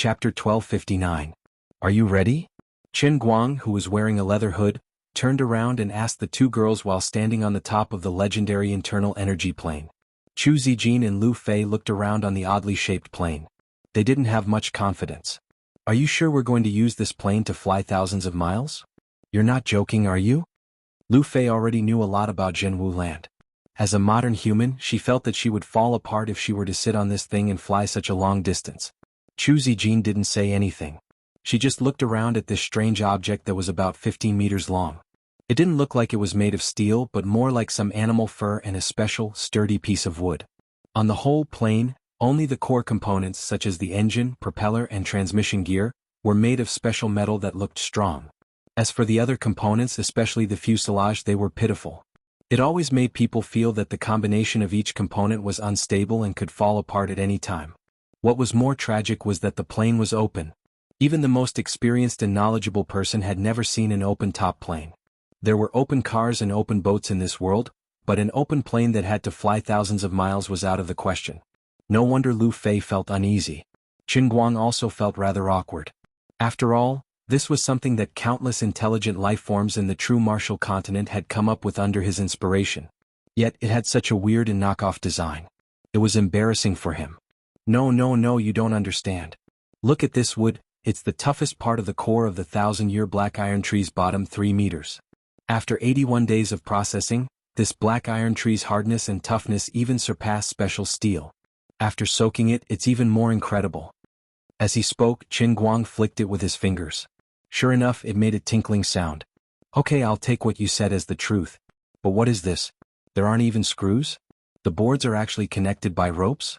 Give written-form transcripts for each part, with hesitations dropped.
Chapter 1259. Are you ready? Qin Guang, who was wearing a leather hood, turned around and asked the two girls while standing on the top of the legendary internal energy plane. Chu Zijin and Lu Fei looked around on the oddly shaped plane. They didn't have much confidence. Are you sure we're going to use this plane to fly thousands of miles? You're not joking, are you? Lu Fei already knew a lot about Zhenwu land. As a modern human, she felt that she would fall apart if she were to sit on this thing and fly such a long distance. Chu Zijin didn't say anything. She just looked around at this strange object that was about 15 meters long. It didn't look like it was made of steel but more like some animal fur and a special, sturdy piece of wood. On the whole plane, only the core components such as the engine, propeller and transmission gear were made of special metal that looked strong. As for the other components, especially the fuselage, they were pitiful. It always made people feel that the combination of each component was unstable and could fall apart at any time. What was more tragic was that the plane was open. Even the most experienced and knowledgeable person had never seen an open-top plane. There were open cars and open boats in this world, but an open plane that had to fly thousands of miles was out of the question. No wonder Lu Fei felt uneasy. Qin Guang also felt rather awkward. After all, this was something that countless intelligent life forms in the true Martial continent had come up with under his inspiration. Yet it had such a weird and knockoff design. It was embarrassing for him. No, you don't understand. Look at this wood, it's the toughest part of the core of the 1,000-year black iron tree's bottom 3 meters. After 81 days of processing, this black iron tree's hardness and toughness even surpass special steel. After soaking it, it's even more incredible. As he spoke, Qin Guang flicked it with his fingers. Sure enough, it made a tinkling sound. Okay, I'll take what you said as the truth. But what is this? There aren't even screws? The boards are actually connected by ropes?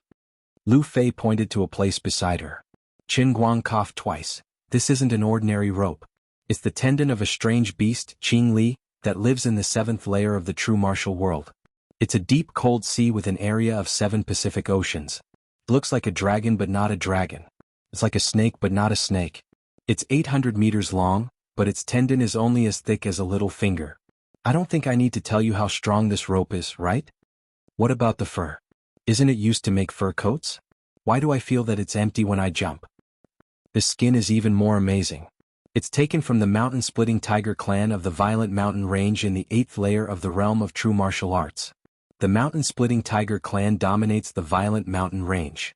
Lu Fei pointed to a place beside her. Qin Guang coughed twice. This isn't an ordinary rope. It's the tendon of a strange beast, Qing Li, that lives in the 7th layer of the true martial world. It's a deep cold sea with an area of 7 Pacific Oceans. It looks like a dragon but not a dragon. It's like a snake but not a snake. It's 800 meters long, but its tendon is only as thick as a little finger. I don't think I need to tell you how strong this rope is, right? What about the fur? Isn't it used to make fur coats? Why do I feel that it's empty when I jump? The skin is even more amazing. It's taken from the mountain-splitting tiger clan of the Violent Mountain Range in the 8th layer of the realm of true martial arts. The mountain-splitting tiger clan dominates the Violent Mountain Range.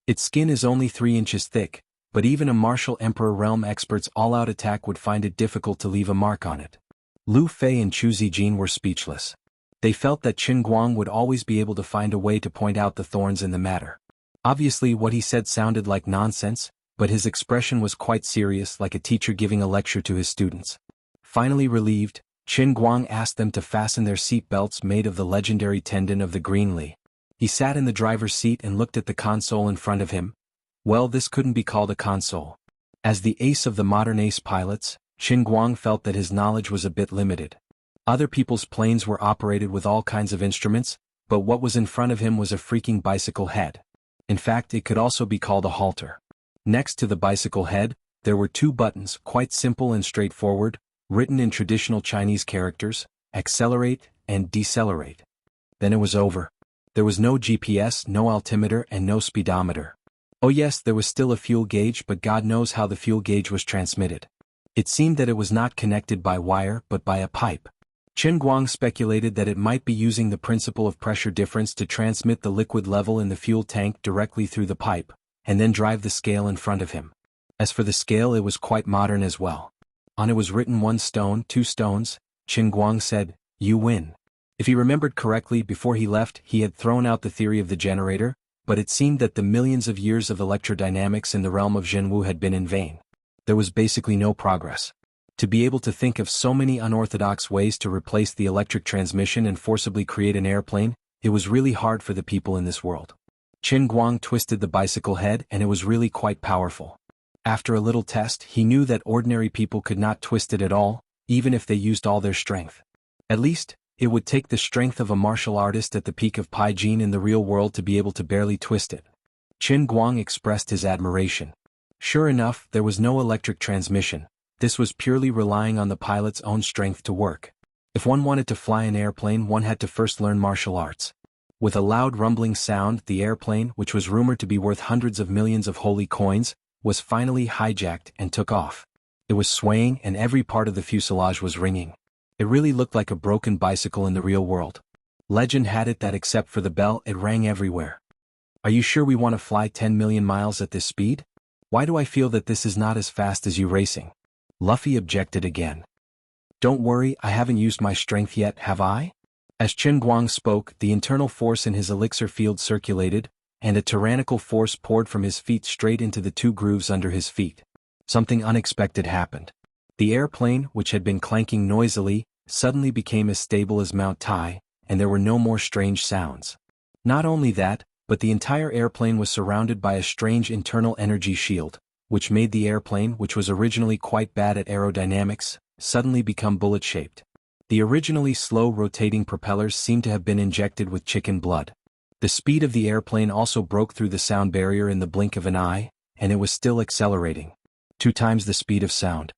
Its skin is only 3 inches thick, but even a martial emperor realm expert's all-out attack would find it difficult to leave a mark on it. Lu Fei and Chu Zijin were speechless. They felt that Qin Guang would always be able to find a way to point out the thorns in the matter. Obviously what he said sounded like nonsense, but his expression was quite serious, like a teacher giving a lecture to his students. Finally relieved, Qin Guang asked them to fasten their seat belts made of the legendary tendon of the green Li. He sat in the driver's seat and looked at the console in front of him. Well, this couldn't be called a console. As the ace of the modern ace pilots, Qin Guang felt that his knowledge was a bit limited. Other people's planes were operated with all kinds of instruments, but what was in front of him was a freaking bicycle head. In fact, it could also be called a halter. Next to the bicycle head, there were 2 buttons, quite simple and straightforward, written in traditional Chinese characters: accelerate and decelerate. Then it was over. There was no GPS, no altimeter, and no speedometer. Oh yes, there was still a fuel gauge, but God knows how the fuel gauge was transmitted. It seemed that it was not connected by wire but by a pipe. Qin Guang speculated that it might be using the principle of pressure difference to transmit the liquid level in the fuel tank directly through the pipe, and then drive the scale in front of him. As for the scale, it was quite modern as well. On it was written 1 stone, 2 stones. Qin Guang said, "You win." If he remembered correctly, before he left, he had thrown out the theory of the generator, but it seemed that the millions of years of electrodynamics in the realm of Zhenwu had been in vain. There was basically no progress. To be able to think of so many unorthodox ways to replace the electric transmission and forcibly create an airplane, it was really hard for the people in this world. Qin Guang twisted the bicycle head and it was really quite powerful. After a little test, he knew that ordinary people could not twist it at all, even if they used all their strength. At least, it would take the strength of a martial artist at the peak of Pai Jin in the real world to be able to barely twist it. Qin Guang expressed his admiration. Sure enough, there was no electric transmission. This was purely relying on the pilot's own strength to work. If one wanted to fly an airplane, one had to first learn martial arts. With a loud rumbling sound, the airplane, which was rumored to be worth hundreds of millions of holy coins, was finally hijacked and took off. It was swaying and every part of the fuselage was ringing. It really looked like a broken bicycle in the real world. Legend had it that except for the bell it rang everywhere. Are you sure we want to fly 10 million miles at this speed? Why do I feel that this is not as fast as you racing? Luffy objected again. Don't worry, I haven't used my strength yet, have I? As Qin Guang spoke, the internal force in his elixir field circulated, and a tyrannical force poured from his feet straight into the 2 grooves under his feet. Something unexpected happened. The airplane, which had been clanking noisily, suddenly became as stable as Mount Tai, and there were no more strange sounds. Not only that, but the entire airplane was surrounded by a strange internal energy shield, which made the airplane, which was originally quite bad at aerodynamics, suddenly become bullet-shaped. The originally slow-rotating propellers seemed to have been injected with chicken blood. The speed of the airplane also broke through the sound barrier in the blink of an eye, and it was still accelerating. 2 times the speed of sound.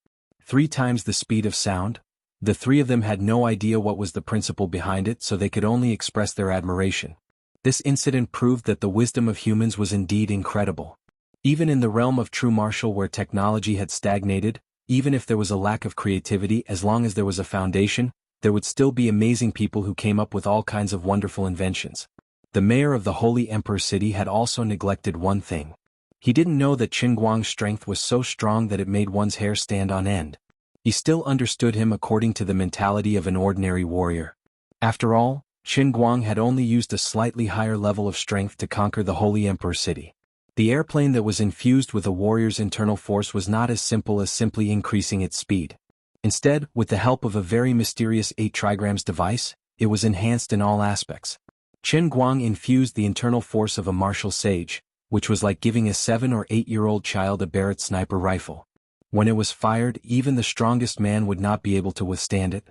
3 times the speed of sound. The 3 of them had no idea what was the principle behind it, so they could only express their admiration. This incident proved that the wisdom of humans was indeed incredible. Even in the realm of true martial where technology had stagnated, even if there was a lack of creativity, as long as there was a foundation, there would still be amazing people who came up with all kinds of wonderful inventions. The mayor of the Holy Emperor City had also neglected one thing. He didn't know that Qin Guang's strength was so strong that it made one's hair stand on end. He still understood him according to the mentality of an ordinary warrior. After all, Qin Guang had only used a slightly higher level of strength to conquer the Holy Emperor City. The airplane that was infused with a warrior's internal force was not as simple as simply increasing its speed. Instead, with the help of a very mysterious 8 trigrams device, it was enhanced in all aspects. Qin Guang infused the internal force of a martial sage, which was like giving a 7 or 8-year-old child a Barrett sniper rifle. When it was fired, even the strongest man would not be able to withstand it.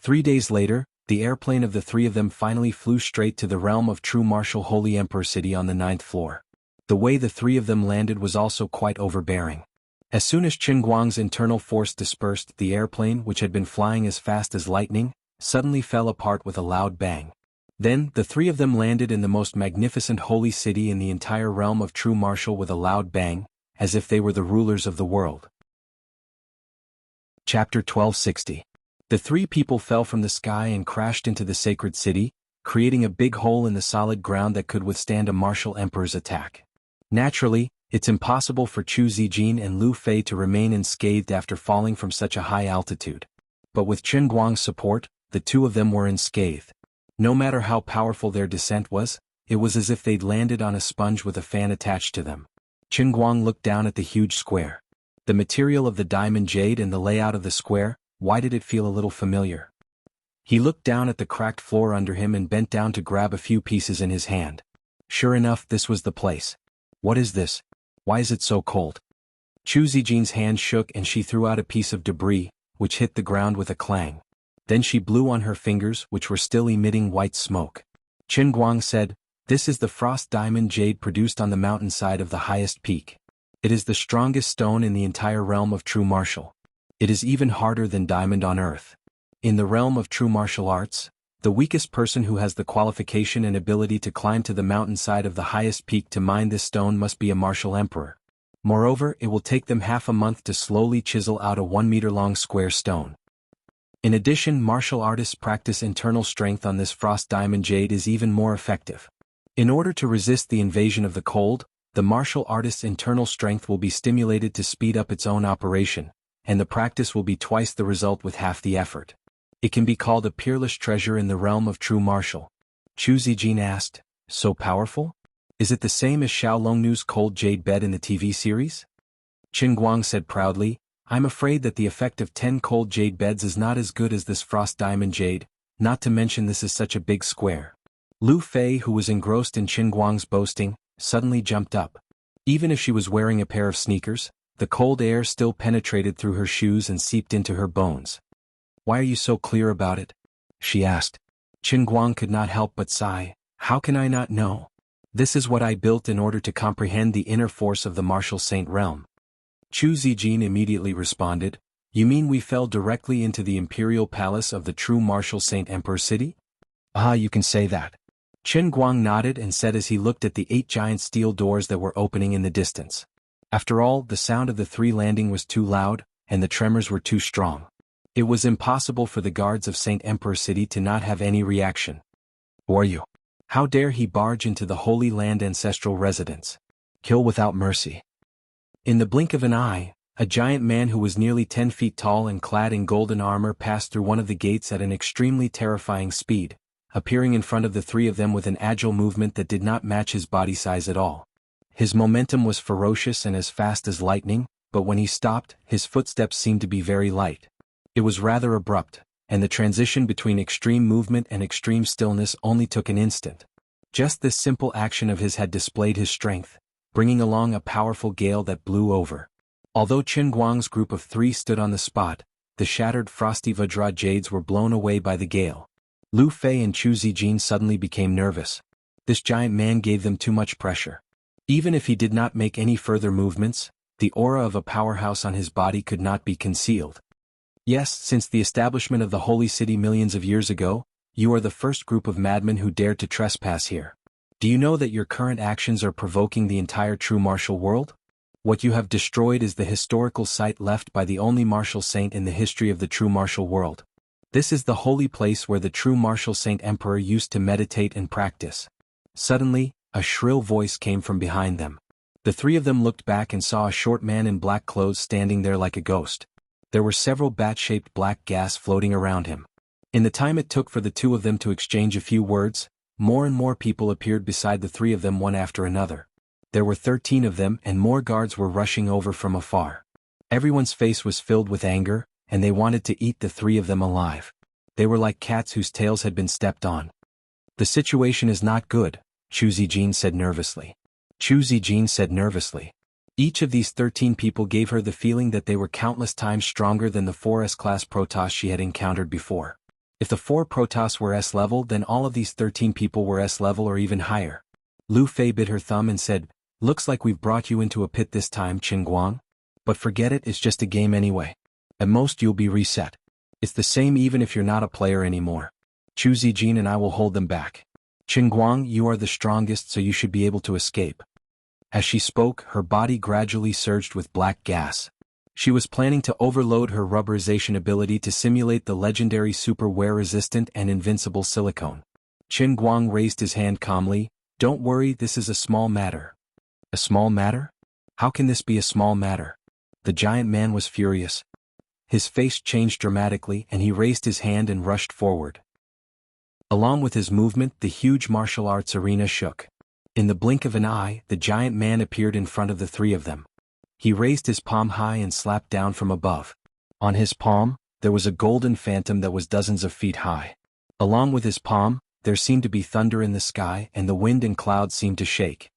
3 days later, the airplane of the 3 of them finally flew straight to the realm of true martial Holy Emperor City on the 9th floor. The way the 3 of them landed was also quite overbearing. As soon as Qin Guang's internal force dispersed, the airplane, which had been flying as fast as lightning, suddenly fell apart with a loud bang. Then, the 3 of them landed in the most magnificent holy city in the entire realm of true martial with a loud bang, as if they were the rulers of the world. Chapter 1260. The 3 people fell from the sky and crashed into the sacred city, creating a big hole in the solid ground that could withstand a martial emperor's attack. Naturally, it's impossible for Chu Zijin and Lu Fei to remain unscathed after falling from such a high altitude. But with Qin Guang's support, the 2 of them were unscathed. No matter how powerful their descent was, it was as if they'd landed on a sponge with a fan attached to them. Qin Guang looked down at the huge square. The material of the diamond jade and the layout of the square, why did it feel a little familiar? He looked down at the cracked floor under him and bent down to grab a few pieces in his hand. Sure enough, this was the place. What is this? Why is it so cold? Chu Zijin's hand shook and she threw out a piece of debris, which hit the ground with a clang. Then she blew on her fingers, which were still emitting white smoke. Qin Guang said, "This is the frost diamond jade produced on the mountainside of the highest peak. It is the strongest stone in the entire realm of true martial. It is even harder than diamond on earth. In the realm of true martial arts, the weakest person who has the qualification and ability to climb to the mountainside of the highest peak to mine this stone must be a martial emperor. Moreover, it will take them half a month to slowly chisel out a 1-meter-long square stone. In addition, martial artists practice internal strength on this frost diamond jade is even more effective. In order to resist the invasion of the cold, the martial artist's internal strength will be stimulated to speed up its own operation, and the practice will be twice the result with half the effort. It can be called a peerless treasure in the realm of true martial." Chu Zijin asked, "So powerful? Is it the same as Xiao Longnu's cold jade bed in the TV series?" Qin Guang said proudly, "I'm afraid that the effect of 10 cold jade beds is not as good as this frost diamond jade, not to mention this is such a big square." Lu Fei, who was engrossed in Qin Guang's boasting, suddenly jumped up. Even if she was wearing a pair of sneakers, the cold air still penetrated through her shoes and seeped into her bones. "Why are you so clear about it?" she asked. Qin Guang could not help but sigh. "How can I not know? This is what I built in order to comprehend the inner force of the martial saint realm." Chu Zijin immediately responded, "You mean we fell directly into the imperial palace of the true martial saint emperor city?" "Ah, you can say that." Qin Guang nodded and said as he looked at the 8 giant steel doors that were opening in the distance. After all, the sound of the three landing was too loud, and the tremors were too strong. It was impossible for the guards of Saint Emperor City to not have any reaction. Who are you? How dare he barge into the Holy Land ancestral residence? Kill without mercy. In the blink of an eye, a giant man who was nearly 10 feet tall and clad in golden armor passed through one of the gates at an extremely terrifying speed, appearing in front of the three of them with an agile movement that did not match his body size at all. His momentum was ferocious and as fast as lightning, but when he stopped, his footsteps seemed to be very light. It was rather abrupt, and the transition between extreme movement and extreme stillness only took an instant. Just this simple action of his had displayed his strength, bringing along a powerful gale that blew over. Although Qin Guang's group of three stood on the spot, the shattered frosty Vajra jades were blown away by the gale. Lu Fei and Chu Zijin suddenly became nervous. This giant man gave them too much pressure. Even if he did not make any further movements, the aura of a powerhouse on his body could not be concealed. Yes, since the establishment of the Holy City millions of years ago, you are the first group of madmen who dared to trespass here. Do you know that your current actions are provoking the entire true martial world? What you have destroyed is the historical site left by the only martial saint in the history of the true martial world. This is the holy place where the true martial saint emperor used to meditate and practice. Suddenly, a shrill voice came from behind them. The three of them looked back and saw a short man in black clothes standing there like a ghost. There were several bat-shaped black gas floating around him. In the time it took for the two of them to exchange a few words, more and more people appeared beside the three of them one after another. There were 13 of them and more guards were rushing over from afar. Everyone's face was filled with anger, and they wanted to eat the three of them alive. They were like cats whose tails had been stepped on. The situation is not good, Chu Zijin said nervously. Chu Zijin said nervously. Each of these 13 people gave her the feeling that they were countless times stronger than the 4 S-class Protoss she had encountered before. If the 4 Protoss were S-level, then all of these 13 people were S-level or even higher. Lu Fei bit her thumb and said, "Looks like we've brought you into a pit this time, Qin Guang. But forget it, it's just a game anyway. At most you'll be reset. It's the same even if you're not a player anymore. Chu Zijin and I will hold them back. Qin Guang, you are the strongest, so you should be able to escape." As she spoke, her body gradually surged with black gas. She was planning to overload her rubberization ability to simulate the legendary super wear-resistant and invincible silicone. Qin Guang raised his hand calmly. "Don't worry, this is a small matter." A small matter? How can this be a small matter? The giant man was furious. His face changed dramatically and he raised his hand and rushed forward. Along with his movement, the huge martial arts arena shook. In the blink of an eye, the giant man appeared in front of the three of them. He raised his palm high and slapped down from above. On his palm, there was a golden phantom that was dozens of feet high. Along with his palm, there seemed to be thunder in the sky and the wind and clouds seemed to shake.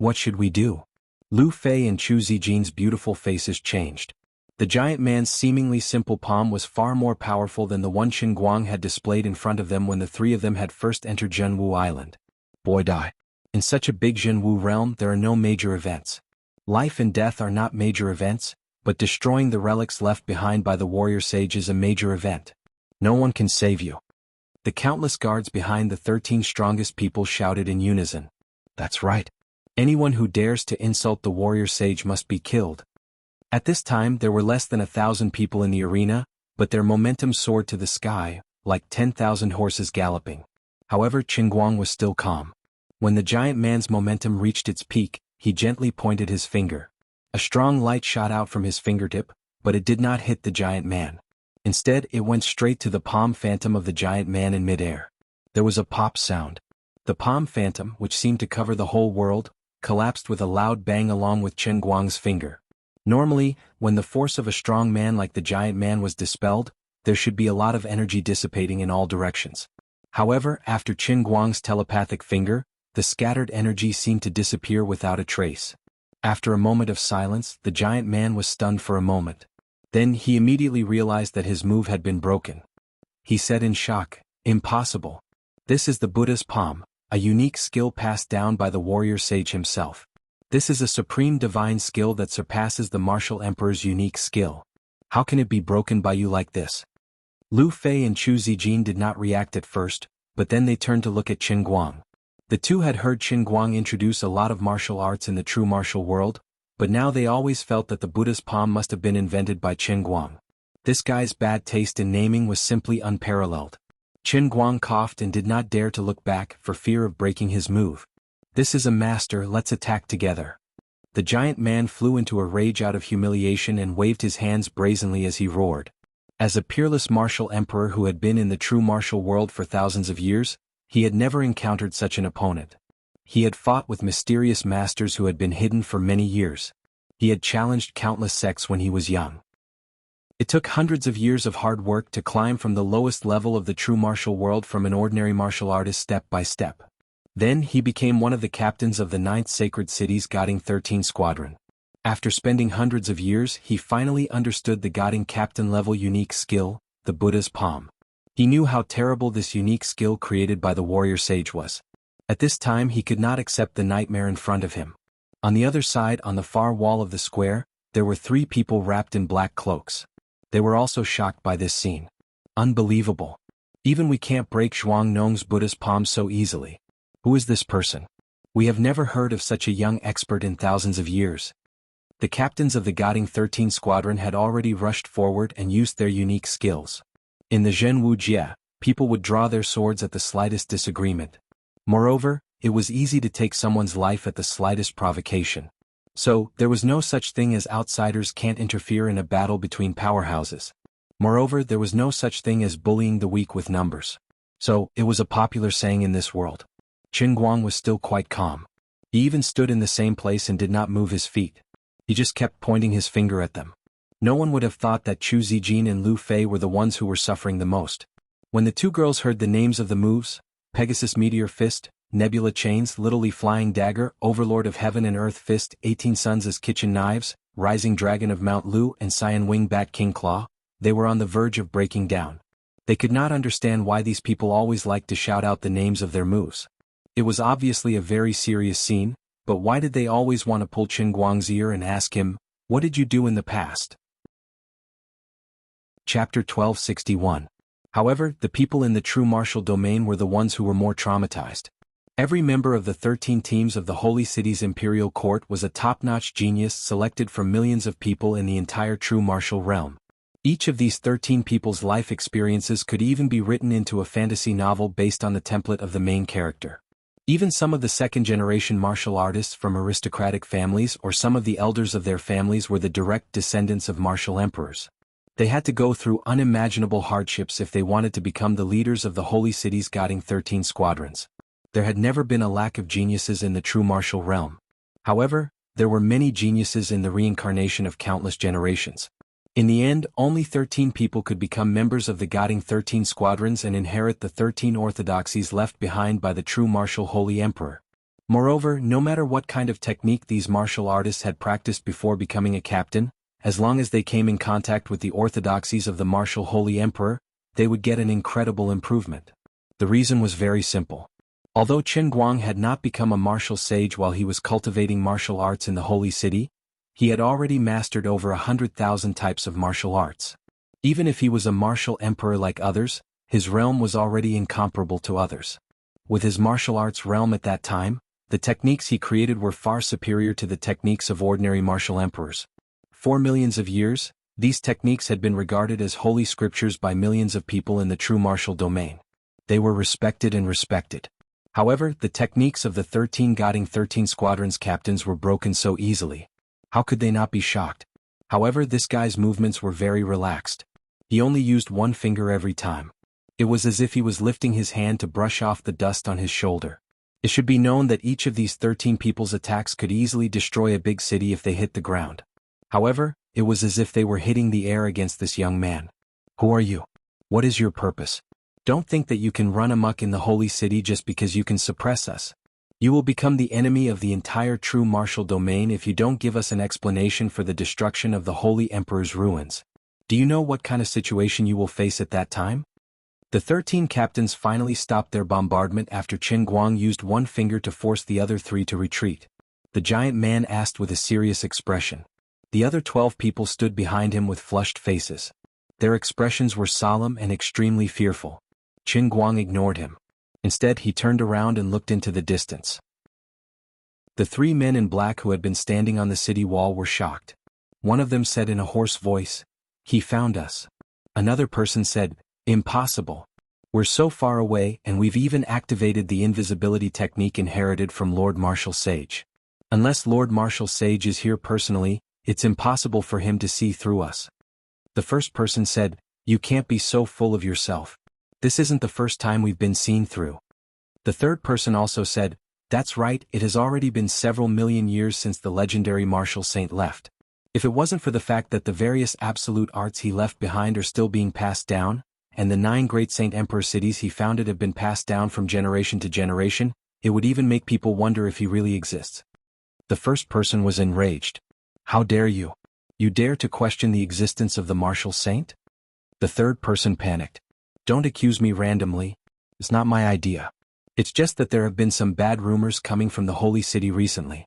What should we do? Lu Fei and Chu Zijin's beautiful faces changed. The giant man's seemingly simple palm was far more powerful than the one Qin Guang had displayed in front of them when the three of them had first entered Zhenwu Island. Boy die. In such a big Zhenwu realm there are no major events. Life and death are not major events, but destroying the relics left behind by the warrior sage is a major event. No one can save you. The countless guards behind the 13 strongest people shouted in unison. That's right. Anyone who dares to insult the warrior sage must be killed. At this time there were less than 1,000 people in the arena, but their momentum soared to the sky, like 10,000 horses galloping. However, Qin Guang was still calm. When the giant man's momentum reached its peak, he gently pointed his finger. A strong light shot out from his fingertip, but it did not hit the giant man. Instead, it went straight to the palm phantom of the giant man in midair. There was a pop sound. The palm phantom, which seemed to cover the whole world, collapsed with a loud bang along with Qin Guang's finger. Normally, when the force of a strong man like the giant man was dispelled, there should be a lot of energy dissipating in all directions. However, after Qin Guang's telepathic finger, the scattered energy seemed to disappear without a trace. After a moment of silence, the giant man was stunned for a moment. Then he immediately realized that his move had been broken. He said in shock, "Impossible. This is the Buddha's palm, a unique skill passed down by the warrior sage himself. This is a supreme divine skill that surpasses the martial emperor's unique skill. How can it be broken by you like this?" Lu Fei and Chu Zijin did not react at first, but then they turned to look at Qin Guang. The two had heard Qin Guang introduce a lot of martial arts in the true martial world, but now they always felt that the Buddha's palm must have been invented by Qin Guang. This guy's bad taste in naming was simply unparalleled. Qin Guang coughed and did not dare to look back for fear of breaking his move. This is a master, let's attack together. The giant man flew into a rage out of humiliation and waved his hands brazenly as he roared. As a peerless martial emperor who had been in the true martial world for thousands of years, he had never encountered such an opponent. He had fought with mysterious masters who had been hidden for many years. He had challenged countless sects when he was young. It took hundreds of years of hard work to climb from the lowest level of the true martial world from an ordinary martial artist step by step. Then he became one of the captains of the 9th Sacred City's Guiding 13 Squadron. After spending hundreds of years, he finally understood the Guiding Captain-level unique skill, the Buddha's palm. He knew how terrible this unique skill created by the warrior sage was. At this time he could not accept the nightmare in front of him. On the other side, on the far wall of the square, there were 3 people wrapped in black cloaks. They were also shocked by this scene. Unbelievable. Even we can't break Zhuang Nong's Buddha's palm so easily. Who is this person? We have never heard of such a young expert in thousands of years. The captains of the Guiding 13 Squadron had already rushed forward and used their unique skills. In the Zhen Wuxia, people would draw their swords at the slightest disagreement. Moreover, it was easy to take someone's life at the slightest provocation. So, there was no such thing as outsiders can't interfere in a battle between powerhouses. Moreover, there was no such thing as bullying the weak with numbers. So, it was a popular saying in this world. Qin Guang was still quite calm. He even stood in the same place and did not move his feet. He just kept pointing his finger at them. No one would have thought that Chu Zijin and Lu Fei were the ones who were suffering the most. When the 2 girls heard the names of the moves, Pegasus Meteor Fist, Nebula Chains, Little Flying Dagger, Overlord of Heaven and Earth Fist, 18 Suns as Kitchen Knives, Rising Dragon of Mount Lu and Cyan Wing Bat King Claw, they were on the verge of breaking down. They could not understand why these people always liked to shout out the names of their moves. It was obviously a very serious scene, but why did they always want to pull Qin Guang's ear and ask him, "What did you do in the past?" Chapter 1261. However, the people in the true martial domain were the ones who were more traumatized. Every member of the 13 teams of the Holy City's imperial court was a top-notch genius selected from millions of people in the entire true martial realm. Each of these 13 people's life experiences could even be written into a fantasy novel based on the template of the main character. Even some of the second-generation martial artists from aristocratic families or some of the elders of their families were the direct descendants of martial emperors. They had to go through unimaginable hardships if they wanted to become the leaders of the Holy City's Guiding 13 Squadrons. There had never been a lack of geniuses in the true martial realm. However, there were many geniuses in the reincarnation of countless generations. In the end, only 13 people could become members of the Guiding 13 Squadrons and inherit the 13 orthodoxies left behind by the true martial Holy Emperor. Moreover, no matter what kind of technique these martial artists had practiced before becoming a captain, as long as they came in contact with the orthodoxies of the martial Holy Emperor, they would get an incredible improvement. The reason was very simple. Although Qin Guang had not become a martial sage while he was cultivating martial arts in the Holy City, he had already mastered over 100,000 types of martial arts. Even if he was a martial emperor like others, his realm was already incomparable to others. With his martial arts realm at that time, the techniques he created were far superior to the techniques of ordinary martial emperors. For millions of years, these techniques had been regarded as holy scriptures by millions of people in the true martial domain. They were respected and respected. However, the techniques of the 13 Guiding 13 Squadrons captains were broken so easily. How could they not be shocked? However, this guy's movements were very relaxed. He only used one finger every time. It was as if he was lifting his hand to brush off the dust on his shoulder. It should be known that each of these 13 people's attacks could easily destroy a big city if they hit the ground. However, it was as if they were hitting the air against this young man. Who are you? What is your purpose? Don't think that you can run amok in the holy city just because you can suppress us. You will become the enemy of the entire true martial domain if you don't give us an explanation for the destruction of the Holy Emperor's ruins. Do you know what kind of situation you will face at that time? The 13 captains finally stopped their bombardment after Qin Guang used one finger to force the other 3 to retreat. The giant man asked with a serious expression. The other 12 people stood behind him with flushed faces. Their expressions were solemn and extremely fearful. Qin Guang ignored him. Instead, he turned around and looked into the distance. The three men in black who had been standing on the city wall were shocked. One of them said in a hoarse voice, "He found us." Another person said, "Impossible. We're so far away and we've even activated the invisibility technique inherited from Lord Marshal Sage. Unless Lord Marshal Sage is here personally, it's impossible for him to see through us." The first person said, "You can't be so full of yourself. This isn't the first time we've been seen through." The third person also said, "That's right, it has already been several million years since the legendary Marshal Saint left. If it wasn't for the fact that the various absolute arts he left behind are still being passed down, and the 9 great Saint Emperor cities he founded have been passed down from generation to generation, it would even make people wonder if he really exists." The first person was enraged. "How dare you? You dare to question the existence of the Marshal Saint?" The third person panicked. "Don't accuse me randomly. It's not my idea. It's just that there have been some bad rumors coming from the Holy City recently.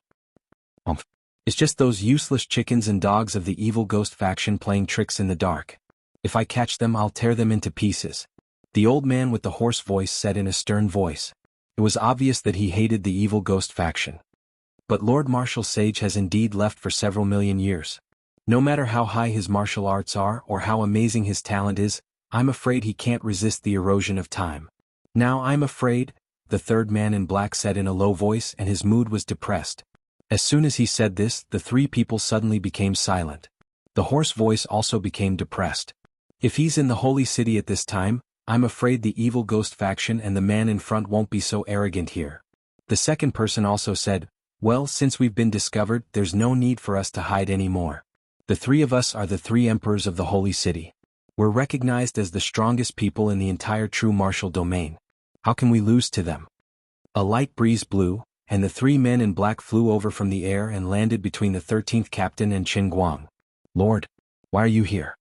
It's just those useless chickens and dogs of the evil ghost faction playing tricks in the dark. If I catch them, I'll tear them into pieces." The old man with the hoarse voice said in a stern voice. It was obvious that he hated the evil ghost faction. "But Lord Marshal Sage has indeed left for several million years. No matter how high his martial arts are or how amazing his talent is, I'm afraid he can't resist the erosion of time. Now I'm afraid," the third man in black said in a low voice, and his mood was depressed. As soon as he said this, the three people suddenly became silent. The hoarse voice also became depressed. "If he's in the Holy City at this time, I'm afraid the evil ghost faction and the man in front won't be so arrogant here." The second person also said, "Well, since we've been discovered, there's no need for us to hide anymore. The three of us are the 3 emperors of the Holy City. We're recognized as the strongest people in the entire true martial domain. How can we lose to them?" A light breeze blew, and the 3 men in black flew over from the air and landed between the 13th captain and Qin Guang. "Lord, why are you here?"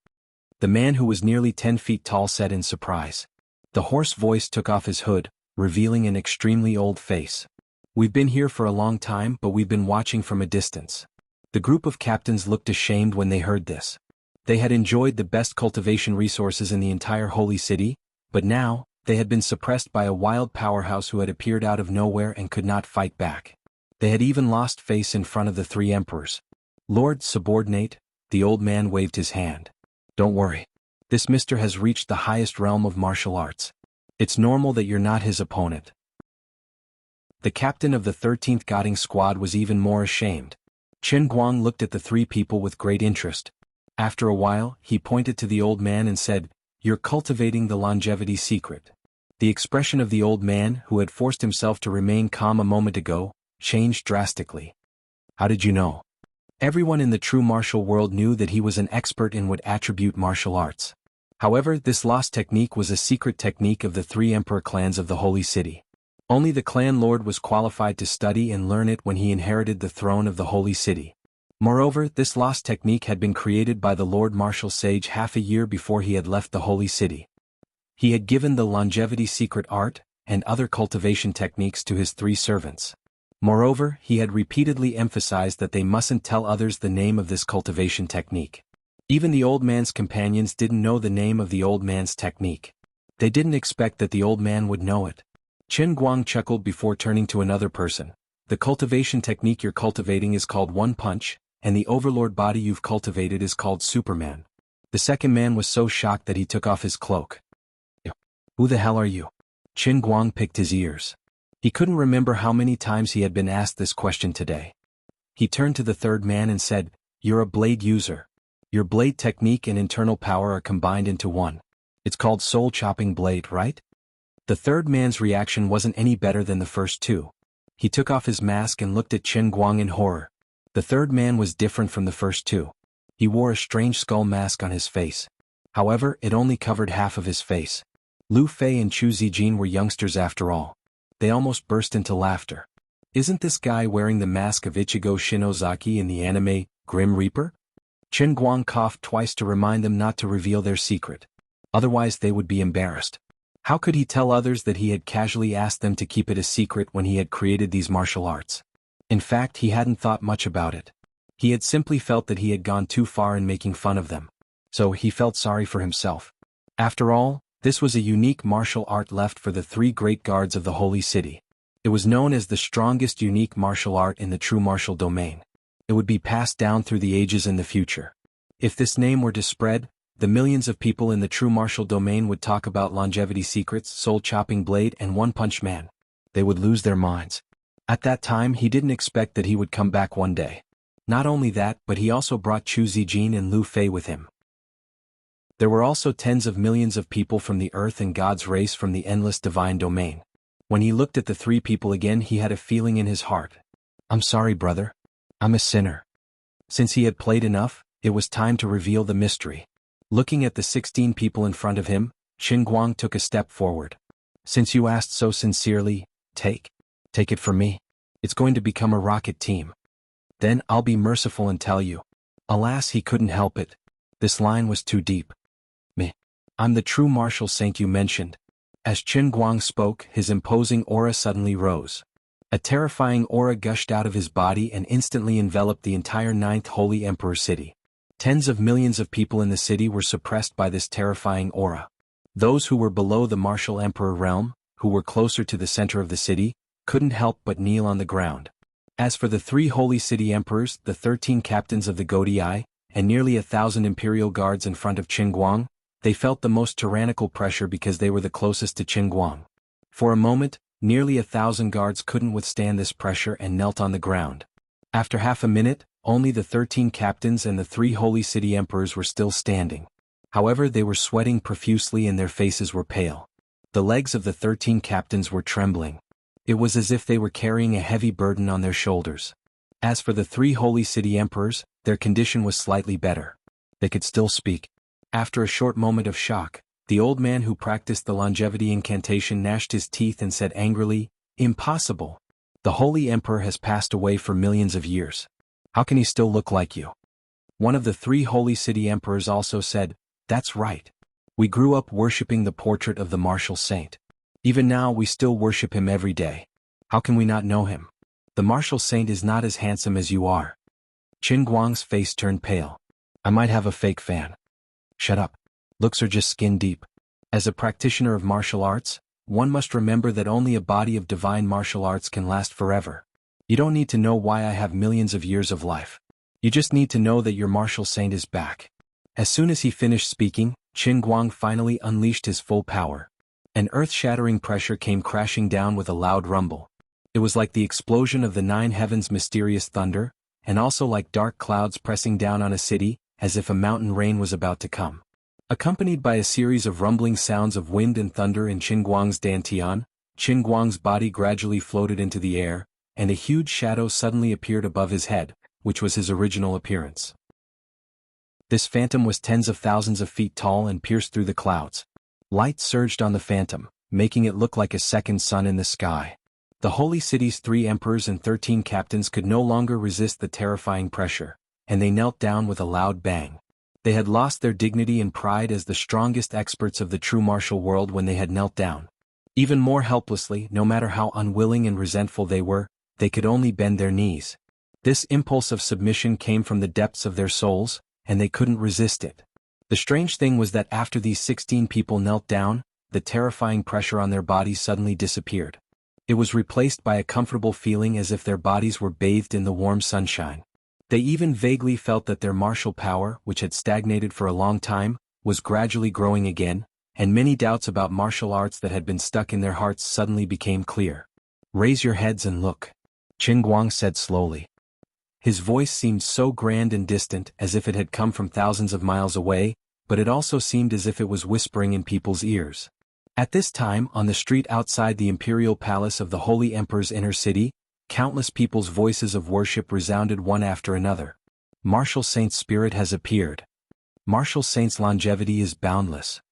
the man who was nearly 10 feet tall said in surprise. The hoarse voice took off his hood, revealing an extremely old face. "We've been here for a long time, but we've been watching from a distance." The group of captains looked ashamed when they heard this. They had enjoyed the best cultivation resources in the entire Holy City, but now, they had been suppressed by a wild powerhouse who had appeared out of nowhere and could not fight back. They had even lost face in front of the 3 emperors. "Lord Subordinate," the old man waved his hand. "Don't worry. This mister has reached the highest realm of martial arts. It's normal that you're not his opponent." The captain of the 13th guarding squad was even more ashamed. Qin Guang looked at the 3 people with great interest. After a while, he pointed to the old man and said, "You're cultivating the longevity secret." The expression of the old man, who had forced himself to remain calm a moment ago, changed drastically. "How did you know?" Everyone in the true martial world knew that he was an expert in what attribute martial arts. However, this lost technique was a secret technique of the 3 emperor clans of the Holy City. Only the clan lord was qualified to study and learn it when he inherited the throne of the Holy City. Moreover, this lost technique had been created by the Lord Marshal Sage half a year before he had left the Holy City. He had given the longevity secret art and other cultivation techniques to his 3 servants. Moreover, he had repeatedly emphasized that they mustn't tell others the name of this cultivation technique. Even the old man's companions didn't know the name of the old man's technique. They didn't expect that the old man would know it. Qin Guang chuckled before turning to another person. "The cultivation technique you're cultivating is called One Punch, and the overlord body you've cultivated is called Superman." The second man was so shocked that he took off his cloak. "Who the hell are you?" Qin Guang picked his ears. He couldn't remember how many times he had been asked this question today. He turned to the third man and said, "You're a blade user. Your blade technique and internal power are combined into one. It's called soul-chopping blade, right?" The third man's reaction wasn't any better than the first 2. He took off his mask and looked at Qin Guang in horror. The third man was different from the first 2. He wore a strange skull mask on his face. However, it only covered half of his face. Lu Fei and Chu Zijin were youngsters after all. They almost burst into laughter. "Isn't this guy wearing the mask of Ichigo Shinozaki in the anime, Grim Reaper?" Qin Guang coughed twice to remind them not to reveal their secret. Otherwise they would be embarrassed. How could he tell others that he had casually asked them to keep it a secret when he had created these martial arts? In fact, he hadn't thought much about it. He had simply felt that he had gone too far in making fun of them. So he felt sorry for himself. After all, this was a unique martial art left for the 3 great guards of the Holy City. It was known as the strongest unique martial art in the true martial domain. It would be passed down through the ages in the future. If this name were to spread, the millions of people in the true martial domain would talk about longevity secrets, soul-chopping blade, and one-punch man. They would lose their minds. At that time, he didn't expect that he would come back one day. Not only that, but he also brought Chu Zijin and Lu Fei with him. There were also tens of millions of people from the earth and God's race from the endless divine domain. When he looked at the three people again, he had a feeling in his heart. I'm sorry, brother. I'm a sinner. Since he had played enough, it was time to reveal the mystery. Looking at the 16 people in front of him, Qin Guang took a step forward. Since you asked so sincerely, take it from me. It's going to become a rocket team. Then I'll be merciful and tell you. Alas, he couldn't help it. This line was too deep. Me. I'm the true martial saint you mentioned. As Qin Guang spoke, his imposing aura suddenly rose. A terrifying aura gushed out of his body and instantly enveloped the entire 9th Holy Emperor city. Tens of millions of people in the city were suppressed by this terrifying aura. Those who were below the martial emperor realm, who were closer to the center of the city, couldn't help but kneel on the ground. As for the 3 holy city emperors, the 13 captains of the Godii, and nearly 1,000 imperial guards in front of Qin Guang, they felt the most tyrannical pressure because they were the closest to Qin Guang. For a moment, nearly 1,000 guards couldn't withstand this pressure and knelt on the ground. After half a minute, only the 13 captains and the 3 holy city emperors were still standing. However, they were sweating profusely and their faces were pale. The legs of the 13 captains were trembling. It was as if they were carrying a heavy burden on their shoulders. As for the 3 holy city emperors, their condition was slightly better. They could still speak. After a short moment of shock, the old man who practiced the longevity incantation gnashed his teeth and said angrily, "Impossible. The holy emperor has passed away for millions of years. How can he still look like you?" One of the 3 holy city emperors also said, "That's right. We grew up worshipping the portrait of the martial saint. Even now we still worship him every day. How can we not know him? The martial saint is not as handsome as you are." Qin Guang's face turned pale. "I might have a fake fan." "Shut up. Looks are just skin deep. As a practitioner of martial arts, one must remember that only a body of divine martial arts can last forever. You don't need to know why I have millions of years of life. You just need to know that your martial saint is back." As soon as he finished speaking, Qin Guang finally unleashed his full power. An earth-shattering pressure came crashing down with a loud rumble. It was like the explosion of the 9 heavens' mysterious thunder, and also like dark clouds pressing down on a city, as if a mountain rain was about to come. Accompanied by a series of rumbling sounds of wind and thunder in Qin Guang's dantian, Qin Guang's body gradually floated into the air, and a huge shadow suddenly appeared above his head, which was his original appearance. This phantom was tens of thousands of feet tall and pierced through the clouds. Light surged on the phantom, making it look like a second sun in the sky. The holy city's 3 emperors and 13 captains could no longer resist the terrifying pressure, and they knelt down with a loud bang. They had lost their dignity and pride as the strongest experts of the true martial world when they had knelt down. Even more helplessly, no matter how unwilling and resentful they were, they could only bend their knees. This impulse of submission came from the depths of their souls, and they couldn't resist it. The strange thing was that after these 16 people knelt down, the terrifying pressure on their bodies suddenly disappeared. It was replaced by a comfortable feeling as if their bodies were bathed in the warm sunshine. They even vaguely felt that their martial power, which had stagnated for a long time, was gradually growing again, and many doubts about martial arts that had been stuck in their hearts suddenly became clear. "Raise your heads and look," Qin Guang said slowly. His voice seemed so grand and distant as if it had come from thousands of miles away, but it also seemed as if it was whispering in people's ears. At this time, on the street outside the imperial palace of the Holy Emperor's inner city, countless people's voices of worship resounded one after another. "Martial Saint's spirit has appeared. Martial Saint's longevity is boundless.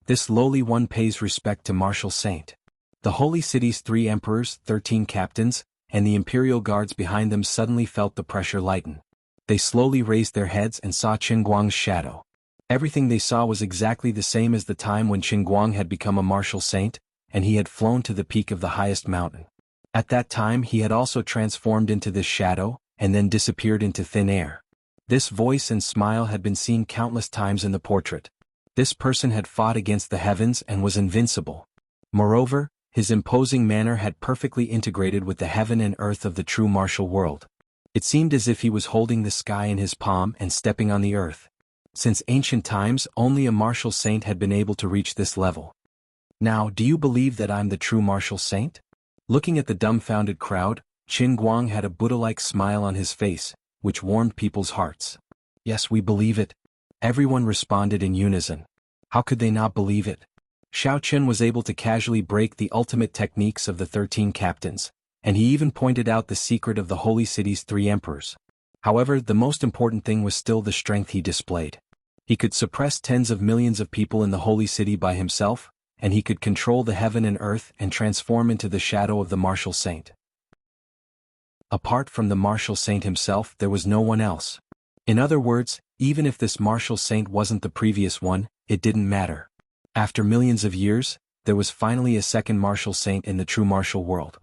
This lowly one pays respect to Martial Saint." The holy city's 3 emperors, 13 captains, and the imperial guards behind them suddenly felt the pressure lighten. They slowly raised their heads and saw Qin Guang's shadow. Everything they saw was exactly the same as the time when Qin Guang had become a martial saint, and he had flown to the peak of the highest mountain. At that time he had also transformed into this shadow, and then disappeared into thin air. This voice and smile had been seen countless times in the portrait. This person had fought against the heavens and was invincible. Moreover, His imposing manner had perfectly integrated with the heaven and earth of the true martial world. It seemed as if he was holding the sky in his palm and stepping on the earth. Since ancient times, only a martial saint had been able to reach this level. Now, do you believe that I'm the true martial saint? Looking at the dumbfounded crowd, Qin Guang had a Buddha-like smile on his face, which warmed people's hearts. Yes, we believe it. Everyone responded in unison. How could they not believe it? Xiao Qin was able to casually break the ultimate techniques of the 13 captains, and he even pointed out the secret of the Holy City's 3 emperors. However, the most important thing was still the strength he displayed. He could suppress tens of millions of people in the Holy City by himself, and he could control the heaven and earth and transform into the shadow of the martial saint. Apart from the martial saint himself, there was no one else. In other words, even if this martial saint wasn't the previous one, it didn't matter. After millions of years, there was finally a second martial saint in the true martial world.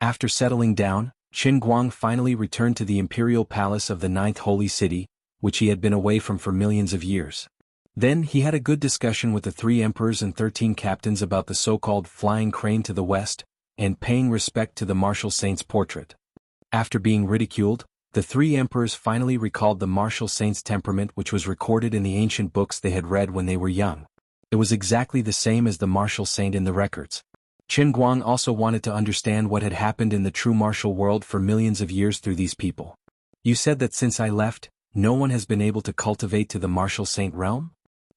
After settling down, Qin Guang finally returned to the imperial palace of the 9th holy city, which he had been away from for millions of years. Then he had a good discussion with the 3 emperors and 13 captains about the so-called flying crane to the west, and paying respect to the martial saint's portrait. After being ridiculed, the 3 emperors finally recalled the martial saint's temperament, which was recorded in the ancient books they had read when they were young. It was exactly the same as the martial saint in the records. Qin Guang also wanted to understand what had happened in the true martial world for millions of years through these people. You said that since I left, no one has been able to cultivate to the martial saint realm?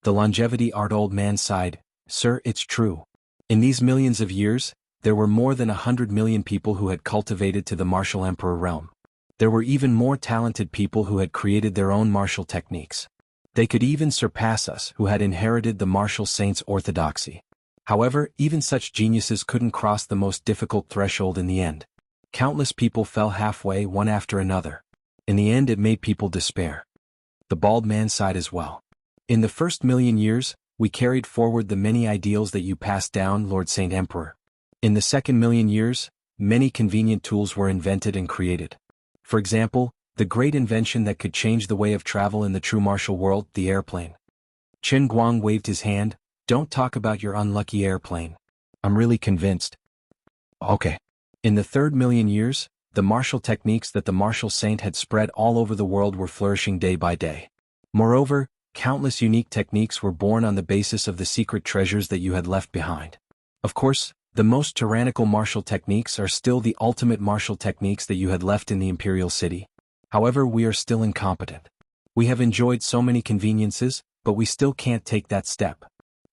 The longevity art old man sighed. Sir, it's true. In these millions of years, there were more than 100 million people who had cultivated to the martial emperor realm. There were even more talented people who had created their own martial techniques. They could even surpass us who had inherited the martial saint's orthodoxy. However, even such geniuses couldn't cross the most difficult threshold in the end. Countless people fell halfway one after another. In the end, it made people despair. The bald man sighed as well. In the first million years, we carried forward the many ideals that you passed down, Lord Saint Emperor. In the second million years, many convenient tools were invented and created. For example, the great invention that could change the way of travel in the true martial world, the airplane. Qin Guang waved his hand. Don't talk about your unlucky airplane. I'm really convinced. Okay. In the third million years, the martial techniques that the martial saint had spread all over the world were flourishing day by day. Moreover, countless unique techniques were born on the basis of the secret treasures that you had left behind. Of course, the most tyrannical martial techniques are still the ultimate martial techniques that you had left in the imperial city. However, we are still incompetent. We have enjoyed so many conveniences, but we still can't take that step.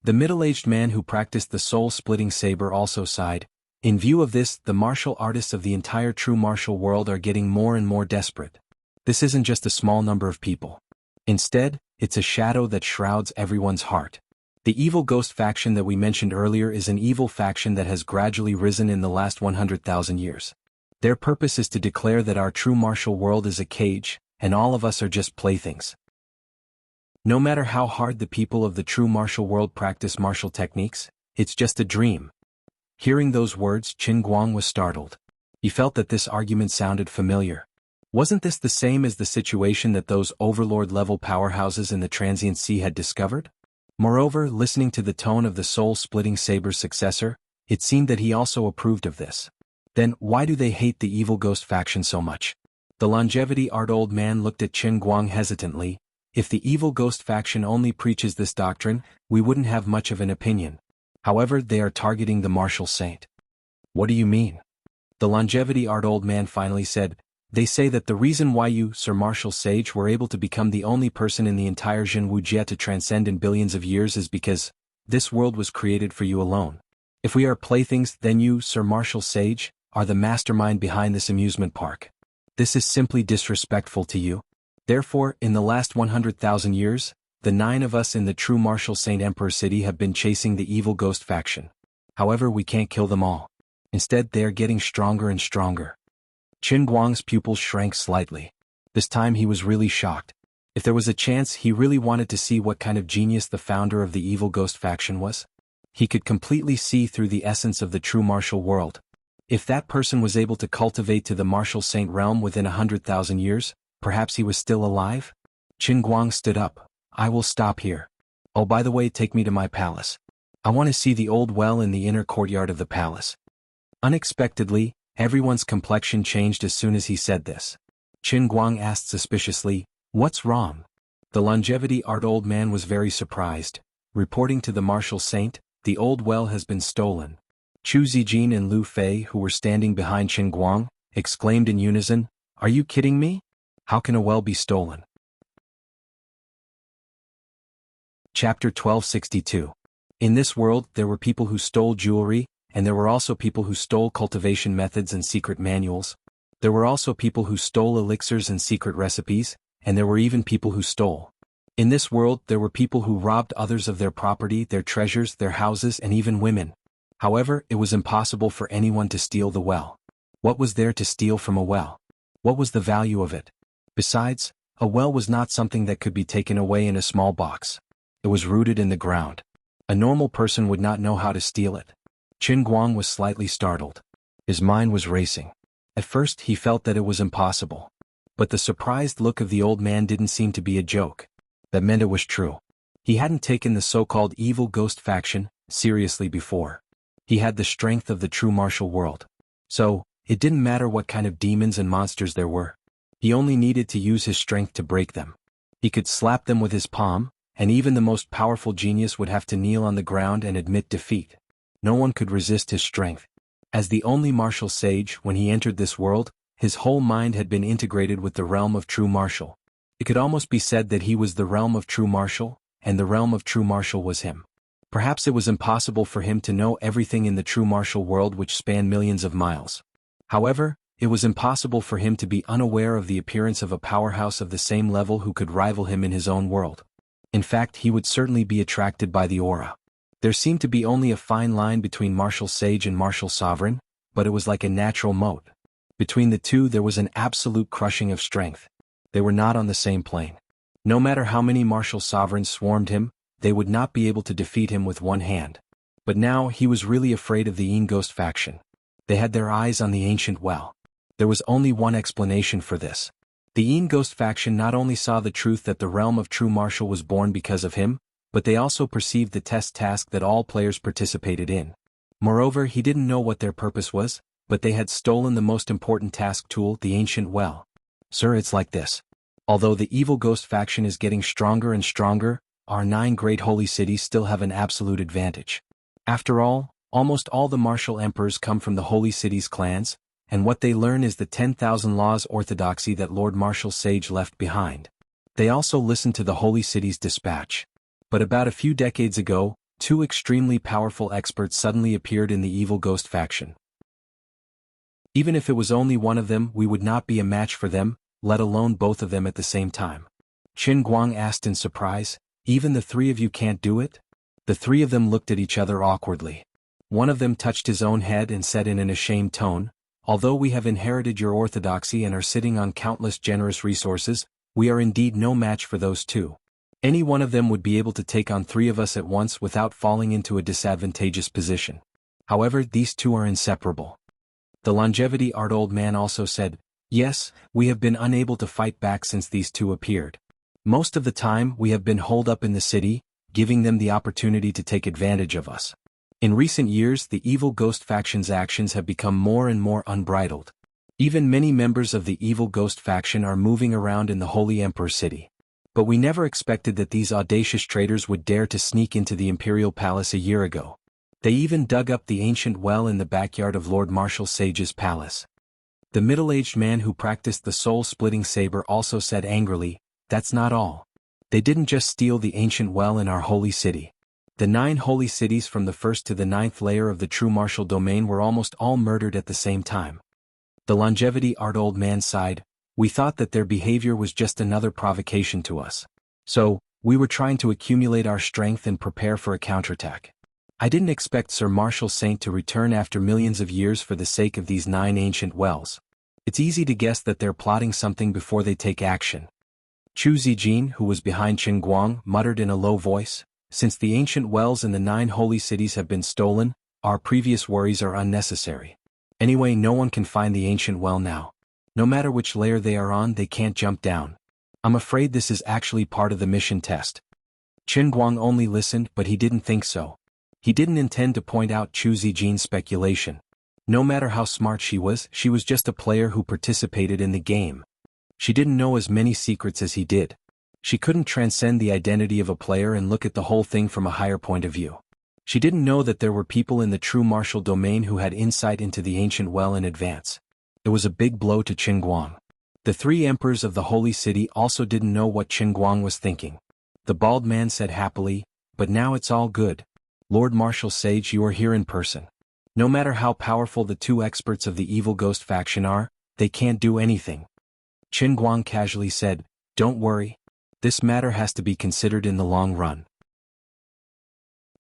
The middle-aged man who practiced the soul-splitting saber also sighed. In view of this, the martial artists of the entire true martial world are getting more and more desperate. This isn't just a small number of people. Instead, it's a shadow that shrouds everyone's heart. The evil ghost faction that we mentioned earlier is an evil faction that has gradually risen in the last 100,000 years. Their purpose is to declare that our true martial world is a cage, and all of us are just playthings. No matter how hard the people of the true martial world practice martial techniques, it's just a dream. Hearing those words, Qin Guang was startled. He felt that this argument sounded familiar. Wasn't this the same as the situation that those overlord-level powerhouses in the transient sea had discovered? Moreover, listening to the tone of the soul-splitting saber's successor, it seemed that he also approved of this. Then, why do they hate the evil ghost faction so much? The longevity art old man looked at Qin Guang hesitantly. If the evil ghost faction only preaches this doctrine, we wouldn't have much of an opinion. However, they are targeting the martial saint. What do you mean? The longevity art old man finally said, they say that the reason why you, Sir Martial Sage, were able to become the only person in the entire Wuxia to transcend in billions of years is because this world was created for you alone. If we are playthings, then you, Sir Martial Sage, are the mastermind behind this amusement park. This is simply disrespectful to you. Therefore, in the last 100,000 years, the 9 of us in the true martial Saint Emperor City have been chasing the evil ghost faction. However, we can't kill them all. Instead, they are getting stronger and stronger. Qin Guang's pupils shrank slightly. This time he was really shocked. If there was a chance, he really wanted to see what kind of genius the founder of the evil ghost faction was. He could completely see through the essence of the true martial world. If that person was able to cultivate to the martial saint realm within 100,000 years, perhaps he was still alive? Qin Guang stood up. I will stop here. Oh, by the way, take me to my palace. I want to see the old well in the inner courtyard of the palace. Unexpectedly, everyone's complexion changed as soon as he said this. Qin Guang asked suspiciously, "What's wrong?" The longevity art old man was very surprised, reporting to the martial saint, "The old well has been stolen." Chu Zijin and Lu Fei, who were standing behind Qin Guang, exclaimed in unison, "Are you kidding me? How can a well be stolen?" Chapter 1262. In this world there were people who stole jewelry, and there were also people who stole cultivation methods and secret manuals. There were also people who stole elixirs and secret recipes, and there were even people who stole. In this world there were people who robbed others of their property, their treasures, their houses, and even women. However, it was impossible for anyone to steal the well. What was there to steal from a well? What was the value of it? Besides, a well was not something that could be taken away in a small box. It was rooted in the ground. A normal person would not know how to steal it. Qin Guang was slightly startled. His mind was racing. At first he felt that it was impossible. But the surprised look of the old man didn't seem to be a joke. That meant it was true. He hadn't taken the so-called evil ghost faction seriously before. He had the strength of the true martial world. So, it didn't matter what kind of demons and monsters there were. He only needed to use his strength to break them. He could slap them with his palm, and even the most powerful genius would have to kneel on the ground and admit defeat. No one could resist his strength. As the only martial sage, when he entered this world, his whole mind had been integrated with the realm of true martial. It could almost be said that he was the realm of true martial, and the realm of true martial was him. Perhaps it was impossible for him to know everything in the true martial world which spanned millions of miles. However, it was impossible for him to be unaware of the appearance of a powerhouse of the same level who could rival him in his own world. In fact, he would certainly be attracted by the aura. There seemed to be only a fine line between martial sage and martial sovereign, but it was like a natural moat. Between the two there was an absolute crushing of strength. They were not on the same plane. No matter how many martial sovereigns swarmed him, they would not be able to defeat him with one hand. But now he was really afraid of the Yin Ghost faction. They had their eyes on the ancient well. There was only one explanation for this. The Yin Ghost faction not only saw the truth that the realm of true martial was born because of him, but they also perceived the test task that all players participated in. Moreover, he didn't know what their purpose was, but they had stolen the most important task tool, the ancient well. Sir, it's like this. Although the evil ghost faction is getting stronger and stronger, our 9 great holy cities still have an absolute advantage. After all, almost all the martial emperors come from the holy cities' clans, and what they learn is the 10,000 laws orthodoxy that Lord Martial Sage left behind. They also listen to the holy cities' dispatch. But about a few decades ago, 2 extremely powerful experts suddenly appeared in the evil ghost faction. Even if it was only one of them, we would not be a match for them, let alone both of them at the same time. Qin Guang asked in surprise, "Even the 3 of you can't do it?" The 3 of them looked at each other awkwardly. One of them touched his own head and said in an ashamed tone, "Although we have inherited your orthodoxy and are sitting on countless generous resources, we are indeed no match for those 2. Any one of them would be able to take on 3 of us at once without falling into a disadvantageous position. However, these 2 are inseparable." The longevity art old man also said, "Yes, we have been unable to fight back since these 2 appeared. Most of the time we have been holed up in the city, giving them the opportunity to take advantage of us. In recent years the evil ghost faction's actions have become more and more unbridled. Even many members of the evil ghost faction are moving around in the Holy Emperor City. But we never expected that these audacious traitors would dare to sneak into the Imperial Palace a year ago. They even dug up the ancient well in the backyard of Lord Martial Sage's palace." The middle-aged man who practiced the soul-splitting saber also said angrily, "That's not all. They didn't just steal the ancient well in our holy city. The 9 holy cities from the 1st to the 9th layer of the true martial domain were almost all murdered at the same time." The longevity art old man sighed, "We thought that their behavior was just another provocation to us. So, we were trying to accumulate our strength and prepare for a counterattack. I didn't expect Sir Martial Saint to return after millions of years for the sake of these 9 ancient wells. It's easy to guess that they're plotting something before they take action." Chu Zijin, who was behind Qin Guang, muttered in a low voice, "Since the ancient wells in the 9 holy cities have been stolen, our previous worries are unnecessary. Anyway, no one can find the ancient well now. No matter which layer they are on, they can't jump down. I'm afraid this is actually part of the mission test." Qin Guang only listened, but he didn't think so. He didn't intend to point out Chu Zijin's speculation. No matter how smart she was just a player who participated in the game. She didn't know as many secrets as he did. She couldn't transcend the identity of a player and look at the whole thing from a higher point of view. She didn't know that there were people in the true martial domain who had insight into the ancient well in advance. It was a big blow to Qin Guang. The three emperors of the Holy City also didn't know what Qin Guang was thinking. The bald man said happily, "But now it's all good. Lord Martial Sage, you are here in person. No matter how powerful the two experts of the evil ghost faction are, they can't do anything." Qin Guang casually said, "Don't worry. This matter has to be considered in the long run.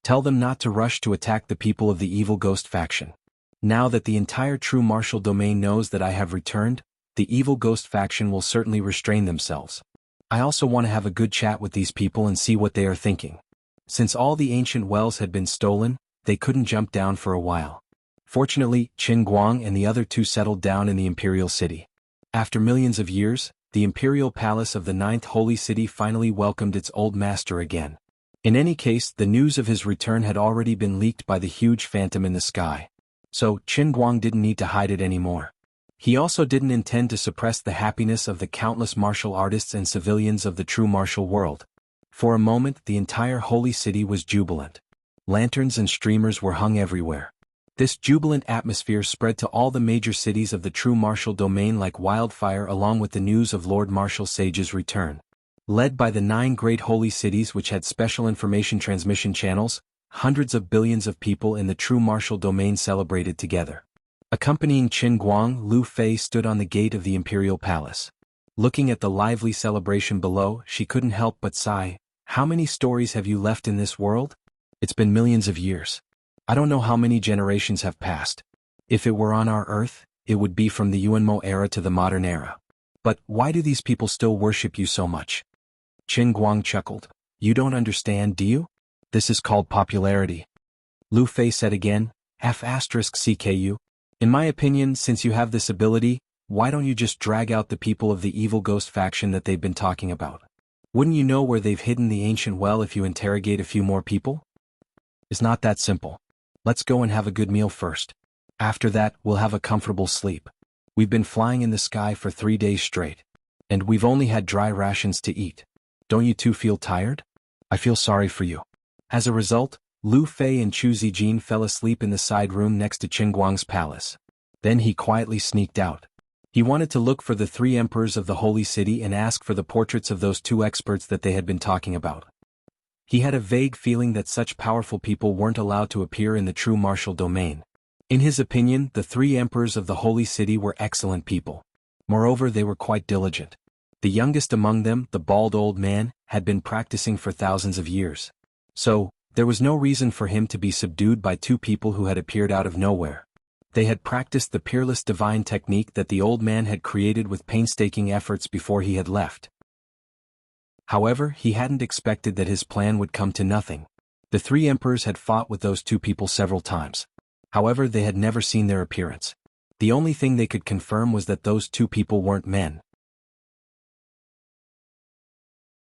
Tell them not to rush to attack the people of the evil ghost faction. Now that the entire true martial domain knows that I have returned, the evil ghost faction will certainly restrain themselves. I also want to have a good chat with these people and see what they are thinking." Since all the ancient wells had been stolen, they couldn't jump down for a while. Fortunately, Qin Guang and the other two settled down in the imperial city. After millions of years, the imperial palace of the ninth holy city finally welcomed its old master again. In any case, the news of his return had already been leaked by the huge phantom in the sky. So, Qin Guang didn't need to hide it anymore. He also didn't intend to suppress the happiness of the countless martial artists and civilians of the true martial world. For a moment, the entire holy city was jubilant. Lanterns and streamers were hung everywhere. This jubilant atmosphere spread to all the major cities of the true martial domain like wildfire, along with the news of Lord Martial Sage's return. Led by the 9 great holy cities which had special information transmission channels, hundreds of billions of people in the true martial domain celebrated together. Accompanying Qin Guang, Lu Fei stood on the gate of the imperial palace. Looking at the lively celebration below, she couldn't help but sigh. "How many stories have you left in this world? It's been millions of years. I don't know how many generations have passed. If it were on our Earth, it would be from the Yuanmo era to the modern era. But why do these people still worship you so much?" Qin Guang chuckled. "You don't understand, do you? This is called popularity." Lu Fei said again, "*CKU. In my opinion, since you have this ability, why don't you just drag out the people of the evil ghost faction that they've been talking about? Wouldn't you know where they've hidden the ancient well if you interrogate a few more people? It's not that simple. Let's go and have a good meal first. After that, we'll have a comfortable sleep. We've been flying in the sky for 3 days straight. And we've only had dry rations to eat. Don't you two feel tired? I feel sorry for you." As a result, Lu Fei and Chu Zijin fell asleep in the side room next to Qin Guang's palace. Then he quietly sneaked out. He wanted to look for the 3 emperors of the holy city and ask for the portraits of those 2 experts that they had been talking about. He had a vague feeling that such powerful people weren't allowed to appear in the true martial domain. In his opinion, the 3 emperors of the holy city were excellent people. Moreover, they were quite diligent. The youngest among them, the bald old man, had been practicing for thousands of years. So, there was no reason for him to be subdued by 2 people who had appeared out of nowhere. They had practiced the peerless divine technique that the old man had created with painstaking efforts before he had left. However, he hadn't expected that his plan would come to nothing. The 3 emperors had fought with those 2 people several times. However, they had never seen their appearance. The only thing they could confirm was that those 2 people weren't men.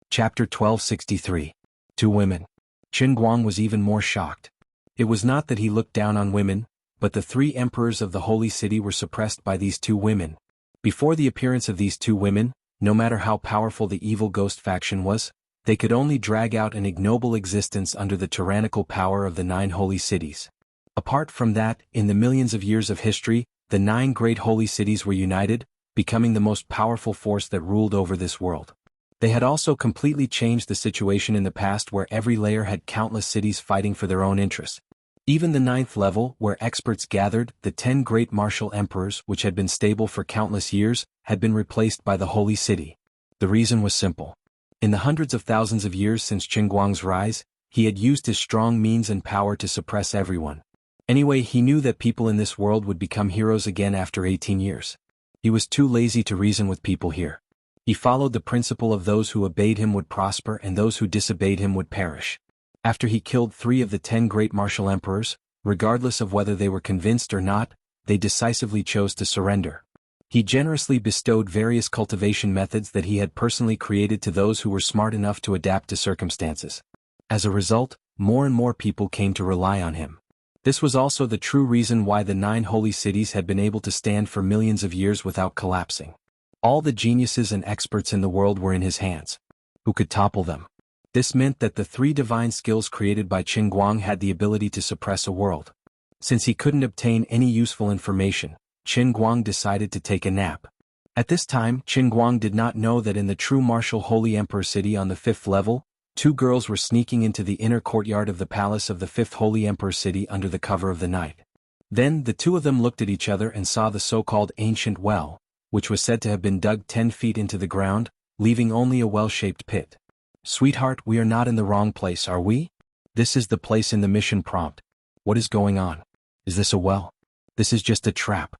Chapter 1263. 2 Women. Qin Guang was even more shocked. It was not that he looked down on women, but the 3 emperors of the holy city were suppressed by these 2 women. Before the appearance of these 2 women, no matter how powerful the evil ghost faction was, they could only drag out an ignoble existence under the tyrannical power of the 9 holy cities. Apart from that, in the millions of years of history, the 9 great holy cities were united, becoming the most powerful force that ruled over this world. They had also completely changed the situation in the past where every layer had countless cities fighting for their own interests. Even the 9th level, where experts gathered, the 10 great martial emperors, which had been stable for countless years, had been replaced by the holy city. The reason was simple. In the hundreds of thousands of years since Qin Guang's rise, he had used his strong means and power to suppress everyone. Anyway, he knew that people in this world would become heroes again after 18 years. He was too lazy to reason with people here. He followed the principle of those who obeyed him would prosper and those who disobeyed him would perish. After he killed 3 of the 10 great martial emperors, regardless of whether they were convinced or not, they decisively chose to surrender. He generously bestowed various cultivation methods that he had personally created to those who were smart enough to adapt to circumstances. As a result, more and more people came to rely on him. This was also the true reason why the 9 holy cities had been able to stand for millions of years without collapsing. All the geniuses and experts in the world were in his hands. Who could topple them? This meant that the 3 divine skills created by Qin Guang had the ability to suppress a world. Since he couldn't obtain any useful information, Qin Guang decided to take a nap. At this time, Qin Guang did not know that in the true martial Holy Emperor city on the 5th level, 2 girls were sneaking into the inner courtyard of the palace of the 5th Holy Emperor city under the cover of the night. Then the 2 of them looked at each other and saw the so-called ancient well, which was said to have been dug 10 feet into the ground, leaving only a well-shaped pit. "Sweetheart, we are not in the wrong place, are we? This is the place in the mission prompt. What is going on? Is this a well? This is just a trap."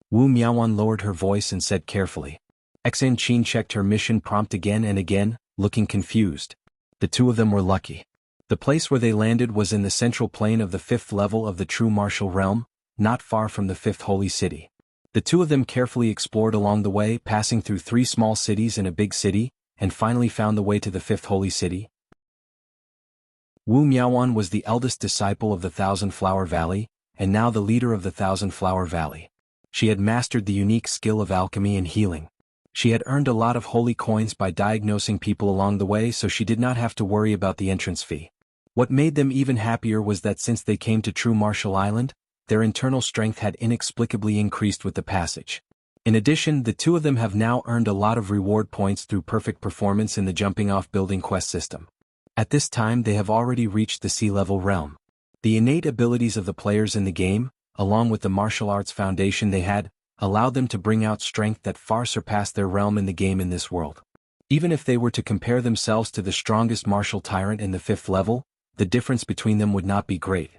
Wu Miaowan lowered her voice and said carefully. Xan Qin checked her mission prompt again and again, looking confused. The 2 of them were lucky. The place where they landed was in the central plain of the 5th level of the true martial realm, not far from the 5th holy city. The 2 of them carefully explored along the way, passing through 3 small cities and a big city, and finally found the way to the 5th holy city. Wu Miaowan was the eldest disciple of the Thousand Flower Valley, and now the leader of the Thousand Flower Valley. She had mastered the unique skill of alchemy and healing. She had earned a lot of holy coins by diagnosing people along the way, so she did not have to worry about the entrance fee. What made them even happier was that since they came to True Martial Island, their internal strength had inexplicably increased with the passage. In addition, the 2 of them have now earned a lot of reward points through perfect performance in the jumping-off building quest system. At this time they have already reached the sea-level realm. The innate abilities of the players in the game, along with the martial arts foundation they had, allowed them to bring out strength that far surpassed their realm in the game in this world. Even if they were to compare themselves to the strongest martial tyrant in the 5th level, the difference between them would not be great.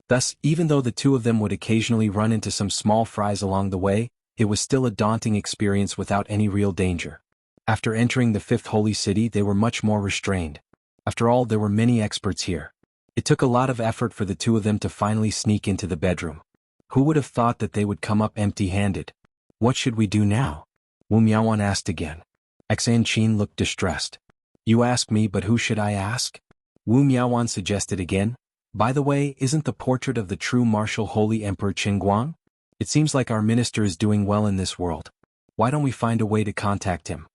Thus, even though the 2 of them would occasionally run into some small fries along the way, it was still a daunting experience without any real danger. After entering the 5th holy city they were much more restrained. After all, there were many experts here. It took a lot of effort for the 2 of them to finally sneak into the bedroom. Who would have thought that they would come up empty-handed? "What should we do now?" Wu Miaowan asked again. Xan Qin looked distressed. "You ask me, but who should I ask?" Wu Miaowan suggested again. "By the way, isn't the portrait of the true martial Holy Emperor Qin Guang? It seems like our minister is doing well in this world. Why don't we find a way to contact him?"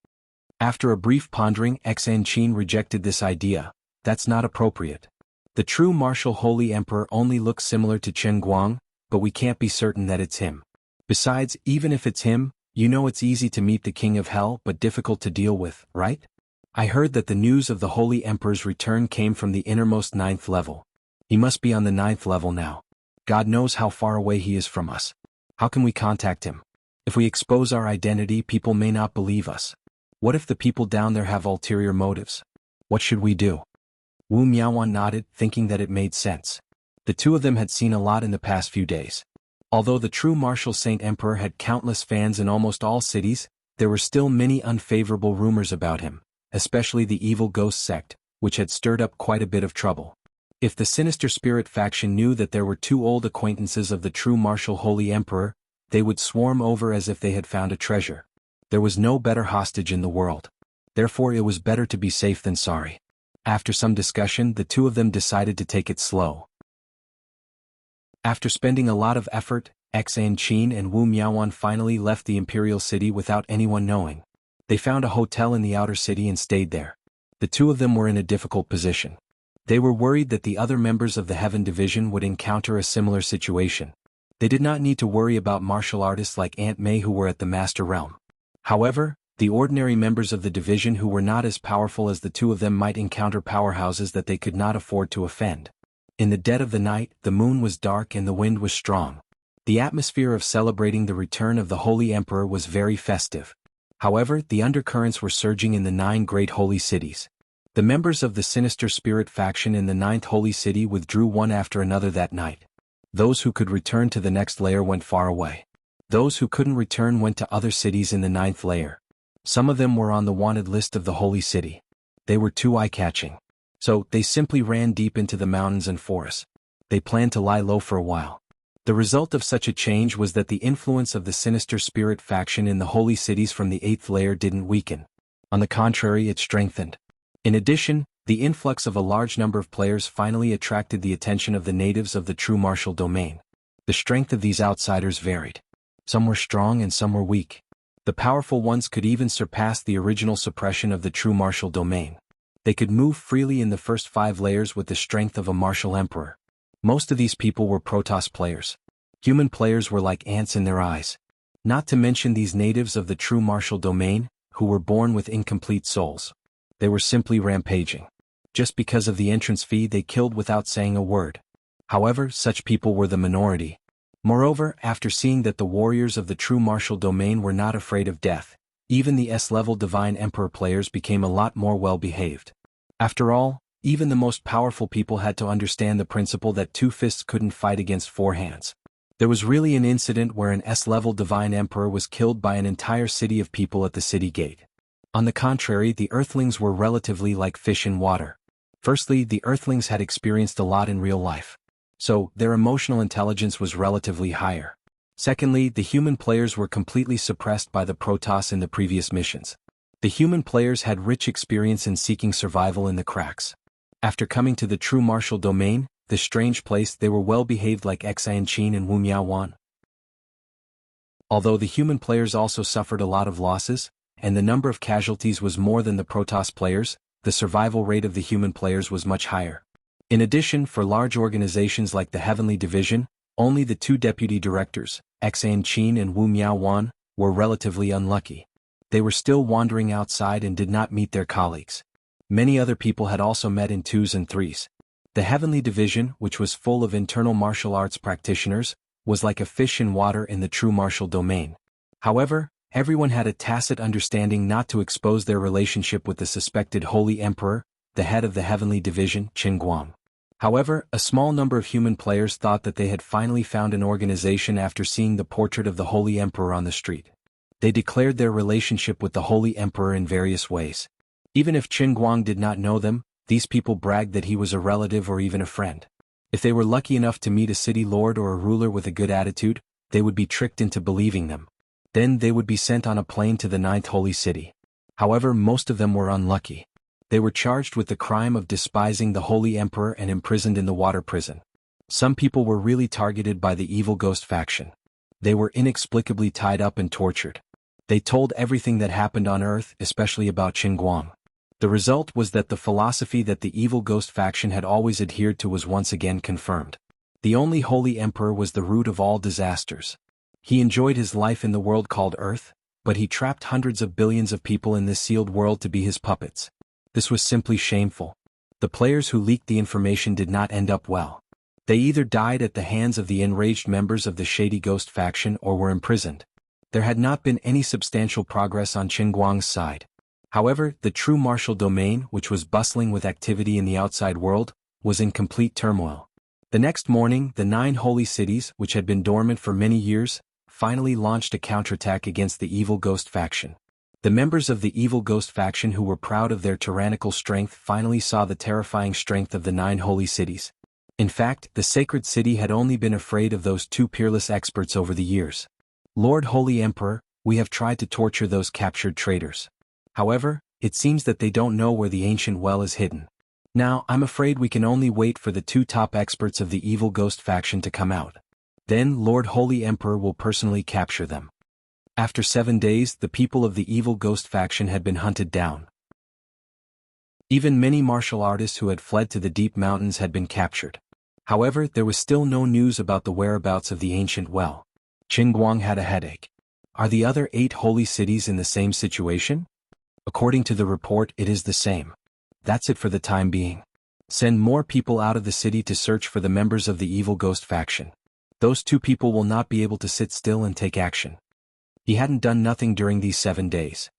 After a brief pondering, Xan Qin rejected this idea. "That's not appropriate. The true martial Holy Emperor only looks similar to Qin Guang, but we can't be certain that it's him. Besides, even if it's him, you know it's easy to meet the King of Hell but difficult to deal with, right? I heard that the news of the Holy Emperor's return came from the innermost 9th level. He must be on the 9th level now. God knows how far away he is from us. How can we contact him? If we expose our identity, people may not believe us. What if the people down there have ulterior motives? What should we do?" Wu Miaowan nodded, thinking that it made sense. The 2 of them had seen a lot in the past few days. Although the true martial Saint Emperor had countless fans in almost all cities, there were still many unfavorable rumors about him, especially the evil ghost sect, which had stirred up quite a bit of trouble. If the sinister spirit faction knew that there were 2 old acquaintances of the true martial Holy Emperor, they would swarm over as if they had found a treasure. There was no better hostage in the world. Therefore it was better to be safe than sorry. After some discussion, the 2 of them decided to take it slow. After spending a lot of effort, Xan Qin and Wu Miaowan finally left the imperial city without anyone knowing. They found a hotel in the outer city and stayed there. The 2 of them were in a difficult position. They were worried that the other members of the Heaven Division would encounter a similar situation. They did not need to worry about martial artists like Aunt May who were at the Master Realm. However, the ordinary members of the division who were not as powerful as the 2 of them might encounter powerhouses that they could not afford to offend. In the dead of the night, the moon was dark and the wind was strong. The atmosphere of celebrating the return of the Holy Emperor was very festive. However, the undercurrents were surging in the 9 great holy cities. The members of the sinister spirit faction in the 9th holy city withdrew one after another that night. Those who could return to the next layer went far away. Those who couldn't return went to other cities in the 9th layer. Some of them were on the wanted list of the holy city. They were too eye-catching. So, they simply ran deep into the mountains and forests. They planned to lie low for a while. The result of such a change was that the influence of the sinister spirit faction in the holy cities from the 8th layer didn't weaken. On the contrary, it strengthened. In addition, The influx of a large number of players finally attracted the attention of the natives of the true martial domain. The strength of these outsiders varied. Some were strong and some were weak. The powerful ones could even surpass the original suppression of the true martial domain. They could move freely in the first 5 layers with the strength of a martial emperor. Most of these people were Protoss players. Human players were like ants in their eyes. Not to mention these natives of the true martial domain, who were born with incomplete souls. They were simply rampaging. Just because of the entrance fee they killed without saying a word. However, such people were the minority. Moreover, after seeing that the warriors of the true martial domain were not afraid of death, even the S-level Divine Emperor players became a lot more well-behaved. After all, even the most powerful people had to understand the principle that 2 fists couldn't fight against 4 hands. There was really an incident where an S-level Divine Emperor was killed by an entire city of people at the city gate. On the contrary, the Earthlings were relatively like fish in water. Firstly, the Earthlings had experienced a lot in real life. So, their emotional intelligence was relatively higher. Secondly, the human players were completely suppressed by the Protoss in the previous missions. The human players had rich experience in seeking survival in the cracks. After coming to the true martial domain, the strange place, they were well behaved like Wuxia and Wuxia. Although the human players also suffered a lot of losses, and the number of casualties was more than the Protoss players, the survival rate of the human players was much higher. In addition, for large organizations like the Heavenly Division, only the 2 deputy directors, Wuxia and Wuxia, were relatively unlucky. They were still wandering outside and did not meet their colleagues. Many other people had also met in 2s and 3s. The Heavenly Division, which was full of internal martial arts practitioners, was like a fish in water in the true martial domain. However, everyone had a tacit understanding not to expose their relationship with the suspected Holy Emperor, the head of the Heavenly Division, Qin Guang. However, a small number of human players thought that they had finally found an organization after seeing the portrait of the Holy Emperor on the street. They declared their relationship with the Holy Emperor in various ways. Even if Qin Guang did not know them, these people bragged that he was a relative or even a friend. If they were lucky enough to meet a city lord or a ruler with a good attitude, they would be tricked into believing them. Then they would be sent on a plane to the 9th holy city. However, most of them were unlucky. They were charged with the crime of despising the Holy Emperor and imprisoned in the water prison. Some people were really targeted by the evil ghost faction. They were inexplicably tied up and tortured. They told everything that happened on Earth, especially about Qin Guang. The result was that the philosophy that the evil ghost faction had always adhered to was once again confirmed. The only Holy Emperor was the root of all disasters. He enjoyed his life in the world called Earth, but he trapped hundreds of billions of people in this sealed world to be his puppets. This was simply shameful. The players who leaked the information did not end up well. They either died at the hands of the enraged members of the Shady Ghost faction or were imprisoned. There had not been any substantial progress on Qin Guang's side. However, the true martial domain, which was bustling with activity in the outside world, was in complete turmoil. The next morning, the 9 holy cities, which had been dormant for many years, finally launched a counterattack against the evil ghost faction. The members of the evil ghost faction who were proud of their tyrannical strength finally saw the terrifying strength of the 9 holy cities. In fact, the sacred city had only been afraid of those 2 peerless experts over the years. Lord Holy Emperor, we have tried to torture those captured traitors. However, it seems that they don't know where the ancient well is hidden. Now, I'm afraid we can only wait for the 2 top experts of the evil ghost faction to come out. Then Lord Holy Emperor will personally capture them. After 7 days, the people of the evil ghost faction had been hunted down. Even many martial artists who had fled to the deep mountains had been captured. However, there was still no news about the whereabouts of the ancient well. Qin Guang had a headache. Are the other 8 holy cities in the same situation? According to the report, it is the same. That's it for the time being. Send more people out of the city to search for the members of the evil ghost faction. Those 2 people will not be able to sit still and take action. He hadn't done nothing during these 7 days.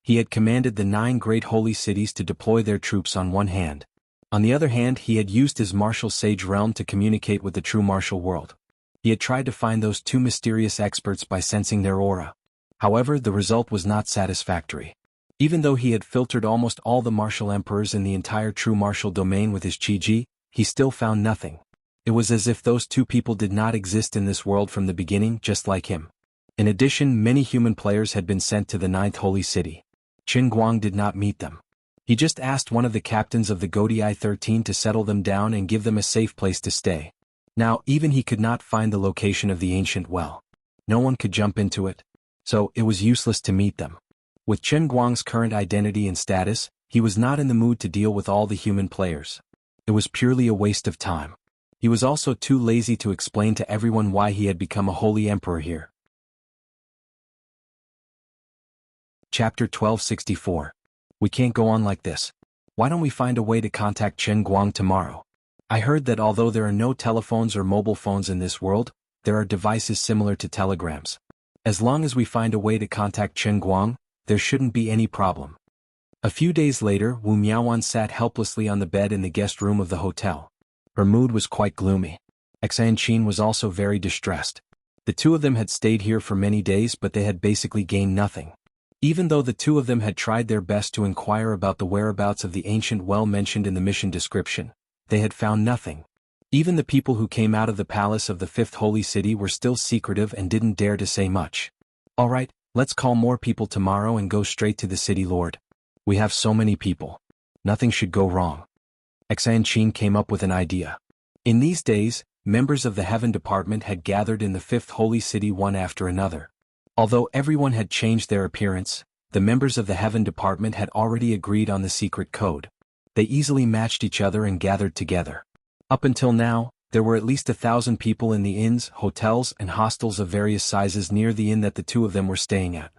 He had commanded the 9 great holy cities to deploy their troops on one hand. On the other hand, he had used his martial sage realm to communicate with the true martial world. He had tried to find those 2 mysterious experts by sensing their aura. However, the result was not satisfactory. Even though he had filtered almost all the martial emperors in the entire true martial domain with his Qi, he still found nothing. It was as if those 2 people did not exist in this world from the beginning, just like him. In addition, many human players had been sent to the 9th holy city. Qin Guang did not meet them. He just asked one of the captains of the Godii 13 to settle them down and give them a safe place to stay. Now, even he could not find the location of the ancient well. No one could jump into it. So, it was useless to meet them. With Chen Guang's current identity and status, he was not in the mood to deal with all the human players. It was purely a waste of time. He was also too lazy to explain to everyone why he had become a holy emperor here. Chapter 1264. We can't go on like this. Why don't we find a way to contact Chen Guang tomorrow? I heard that although there are no telephones or mobile phones in this world, there are devices similar to telegrams. As long as we find a way to contact Chen Guang, there shouldn't be any problem. A few days later, Wu Miaowan sat helplessly on the bed in the guest room of the hotel. Her mood was quite gloomy. Xanqin was also very distressed. The two of them had stayed here for many days, but they had basically gained nothing. Even though the two of them had tried their best to inquire about the whereabouts of the ancient well mentioned in the mission description, they had found nothing. Even the people who came out of the palace of the fifth holy city were still secretive and didn't dare to say much. Alright, let's call more people tomorrow and go straight to the city lord. We have so many people. Nothing should go wrong. Xanqin came up with an idea. In these days, members of the Heaven Department had gathered in the fifth holy city one after another. Although everyone had changed their appearance, the members of the Heaven Department had already agreed on the secret code. They easily matched each other and gathered together. Up until now, there were at least 1,000 people in the inns, hotels, and hostels of various sizes near the inn that the two of them were staying at.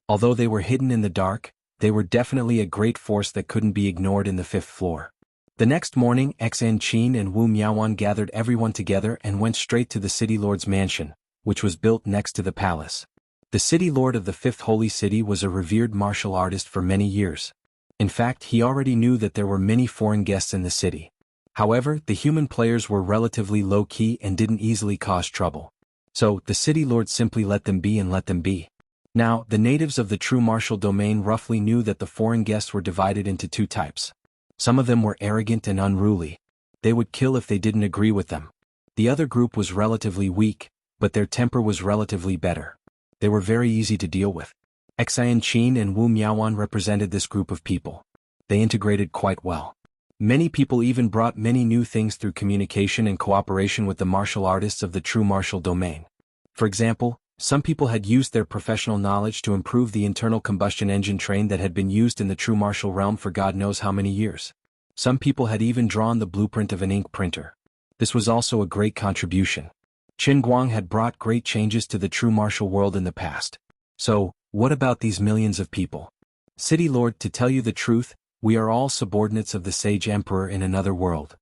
Although they were hidden in the dark, they were definitely a great force that couldn't be ignored in the fifth floor. The next morning, Xanqin and Wu Miaowan gathered everyone together and went straight to the city lord's mansion, which was built next to the palace. The city lord of the fifth holy city was a revered martial artist for many years. In fact, he already knew that there were many foreign guests in the city. However, the human players were relatively low-key and didn't easily cause trouble. So, the city lord simply let them be and let them be. Now, the natives of the true martial domain roughly knew that the foreign guests were divided into two types. Some of them were arrogant and unruly. They would kill if they didn't agree with them. The other group was relatively weak, but their temper was relatively better. They were very easy to deal with. Xanqin and Wu Miaowan represented this group of people. They integrated quite well. Many people even brought many new things through communication and cooperation with the martial artists of the true martial domain. For example, some people had used their professional knowledge to improve the internal combustion engine train that had been used in the true martial realm for God knows how many years. Some people had even drawn the blueprint of an ink printer. This was also a great contribution. Chen Guang had brought great changes to the true martial world in the past. So, what about these millions of people? City Lord, to tell you the truth, we are all subordinates of the Sage Emperor in another world.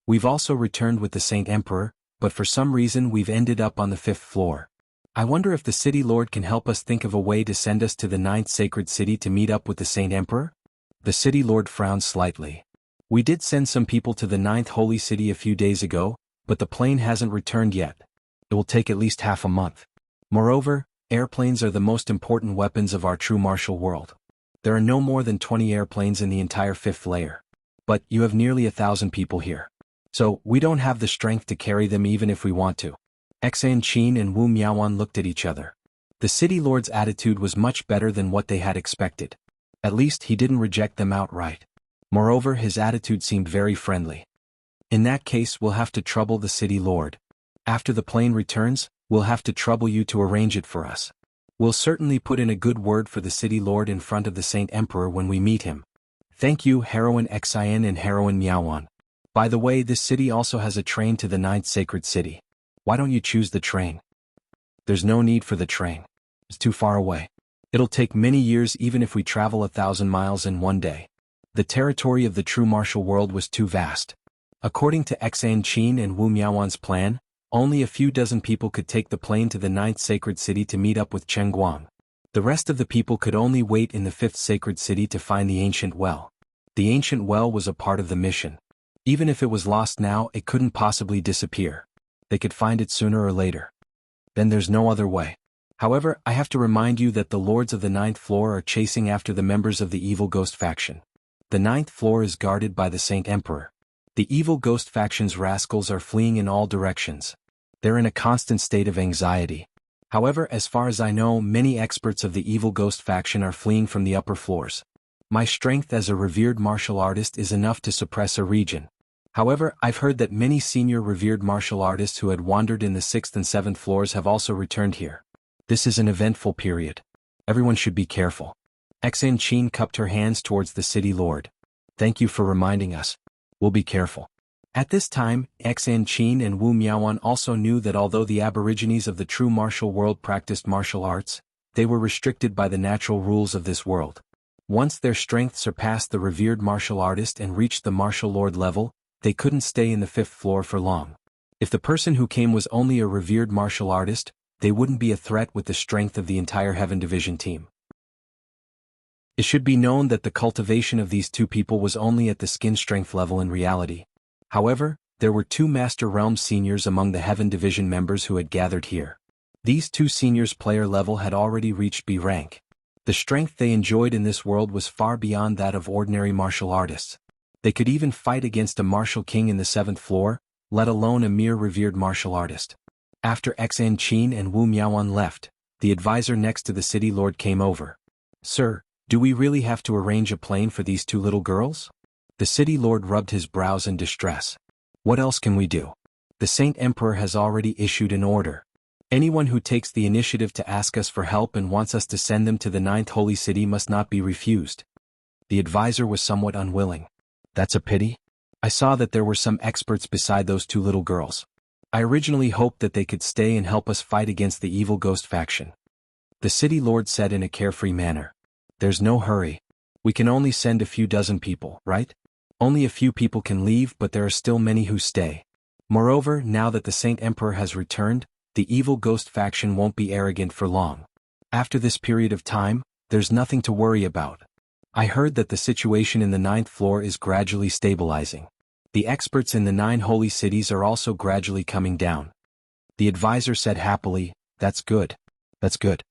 We've also returned with the Saint Emperor, but for some reason we've ended up on the 5th floor. I wonder if the City Lord can help us think of a way to send us to the 9th sacred city to meet up with the Saint Emperor? The City Lord frowned slightly. We did send some people to the 9th holy city a few days ago, but the plane hasn't returned yet. It will take at least half a month. Moreover, airplanes are the most important weapons of our true martial world. There are no more than 20 airplanes in the entire 5th layer. But you have nearly 1,000 people here. So, we don't have the strength to carry them even if we want to. Xanqin and Wu Miaowan looked at each other. The City Lord's attitude was much better than what they had expected. At least he didn't reject them outright. Moreover, his attitude seemed very friendly. In that case, we'll have to trouble the City Lord. After the plane returns, we'll have to trouble you to arrange it for us. We'll certainly put in a good word for the City Lord in front of the Saint Emperor when we meet him. Thank you, Heroine Xin and Heroine Miaowan. By the way, this city also has a train to the 9th sacred city. Why don't you choose the train? There's no need for the train. It's too far away. It'll take many years even if we travel 1,000 miles in one day. The territory of the true martial world was too vast. According to Xanqin and Wu Miaowan's plan, only a few dozen people could take the plane to the 9th sacred city to meet up with Chen Guang. The rest of the people could only wait in the 5th sacred city to find the ancient well. The ancient well was a part of the mission. Even if it was lost now, it couldn't possibly disappear. They could find it sooner or later. Then there's no other way. However, I have to remind you that the lords of the 9th floor are chasing after the members of the evil ghost faction. The 9th floor is guarded by the Saint Emperor. The evil ghost faction's rascals are fleeing in all directions. They're in a constant state of anxiety. However, as far as I know, many experts of the evil ghost faction are fleeing from the upper floors. My strength as a revered martial artist is enough to suppress a region. However, I've heard that many senior revered martial artists who had wandered in the 6th and 7th floors have also returned here. This is an eventful period. Everyone should be careful. Xan Qin cupped her hands towards the city lord. Thank you for reminding us. We'll be careful. At this time, Xan Qin and Wu Miaoan also knew that although the aborigines of the true martial world practiced martial arts, they were restricted by the natural rules of this world. Once their strength surpassed the revered martial artist and reached the martial lord level, they couldn't stay in the 5th floor for long. If the person who came was only a revered martial artist, they wouldn't be a threat with the strength of the entire Heaven Division team. It should be known that the cultivation of these two people was only at the skin strength level in reality. However, there were 2 Master Realm seniors among the Heaven Division members who had gathered here. These 2 seniors' player level had already reached B rank. The strength they enjoyed in this world was far beyond that of ordinary martial artists. They could even fight against a martial king in the 7th floor, let alone a mere revered martial artist. After Xan Qin and Wu Miaoan left, the advisor next to the city lord came over. Sir, do we really have to arrange a plane for these 2 little girls? The city lord rubbed his brows in distress. What else can we do? The Saint Emperor has already issued an order. Anyone who takes the initiative to ask us for help and wants us to send them to the 9th holy city must not be refused. The advisor was somewhat unwilling. That's a pity. I saw that there were some experts beside those 2 little girls. I originally hoped that they could stay and help us fight against the evil ghost faction. The city lord said in a carefree manner. There's no hurry. We can only send a few dozen people, right? Only a few people can leave, but there are still many who stay. Moreover, now that the Saint Emperor has returned, the evil ghost faction won't be arrogant for long. After this period of time, there's nothing to worry about. I heard that the situation in the 9th floor is gradually stabilizing. The experts in the 9 holy cities are also gradually coming down. The advisor said happily, That's good. That's good.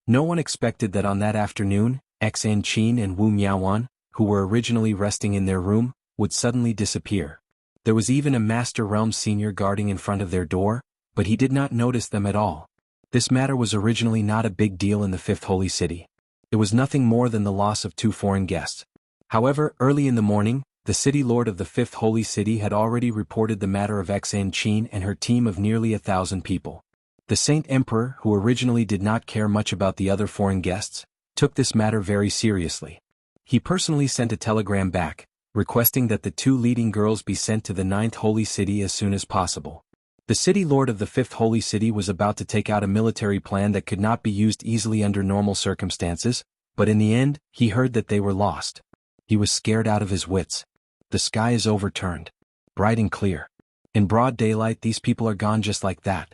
No one expected that on that afternoon, Xan Qin and Wu Miaoan, who were originally resting in their room, would suddenly disappear. There was even a Master Realm senior guarding in front of their door, but he did not notice them at all. This matter was originally not a big deal in the 5th holy city. It was nothing more than the loss of 2 foreign guests. However, early in the morning, the city lord of the 5th holy city had already reported the matter of Xan Qin and her team of nearly 1,000 people. The Saint Emperor, who originally did not care much about the other foreign guests, took this matter very seriously. He personally sent a telegram back, requesting that the 2 leading girls be sent to the 9th holy city as soon as possible. The city lord of the 5th holy city was about to take out a military plan that could not be used easily under normal circumstances, but in the end, he heard that they were lost. He was scared out of his wits. The sky is overturned. Bright and clear. In broad daylight, these people are gone just like that.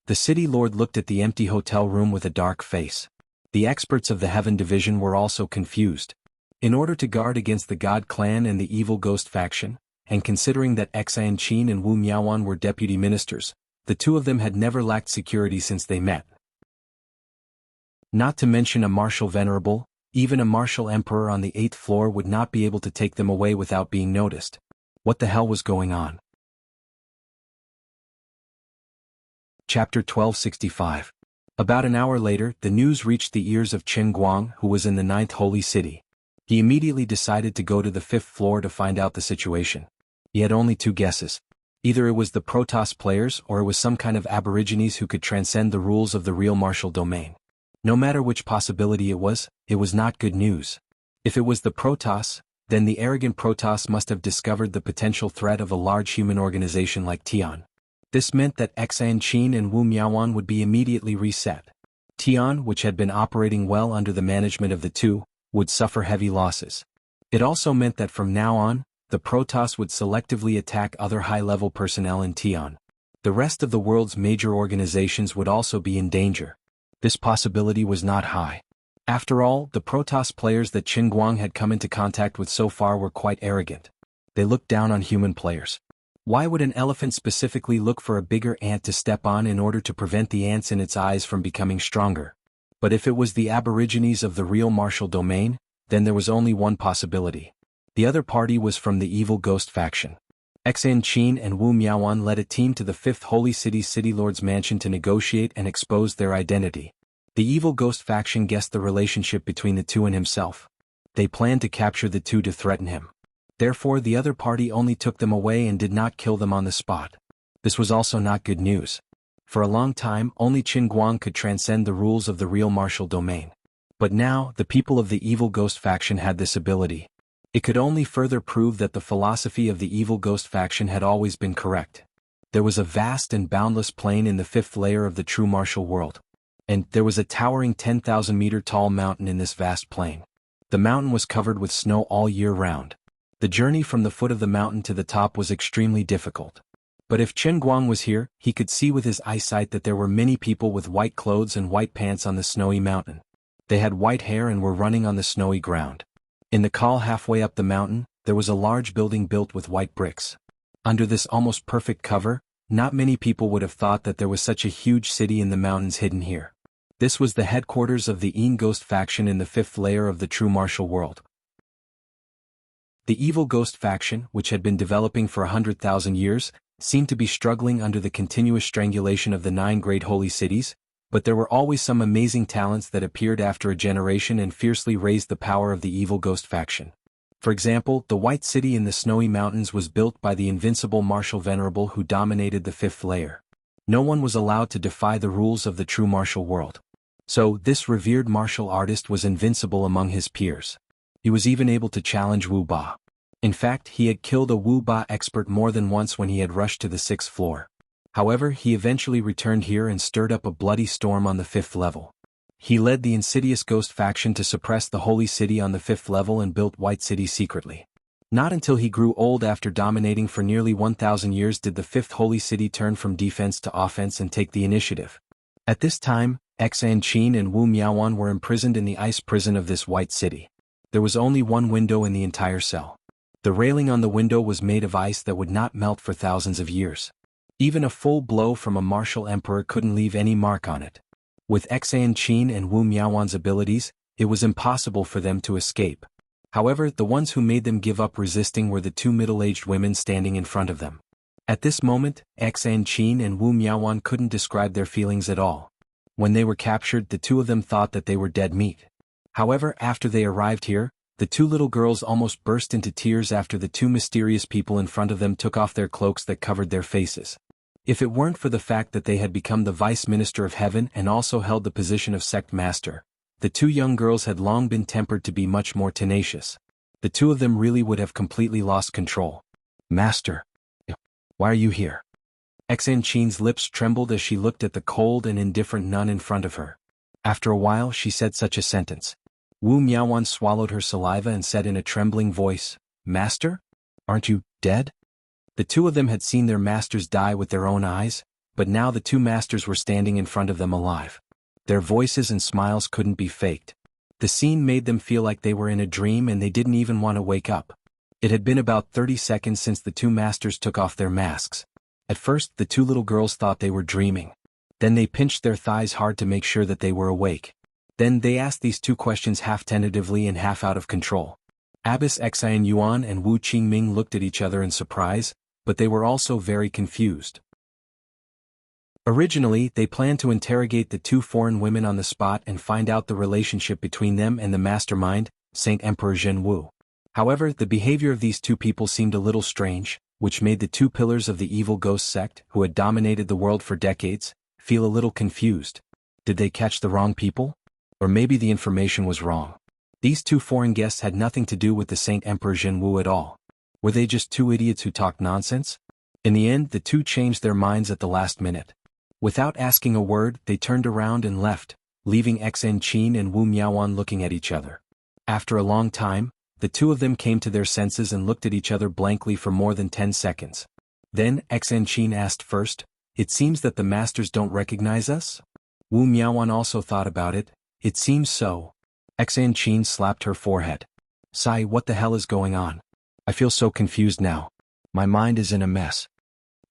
The city lord looked at the empty hotel room with a dark face. The experts of the Heaven Division were also confused. In order to guard against the God Clan and the evil ghost faction, and considering that Xan Qin and Wu Miaoan were deputy ministers, the 2 of them had never lacked security since they met. Not to mention a martial venerable, even a martial emperor on the 8th floor would not be able to take them away without being noticed. What the hell was going on? Chapter 1265. About an hour later, the news reached the ears of Chen Guang, who was in the 9th holy city. He immediately decided to go to the 5th floor to find out the situation. He had only 2 guesses. Either it was the Protoss players or it was some kind of aborigines who could transcend the rules of the real martial domain. No matter which possibility it was not good news. If it was the Protoss, then the arrogant Protoss must have discovered the potential threat of a large human organization like Tian. This meant that Xan Qin and Wu Miaoan would be immediately reset. Tian, which had been operating well under the management of the 2, would suffer heavy losses. It also meant that from now on, the Protoss would selectively attack other high-level personnel in Tian. The rest of the world's major organizations would also be in danger. This possibility was not high. After all, the Protoss players that Qin Guang had come into contact with so far were quite arrogant. They looked down on human players. Why would an elephant specifically look for a bigger ant to step on in order to prevent the ants in its eyes from becoming stronger? But if it was the aborigines of the real martial domain, then there was only one possibility. The other party was from the evil ghost faction. Xan Qin and Wu Miaoan led a team to the 5th holy city's city lord's mansion to negotiate and expose their identity. The evil ghost faction guessed the relationship between the 2 and himself. They planned to capture the two to threaten him. Therefore the other party only took them away and did not kill them on the spot. This was also not good news. For a long time only Qin Guang could transcend the rules of the real martial domain. But now the people of the evil ghost faction had this ability. It could only further prove that the philosophy of the evil ghost faction had always been correct. There was a vast and boundless plain in the fifth layer of the true martial world. And there was a towering 10,000-meter tall mountain in this vast plain. The mountain was covered with snow all year round. The journey from the foot of the mountain to the top was extremely difficult. But if Qin Guang was here, he could see with his eyesight that there were many people with white clothes and white pants on the snowy mountain. They had white hair and were running on the snowy ground. In the col halfway up the mountain, there was a large building built with white bricks. Under this almost perfect cover, not many people would have thought that there was such a huge city in the mountains hidden here. This was the headquarters of the Yin Ghost faction in the fifth layer of the true martial world. The evil ghost faction, which had been developing for 100,000 years, seemed to be struggling under the continuous strangulation of the 9 great holy cities, but there were always some amazing talents that appeared after a generation and fiercely raised the power of the evil ghost faction. For example, the White City in the snowy mountains was built by the invincible martial venerable who dominated the fifth layer. No one was allowed to defy the rules of the true martial world. So, this revered martial artist was invincible among his peers. He was even able to challenge Wu Ba. In fact, he had killed a Wu Ba expert more than once when he had rushed to the 6th floor. However, he eventually returned here and stirred up a bloody storm on the 5th level. He led the insidious ghost faction to suppress the holy city on the 5th level and built White City secretly. Not until he grew old after dominating for nearly 1,000 years did the 5th holy city turn from defense to offense and take the initiative. At this time, Xan Qin and Wu Miaoan were imprisoned in the ice prison of this White City. There was only one window in the entire cell. The railing on the window was made of ice that would not melt for thousands of years. Even a full blow from a martial emperor couldn't leave any mark on it. With Xan Qin and Wu Miaoan's abilities, it was impossible for them to escape. However, the ones who made them give up resisting were the 2 middle-aged women standing in front of them. At this moment, Xan Qin and Wu Miaoan couldn't describe their feelings at all. When they were captured, the 2 of them thought that they were dead meat. However, after they arrived here, the 2 little girls almost burst into tears after the 2 mysterious people in front of them took off their cloaks that covered their faces. If it weren't for the fact that they had become the Vice Minister of Heaven and also held the position of Sect Master, the 2 young girls had long been tempered to be much more tenacious. The 2 of them really would have completely lost control. Master, why are you here? Xan Qin's lips trembled as she looked at the cold and indifferent nun in front of her. After a while she said such a sentence. Wu Miaoan swallowed her saliva and said in a trembling voice, "Master? Aren't you dead?" The 2 of them had seen their masters die with their own eyes, but now the 2 masters were standing in front of them alive. Their voices and smiles couldn't be faked. The scene made them feel like they were in a dream and they didn't even want to wake up. It had been about 30 seconds since the 2 masters took off their masks. At first, the 2 little girls thought they were dreaming. Then they pinched their thighs hard to make sure that they were awake. Then they asked these 2 questions half tentatively and half out of control. Abbess Xian Yuan and Wu Qingming looked at each other in surprise, but they were also very confused. Originally, they planned to interrogate the 2 foreign women on the spot and find out the relationship between them and the mastermind, Saint Emperor Zhen Wu. However, the behavior of these 2 people seemed a little strange, which made the 2 pillars of the evil ghost sect, who had dominated the world for decades, feel a little confused. Did they catch the wrong people? Or maybe the information was wrong. These 2 foreign guests had nothing to do with the Saint Emperor Zhen Wu at all. Were they just 2 idiots who talked nonsense? In the end, the 2 changed their minds at the last minute. Without asking a word, they turned around and left, leaving Xan Qin and Wu Miaoan looking at each other. After a long time, the 2 of them came to their senses and looked at each other blankly for more than 10 seconds. Then, Xan Qin asked first, "It seems that the masters don't recognize us?" Wu Miaoan also thought about it. "It seems so." Xan Qin slapped her forehead. "Sai, what the hell is going on? I feel so confused now. My mind is in a mess."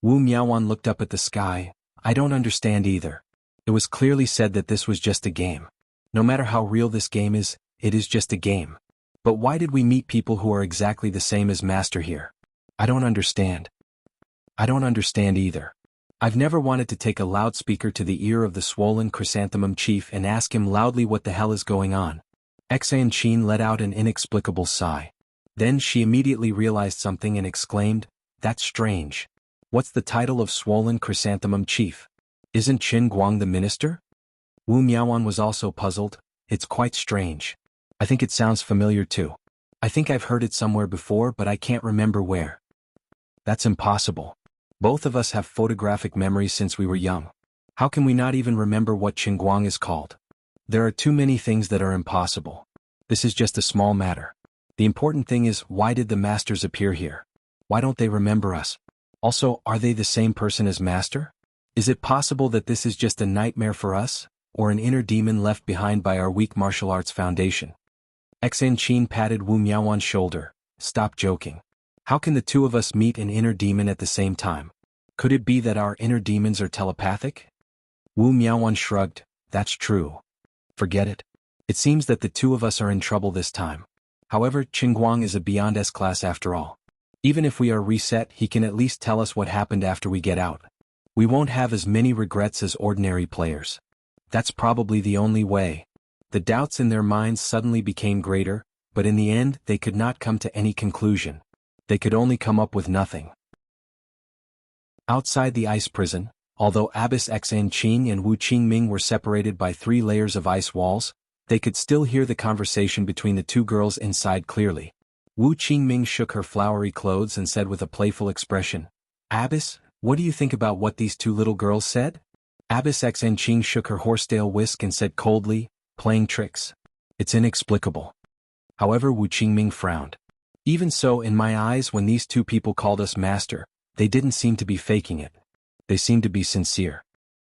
Wu Miaoan looked up at the sky. "I don't understand either. It was clearly said that this was just a game. No matter how real this game is, it is just a game. But why did we meet people who are exactly the same as Master here? I don't understand. I don't understand either. I've never wanted to take a loudspeaker to the ear of the swollen chrysanthemum chief and ask him loudly what the hell is going on. Xan Qin let out an inexplicable sigh. Then she immediately realized something and exclaimed, "That's strange. What's the title of Swollen Chrysanthemum Chief? Isn't Qin Guang the minister?" Wu Miaoan was also puzzled. "It's quite strange. I think it sounds familiar too. I think I've heard it somewhere before, but I can't remember where." "That's impossible. Both of us have photographic memories since we were young. How can we not even remember what Qin Guang is called? There are too many things that are impossible. This is just a small matter. The important thing is, why did the masters appear here? Why don't they remember us? Also, are they the same person as Master? Is it possible that this is just a nightmare for us, or an inner demon left behind by our weak martial arts foundation?" Xan Qin patted Wu Miaoan's shoulder. "Stop joking. How can the two of us meet an inner demon at the same time? Could it be that our inner demons are telepathic?" Wu Miaoan shrugged. "That's true. Forget it. It seems that the two of us are in trouble this time. However, Qin Guang is a Beyond S class after all. Even if we are reset, he can at least tell us what happened after we get out. We won't have as many regrets as ordinary players. That's probably the only way." The doubts in their minds suddenly became greater, but in the end they could not come to any conclusion. They could only come up with nothing. Outside the ice prison, although Abbess Xan Qing and Wu Qingming were separated by 3 layers of ice walls, they could still hear the conversation between the 2 girls inside clearly. Wu Qingming shook her flowery clothes and said with a playful expression, "Abbess, what do you think about what these 2 little girls said?" Abbess Xan Qing shook her horsetail whisk and said coldly, "Playing tricks. It's inexplicable." However, Wu Qingming frowned. "Even so, in my eyes, when these 2 people called us master, they didn't seem to be faking it. They seemed to be sincere."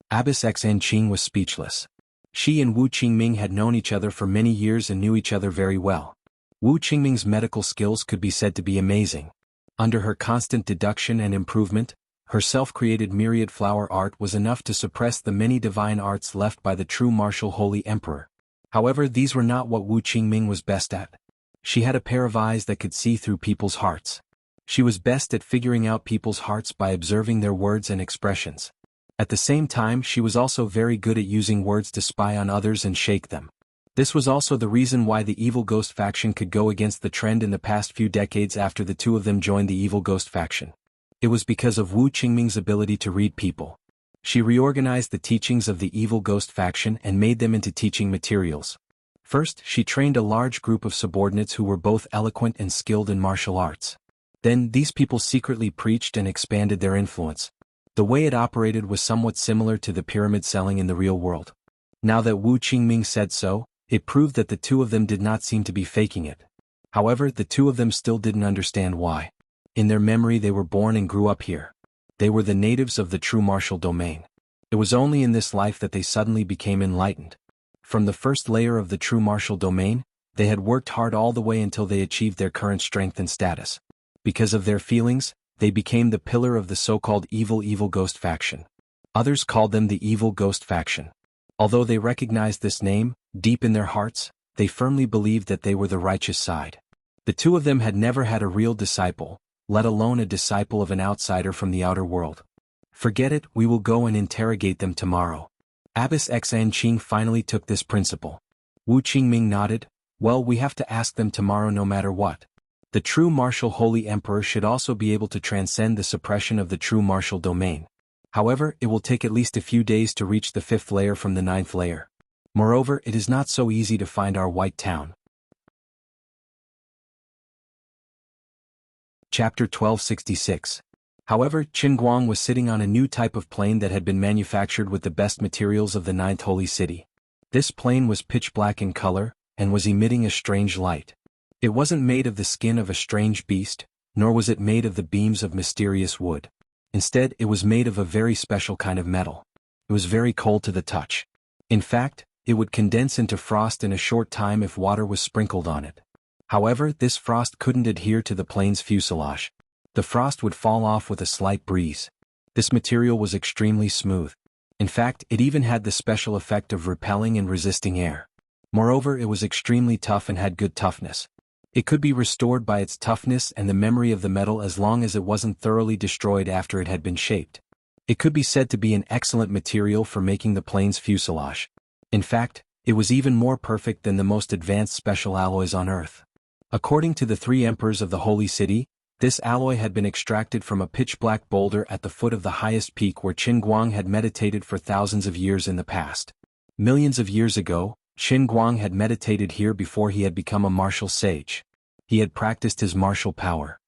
Abbess Xan Qing was speechless. She and Wu Qingming had known each other for many years and knew each other very well. Wu Qingming's medical skills could be said to be amazing. Under her constant deduction and improvement, her self-created myriad flower art was enough to suppress the many divine arts left by the true martial holy emperor. However, these were not what Wu Qingming was best at. She had a pair of eyes that could see through people's hearts. She was best at figuring out people's hearts by observing their words and expressions. At the same time, she was also very good at using words to spy on others and shake them. This was also the reason why the Evil Ghost faction could go against the trend in the past few decades after the 2 of them joined the Evil Ghost faction. It was because of Wu Qingming's ability to read people. She reorganized the teachings of the Evil Ghost faction and made them into teaching materials. First, she trained a large group of subordinates who were both eloquent and skilled in martial arts. Then, these people secretly preached and expanded their influence. The way it operated was somewhat similar to the pyramid selling in the real world. Now that Wu Qingming said so, it proved that the 2 of them did not seem to be faking it. However, the 2 of them still didn't understand why. In their memory, they were born and grew up here. They were the natives of the true martial domain. It was only in this life that they suddenly became enlightened. From the first layer of the true martial domain, they had worked hard all the way until they achieved their current strength and status. Because of their feelings, they became the pillar of the so-called Evil Ghost faction. Others called them the Evil Ghost faction. Although they recognized this name, deep in their hearts, they firmly believed that they were the righteous side. The 2 of them had never had a real disciple, let alone a disciple of an outsider from the outer world. "Forget it, we will go and interrogate them tomorrow." Abbess Xan Qing finally took this principle. Wu Qingming nodded. "Well, we have to ask them tomorrow no matter what. The true martial holy emperor should also be able to transcend the suppression of the true martial domain. However, it will take at least a few days to reach the 5th layer from the 9th layer. Moreover, it is not so easy to find our white town." Chapter 1266. However, Qin Guang was sitting on a new type of plane that had been manufactured with the best materials of the 9th holy city. This plane was pitch black in color, and was emitting a strange light. It wasn't made of the skin of a strange beast, nor was it made of the beams of mysterious wood. Instead, it was made of a very special kind of metal. It was very cold to the touch. In fact, it would condense into frost in a short time if water was sprinkled on it. However, this frost couldn't adhere to the plane's fuselage. The frost would fall off with a slight breeze. This material was extremely smooth. In fact, it even had the special effect of repelling and resisting air. Moreover, it was extremely tough and had good toughness. It could be restored by its toughness and the memory of the metal as long as it wasn't thoroughly destroyed after it had been shaped. It could be said to be an excellent material for making the plane's fuselage. In fact, It was even more perfect than the most advanced special alloys on Earth. According to the three emperors of the Holy City, this alloy had been extracted from a pitch-black boulder at the foot of the highest peak where Qin Guang had meditated for thousands of years in the past. Millions of years ago, Qin Guang had meditated here before he had become a martial sage. He had practiced his martial power.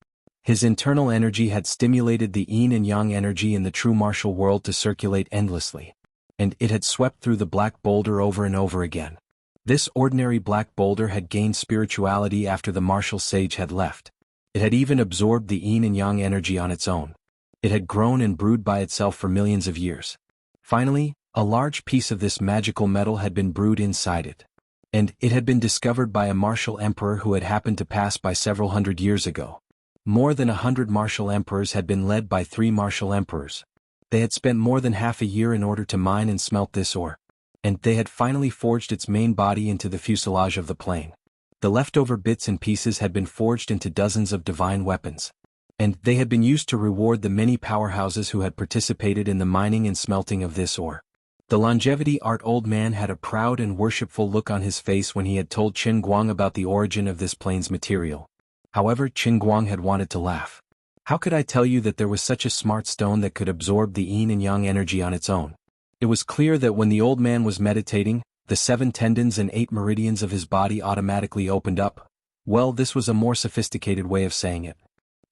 His internal energy had stimulated the yin and yang energy in the true martial world to circulate endlessly. And it had swept through the black boulder over and over again. This ordinary black boulder had gained spirituality after the martial sage had left. It had even absorbed the yin and yang energy on its own. It had grown and brewed by itself for millions of years. Finally, a large piece of this magical metal had been brewed inside it. And it had been discovered by a martial emperor who had happened to pass by several hundred years ago. More than 100 martial emperors had been led by 3 martial emperors. They had spent more than half a year in order to mine and smelt this ore. And they had finally forged its main body into the fuselage of the plane. The leftover bits and pieces had been forged into dozens of divine weapons. And they had been used to reward the many powerhouses who had participated in the mining and smelting of this ore. The longevity art old man had a proud and worshipful look on his face when he had told Qin Guang about the origin of this plane's material. However, Qin Guang had wanted to laugh. How could I tell you that there was such a smart stone that could absorb the yin and yang energy on its own? It was clear that when the old man was meditating, the 7 tendons and 8 meridians of his body automatically opened up. Well, this was a more sophisticated way of saying it.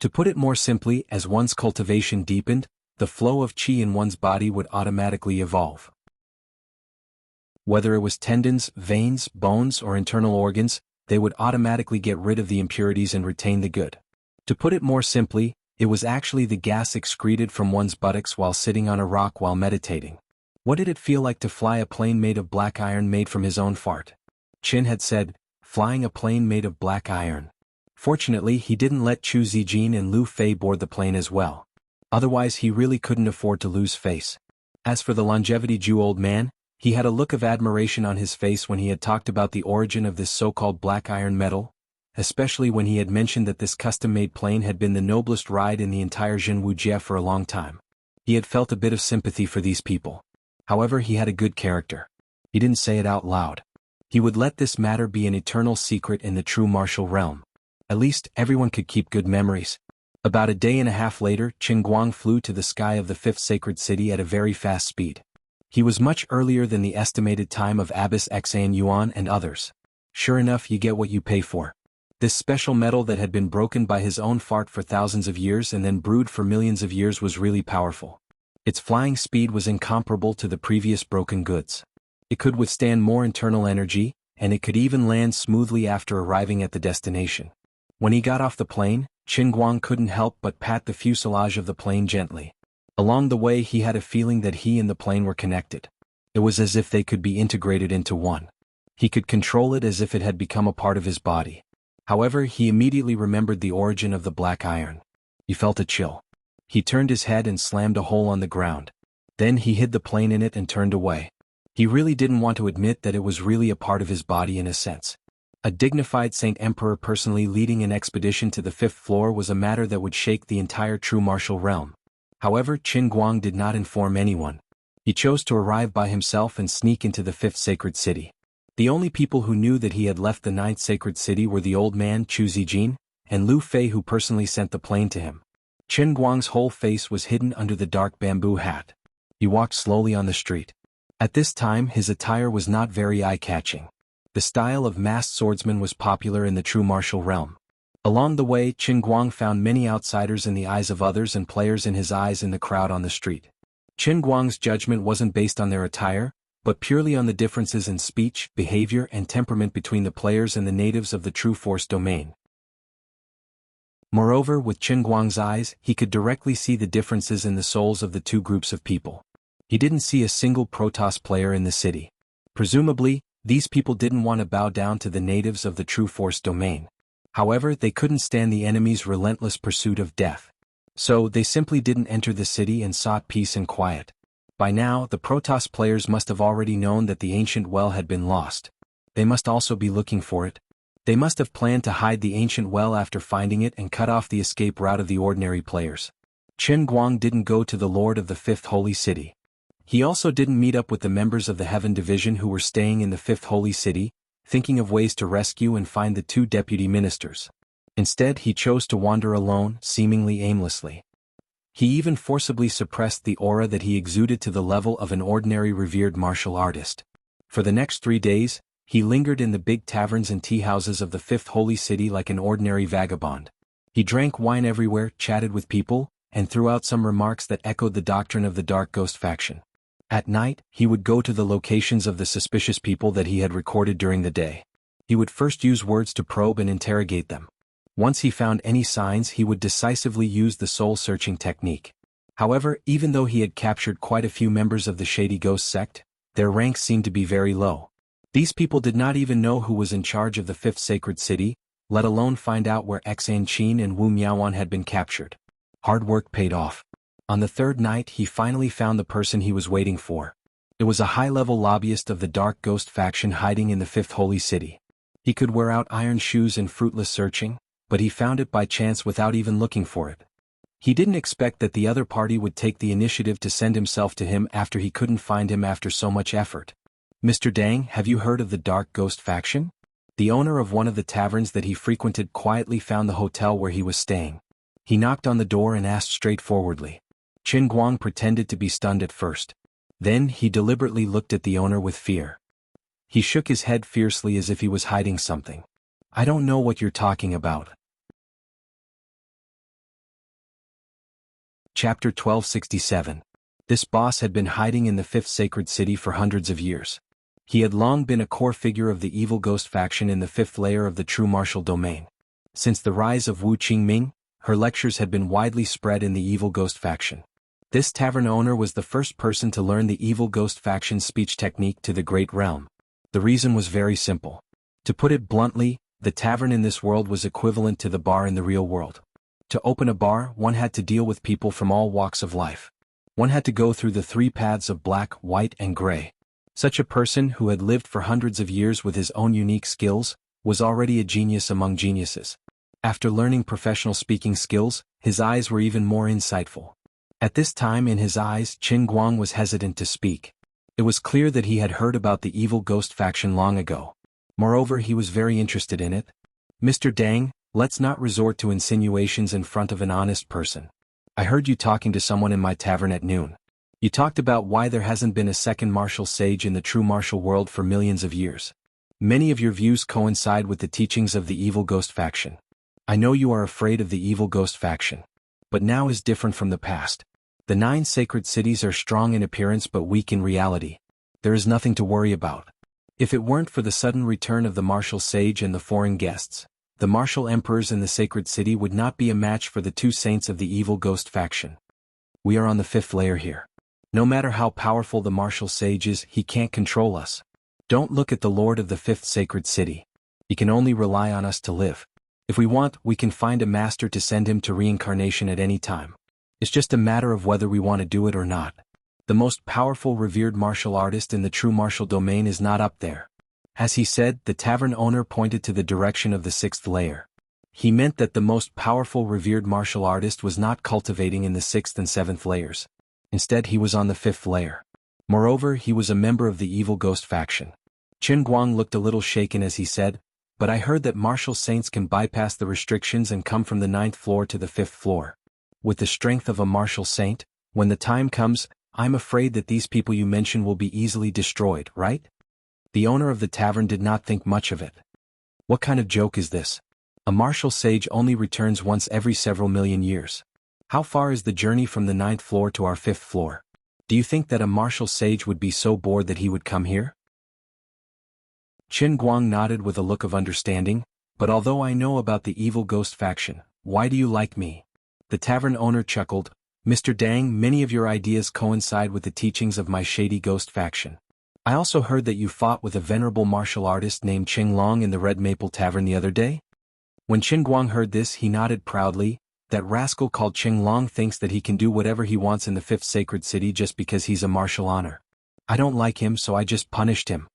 To put it more simply, as one's cultivation deepened, the flow of qi in one's body would automatically evolve. Whether it was tendons, veins, bones, or internal organs, they would automatically get rid of the impurities and retain the good. To put it more simply, it was actually the gas excreted from one's buttocks while sitting on a rock while meditating. What did it feel like to fly a plane made of black iron made from his own fart? Qin had said, flying a plane made of black iron. Fortunately, he didn't let Chu Zijin and Lu Fei board the plane as well. Otherwise he really couldn't afford to lose face. As for the longevity Jew old man, he had a look of admiration on his face when he had talked about the origin of this so-called black iron metal, especially when he had mentioned that this custom-made plane had been the noblest ride in the entire Jin Wuxia for a long time. He had felt a bit of sympathy for these people. However, he had a good character. He didn't say it out loud. He would let this matter be an eternal secret in the true martial realm. At least, everyone could keep good memories. About a day and a half later, Qin Guang flew to the sky of the 5th sacred city at a very fast speed. He was much earlier than the estimated time of Abbas Xan Yuan and others. Sure enough, you get what you pay for. This special metal that had been broken by his own fart for thousands of years and then brewed for millions of years was really powerful. Its flying speed was incomparable to the previous broken goods. It could withstand more internal energy, and it could even land smoothly after arriving at the destination. When he got off the plane, Qin Guang couldn't help but pat the fuselage of the plane gently. Along the way he had a feeling that he and the plane were connected. It was as if they could be integrated into one. He could control it as if it had become a part of his body. However, he immediately remembered the origin of the black iron. He felt a chill. He turned his head and slammed a hole on the ground. Then he hid the plane in it and turned away. He really didn't want to admit that it was really a part of his body in a sense. A dignified Saint Emperor personally leading an expedition to the 5th floor was a matter that would shake the entire true martial realm. However, Qin Guang did not inform anyone. He chose to arrive by himself and sneak into the 5th sacred city. The only people who knew that he had left the 9th sacred city were the old man Chu Zijin and Lu Fei, who personally sent the plane to him. Qin Guang's whole face was hidden under the dark bamboo hat. He walked slowly on the street. At this time his attire was not very eye-catching. The style of masked swordsman was popular in the true martial realm. Along the way, Qin Guang found many outsiders in the eyes of others and players in his eyes in the crowd on the street. Qin Guang's judgment wasn't based on their attire, but purely on the differences in speech, behavior, and temperament between the players and the natives of the true force domain. Moreover, with Qin Guang's eyes, he could directly see the differences in the souls of the two groups of people. He didn't see a single Protoss player in the city. Presumably, these people didn't want to bow down to the natives of the true force domain. However, they couldn't stand the enemy's relentless pursuit of death. So, they simply didn't enter the city and sought peace and quiet. By now, the Protoss players must have already known that the ancient well had been lost. They must also be looking for it. They must have planned to hide the ancient well after finding it and cut off the escape route of the ordinary players. Qin Guang didn't go to the Lord of the 5th Holy City. He also didn't meet up with the members of the Heaven Division who were staying in the Fifth Holy City, thinking of ways to rescue and find the two deputy ministers. Instead, he chose to wander alone, seemingly aimlessly. He even forcibly suppressed the aura that he exuded to the level of an ordinary revered martial artist. For the next 3 days, he lingered in the big taverns and tea houses of the Fifth Holy City like an ordinary vagabond. He drank wine everywhere, chatted with people, and threw out some remarks that echoed the doctrine of the Dark Ghost faction. At night, he would go to the locations of the suspicious people that he had recorded during the day. He would first use words to probe and interrogate them. Once he found any signs, he would decisively use the soul-searching technique. However, even though he had captured quite a few members of the Shady Ghost sect, their ranks seemed to be very low. These people did not even know who was in charge of the Fifth Sacred City, let alone find out where Xan Qin and Wu Miaoan had been captured. Hard work paid off. On the third night, he finally found the person he was waiting for. It was a high-level lobbyist of the Dark Ghost faction hiding in the Fifth Holy City. He could wear out iron shoes in fruitless searching, but he found it by chance without even looking for it. He didn't expect that the other party would take the initiative to send himself to him after he couldn't find him after so much effort. "Mr. Dang, have you heard of the Dark Ghost faction?" The owner of one of the taverns that he frequented quietly found the hotel where he was staying. He knocked on the door and asked straightforwardly. Qin Guang pretended to be stunned at first. Then he deliberately looked at the owner with fear. He shook his head fiercely as if he was hiding something. "I don't know what you're talking about." Chapter 1267. This boss had been hiding in the Fifth Sacred City for hundreds of years. He had long been a core figure of the evil ghost faction in the fifth layer of the true martial domain. Since the rise of Wu Qingming, her lectures had been widely spread in the evil ghost faction. This tavern owner was the first person to learn the evil ghost faction's speech technique to the Great Realm. The reason was very simple. To put it bluntly, the tavern in this world was equivalent to the bar in the real world. To open a bar, one had to deal with people from all walks of life. One had to go through the 3 paths of black, white, and gray. Such a person, who had lived for hundreds of years with his own unique skills, was already a genius among geniuses. After learning professional speaking skills, his eyes were even more insightful. At this time in his eyes, Qin Guang was hesitant to speak. It was clear that he had heard about the evil ghost faction long ago. Moreover, he was very interested in it. "Mr. Dang, let's not resort to insinuations in front of an honest person. I heard you talking to someone in my tavern at noon. You talked about why there hasn't been a second martial sage in the true martial world for millions of years. Many of your views coincide with the teachings of the evil ghost faction. I know you are afraid of the evil ghost faction. But now is different from the past. The 9 sacred cities are strong in appearance but weak in reality. There is nothing to worry about. If it weren't for the sudden return of the martial sage and the foreign guests, the martial emperors in the sacred city would not be a match for the 2 saints of the evil ghost faction. We are on the 5th layer here. No matter how powerful the martial sage is, he can't control us. Don't look at the lord of the 5th sacred city. He can only rely on us to live. If we want, we can find a master to send him to reincarnation at any time. It's just a matter of whether we want to do it or not. The most powerful revered martial artist in the true martial domain is not up there." As he said, the tavern owner pointed to the direction of the 6th layer. He meant that the most powerful revered martial artist was not cultivating in the 6th and 7th layers. Instead, he was on the 5th layer. Moreover, he was a member of the evil ghost faction. Qin Guang looked a little shaken as he said, "But I heard that martial saints can bypass the restrictions and come from the 9th floor to the 5th floor. With the strength of a martial saint, when the time comes, I'm afraid that these people you mention will be easily destroyed, right?" The owner of the tavern did not think much of it. What kind of joke is this? A martial sage only returns once every several million years. How far is the journey from the 9th floor to our 5th floor? Do you think that a martial sage would be so bored that he would come here? Qin Guang nodded with a look of understanding, "But although I know about the evil ghost faction, why do you like me?" The tavern owner chuckled. "Mr. Dang, many of your ideas coincide with the teachings of my shady ghost faction. I also heard that you fought with a venerable martial artist named Qing Long in the Red Maple Tavern the other day?" When Qin Guang heard this, he nodded proudly. That rascal called Qing Long thinks that he can do whatever he wants in the 5th sacred city just because he's a martial honor. I don't like him, so I just punished him.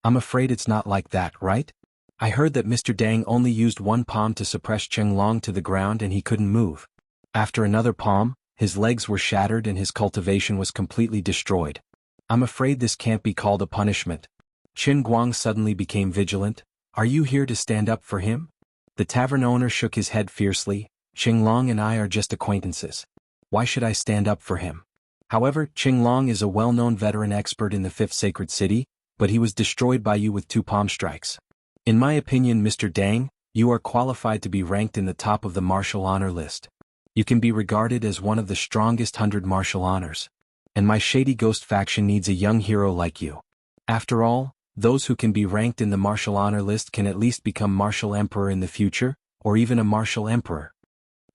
I'm afraid it's not like that, right? I heard that Mr. Dang only used one palm to suppress Qing Long to the ground and he couldn't move. After another palm, his legs were shattered and his cultivation was completely destroyed. I'm afraid this can't be called a punishment. Qin Guang suddenly became vigilant. Are you here to stand up for him? The tavern owner shook his head fiercely. Qinglong and I are just acquaintances. Why should I stand up for him? However, Qinglong is a well-known veteran expert in the fifth sacred city, but he was destroyed by you with 2 palm strikes. In my opinion, Mr. Dang, you are qualified to be ranked in the top of the martial honor list. You can be regarded as one of the strongest 100 martial honors. And my Shady Ghost faction needs a young hero like you. After all, those who can be ranked in the martial honor list can at least become martial emperor in the future, or even a martial emperor.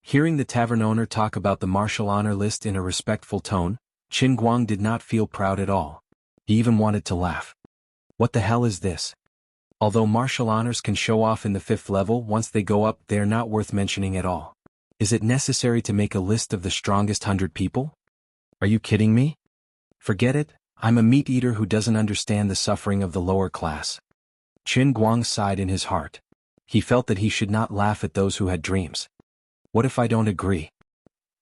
Hearing the tavern owner talk about the martial honor list in a respectful tone, Qin Guang did not feel proud at all. He even wanted to laugh. What the hell is this? Although martial honors can show off in the 5th level, once they go up, they are not worth mentioning at all. Is it necessary to make a list of the strongest 100 people? Are you kidding me? Forget it, I'm a meat eater who doesn't understand the suffering of the lower class. Qin Guang sighed in his heart. He felt that he should not laugh at those who had dreams. What if I don't agree?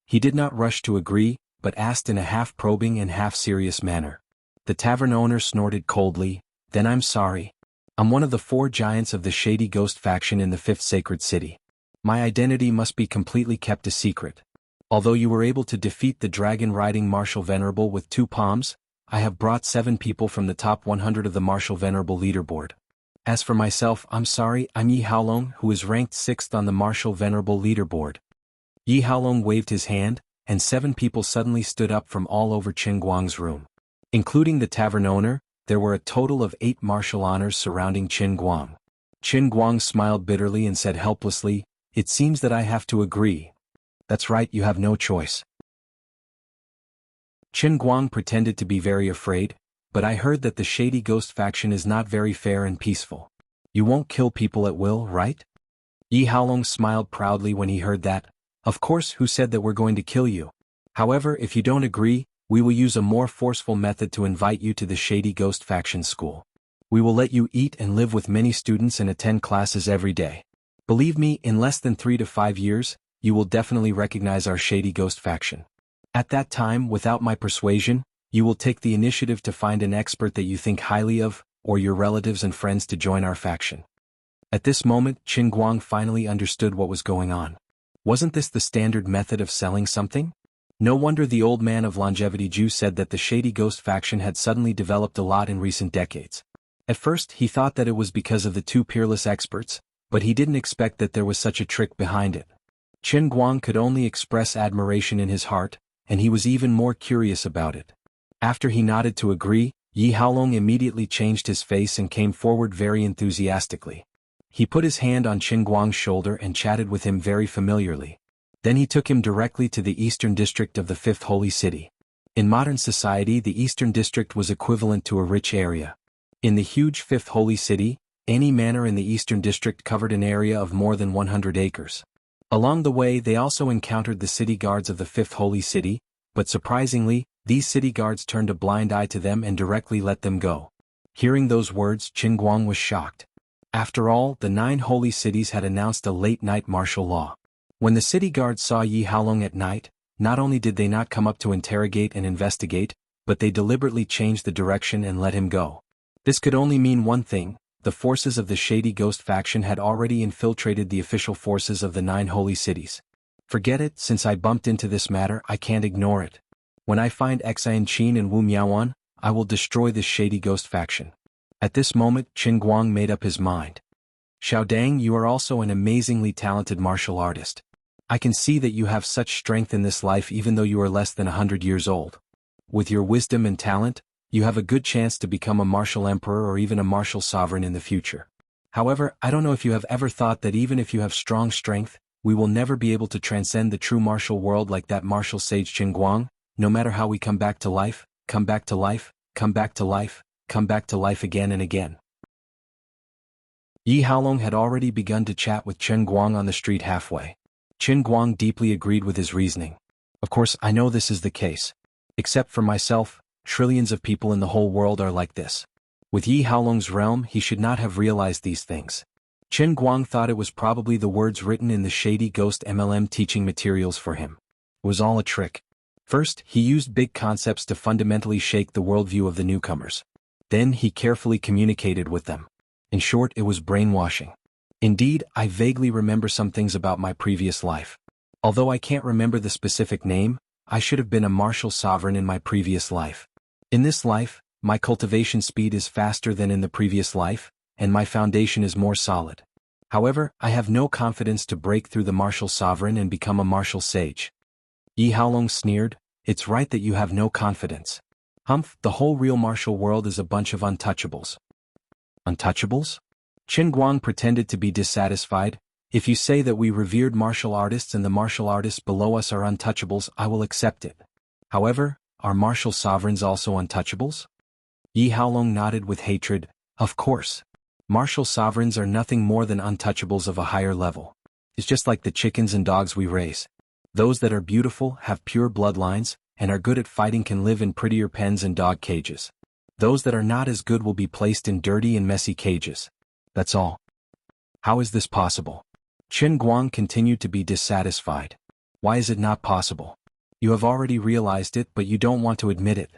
He did not rush to agree, but asked in a half-probing and half-serious manner. The tavern owner snorted coldly. Then I'm sorry. I'm one of the 4 giants of the Shady Ghost faction in the 5th sacred city. My identity must be completely kept a secret. Although you were able to defeat the dragon-riding Martial Venerable with 2 palms, I have brought 7 people from the top 100 of the Martial Venerable leaderboard. As for myself, I'm sorry, I'm Yi Haolong, who is ranked 6th on the Martial Venerable leaderboard. Yi Haolong waved his hand, and 7 people suddenly stood up from all over Qin Guang's room. Including the tavern owner, there were a total of 8 martial honors surrounding Qin Guang. Qin Guang smiled bitterly and said helplessly, "It seems that I have to agree." "That's right, you have no choice." Qin Guang pretended to be very afraid, "But I heard that the Shady Ghost faction is not very fair and peaceful. You won't kill people at will, right?" Yi Haolong smiled proudly when he heard that. "Of course, who said that we're going to kill you? However, if you don't agree, we will use a more forceful method to invite you to the Shady Ghost faction school. We will let you eat and live with many students and attend classes every day. Believe me, in less than 3 to 5 years, you will definitely recognize our Shady Ghost faction. At that time, without my persuasion, you will take the initiative to find an expert that you think highly of, or your relatives and friends to join our faction." At this moment, Qin Guang finally understood what was going on. Wasn't this the standard method of selling something? No wonder the old man of longevity Ju said that the Shady Ghost faction had suddenly developed a lot in recent decades. At first, he thought that it was because of the 2 peerless experts, but he didn't expect that there was such a trick behind it. Qin Guang could only express admiration in his heart, and he was even more curious about it. After he nodded to agree, Yi Haolong immediately changed his face and came forward very enthusiastically. He put his hand on Qin Guang's shoulder and chatted with him very familiarly. Then he took him directly to the eastern district of the 5th holy city. In modern society, the eastern district was equivalent to a rich area. In the huge 5th holy city, any manor in the eastern district covered an area of more than 100 acres. Along the way, they also encountered the city guards of the 5th holy city, but surprisingly, these city guards turned a blind eye to them and directly let them go. Hearing those words, Qin Guang was shocked. After all, the 9 holy cities had announced a late-night martial law. When the city guards saw Yi Haolong at night, not only did they not come up to interrogate and investigate, but they deliberately changed the direction and let him go. This could only mean one thing: the forces of the Shady Ghost faction had already infiltrated the official forces of the 9 holy cities. Forget it, since I bumped into this matter, I can't ignore it. When I find Xian Qin and Wu Miaoan, I will destroy this Shady Ghost faction. At this moment, Qin Guang made up his mind. Xiaodang, you are also an amazingly talented martial artist. I can see that you have such strength in this life even though you are less than 100 years old. With your wisdom and talent, you have a good chance to become a martial emperor or even a martial sovereign in the future. However, I don't know if you have ever thought that even if you have strong strength, we will never be able to transcend the true martial world like that martial sage Qin Guang. No matter how we come back to life, come back to life, come back to life, come back to life again and again. Yi Haolong had already begun to chat with Qin Guang on the street halfway. Qin Guang deeply agreed with his reasoning. Of course, I know this is the case. Except for myself, trillions of people in the whole world are like this. With Yi Haolong's realm, he should not have realized these things. Qin Guang thought it was probably the words written in the Shady Ghost MLM teaching materials for him. It was all a trick. First, he used big concepts to fundamentally shake the worldview of the newcomers. Then he carefully communicated with them. In short, it was brainwashing. Indeed, I vaguely remember some things about my previous life. Although I can't remember the specific name, I should have been a martial sovereign in my previous life. In this life, my cultivation speed is faster than in the previous life, and my foundation is more solid. However, I have no confidence to break through the martial sovereign and become a martial sage. Yi Haolong sneered, "It's right that you have no confidence. Humph, the whole real martial world is a bunch of untouchables." Untouchables? Qin Guang pretended to be dissatisfied. "If you say that we revered martial artists and the martial artists below us are untouchables, I will accept it. However, are martial sovereigns also untouchables?" Yi Haolong nodded with hatred. "Of course. Martial sovereigns are nothing more than untouchables of a higher level. It's just like the chickens and dogs we raise. Those that are beautiful, have pure bloodlines, and are good at fighting can live in prettier pens and dog cages. Those that are not as good will be placed in dirty and messy cages. That's all." "How is this possible?" Qin Guang continued to be dissatisfied. "Why is it not possible? You have already realized it, but you don't want to admit it.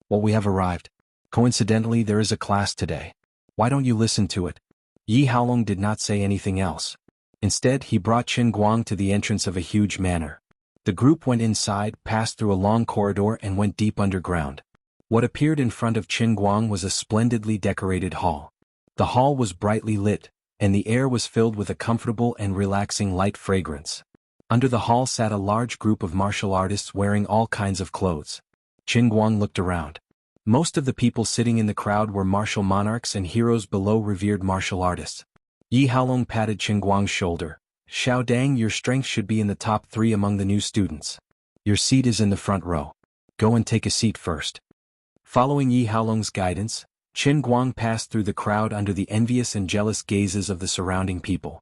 Well, we have arrived. Coincidentally, there is a class today. Why don't you listen to it?" Yi Haolong did not say anything else. Instead, he brought Qin Guang to the entrance of a huge manor. The group went inside, passed through a long corridor and went deep underground. What appeared in front of Qin Guang was a splendidly decorated hall. The hall was brightly lit, and the air was filled with a comfortable and relaxing light fragrance. Under the hall sat a large group of martial artists wearing all kinds of clothes. Qin Guang looked around. Most of the people sitting in the crowd were martial monarchs and heroes below revered martial artists. Yi Haolong patted Qin Guang's shoulder. "Xiao Dang, your strength should be in the top 3 among the new students. Your seat is in the front row. Go and take a seat first." Following Yi Haolong's guidance, Qin Guang passed through the crowd under the envious and jealous gazes of the surrounding people.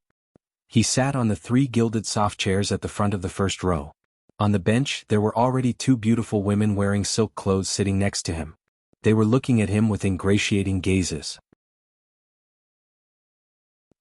He sat on the 3 gilded soft chairs at the front of the first row. On the bench, there were already 2 beautiful women wearing silk clothes sitting next to him. They were looking at him with ingratiating gazes.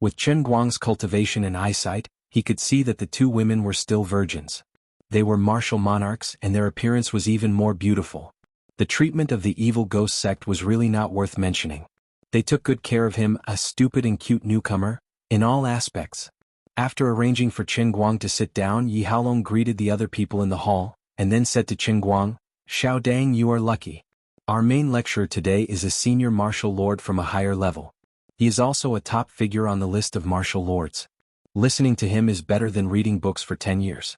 With Qin Guang's cultivation and eyesight, he could see that the 2 women were still virgins. They were martial monarchs, and their appearance was even more beautiful. The treatment of the evil ghost sect was really not worth mentioning. They took good care of him, a stupid and cute newcomer, in all aspects. After arranging for Qin Guang to sit down, Yi Haolong greeted the other people in the hall, and then said to Qin Guang, "Xiao Dang, you are lucky. Our main lecturer today is a senior martial lord from a higher level. He is also a top figure on the list of martial lords. Listening to him is better than reading books for 10 years.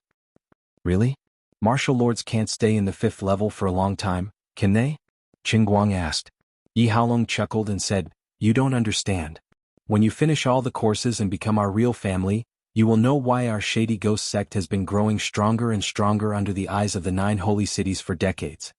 "Really? Martial lords can't stay in the 5th level for a long time, can they?" Qin Guang asked. Yi Haolong chuckled and said, "You don't understand. When you finish all the courses and become our real family, you will know why our shady ghost sect has been growing stronger and stronger under the eyes of the 9 holy cities for decades."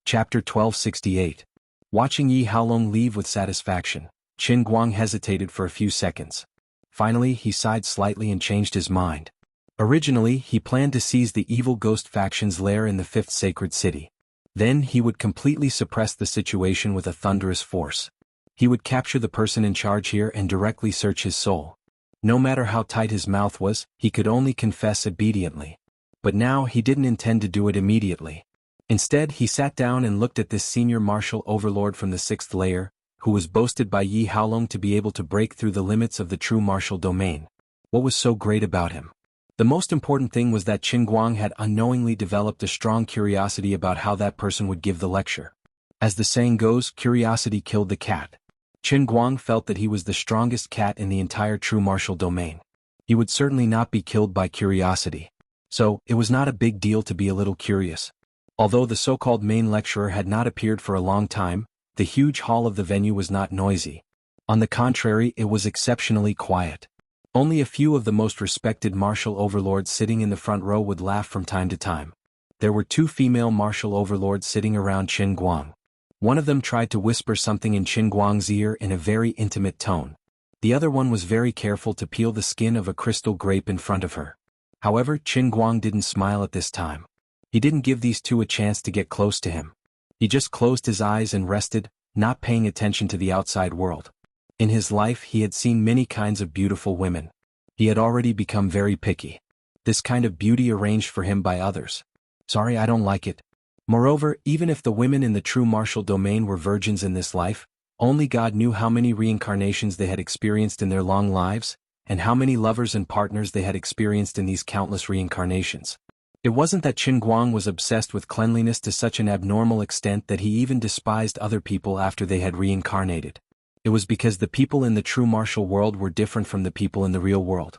Chapter 1268. Watching Yi Haolong leave with satisfaction, Qin Guang hesitated for a few seconds. Finally, he sighed slightly and changed his mind. Originally, he planned to seize the evil ghost faction's lair in the 5th sacred city. Then he would completely suppress the situation with a thunderous force. He would capture the person in charge here and directly search his soul. No matter how tight his mouth was, he could only confess obediently. But now he didn't intend to do it immediately. Instead, he sat down and looked at this senior martial overlord from the 6th layer, who was boasted by Yi Haolong to be able to break through the limits of the true martial domain. What was so great about him? The most important thing was that Qin Guang had unknowingly developed a strong curiosity about how that person would give the lecture. As the saying goes, curiosity killed the cat. Qin Guang felt that he was the strongest cat in the entire true martial domain. He would certainly not be killed by curiosity. So, it was not a big deal to be a little curious. Although the so-called main lecturer had not appeared for a long time, the huge hall of the venue was not noisy. On the contrary, it was exceptionally quiet. Only a few of the most respected martial overlords sitting in the front row would laugh from time to time. There were 2 female martial overlords sitting around Qin Guang. One of them tried to whisper something in Qin Guang's ear in a very intimate tone. The other one was very careful to peel the skin of a crystal grape in front of her. However, Qin Guang didn't smile at this time. He didn't give these 2 a chance to get close to him. He just closed his eyes and rested, not paying attention to the outside world. In his life he had seen many kinds of beautiful women. He had already become very picky. This kind of beauty arranged for him by others. Sorry, I don't like it. Moreover, even if the women in the true martial domain were virgins in this life, only God knew how many reincarnations they had experienced in their long lives, and how many lovers and partners they had experienced in these countless reincarnations. It wasn't that Qin Guang was obsessed with cleanliness to such an abnormal extent that he even despised other people after they had reincarnated. It was because the people in the true martial world were different from the people in the real world.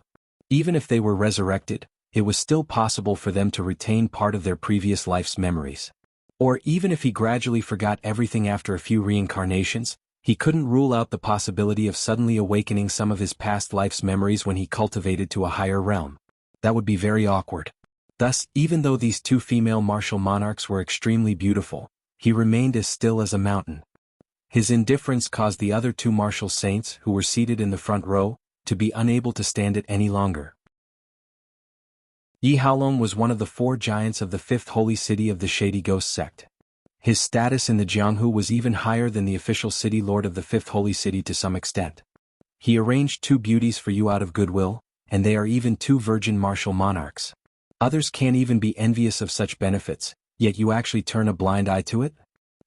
Even if they were resurrected, it was still possible for them to retain part of their previous life's memories. Or even if he gradually forgot everything after a few reincarnations, he couldn't rule out the possibility of suddenly awakening some of his past life's memories when he cultivated to a higher realm. That would be very awkward. Thus, even though these two female martial monarchs were extremely beautiful, he remained as still as a mountain. His indifference caused the other two martial saints, who were seated in the front row, to be unable to stand it any longer. Yi Haolong was one of the 4 giants of the 5th holy city of the Shady Ghost sect. His status in the Jianghu was even higher than the official city lord of the 5th holy city to some extent. He arranged 2 beauties for you out of goodwill, and they are even 2 virgin martial monarchs. Others can't even be envious of such benefits, yet you actually turn a blind eye to it?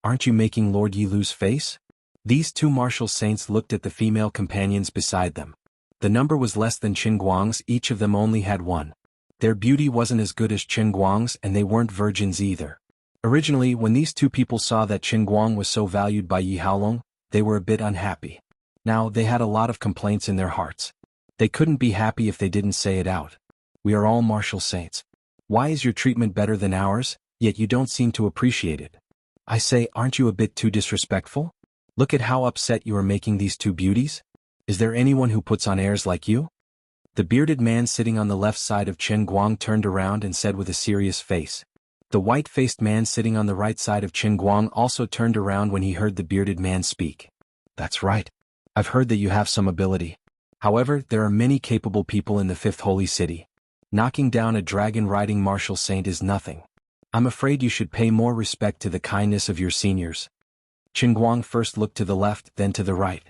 Aren't you making Lord Yi lose face? These 2 martial saints looked at the female companions beside them. The number was less than Qin Guang's, each of them only had 1. Their beauty wasn't as good as Qin Guang's, and they weren't virgins either. Originally, when these 2 people saw that Qin Guang was so valued by Yi Haolong, they were a bit unhappy. Now, they had a lot of complaints in their hearts. They couldn't be happy if they didn't say it out. We are all martial saints. Why is your treatment better than ours, yet you don't seem to appreciate it? I say, aren't you a bit too disrespectful? Look at how upset you are making these 2 beauties. Is there anyone who puts on airs like you? The bearded man sitting on the left side of Qin Guang turned around and said with a serious face. The white-faced man sitting on the right side of Qin Guang also turned around when he heard the bearded man speak. That's right. I've heard that you have some ability. However, there are many capable people in the 5th holy city. Knocking down a dragon-riding martial saint is nothing. I'm afraid you should pay more respect to the kindness of your seniors. Qin Guang first looked to the left, then to the right.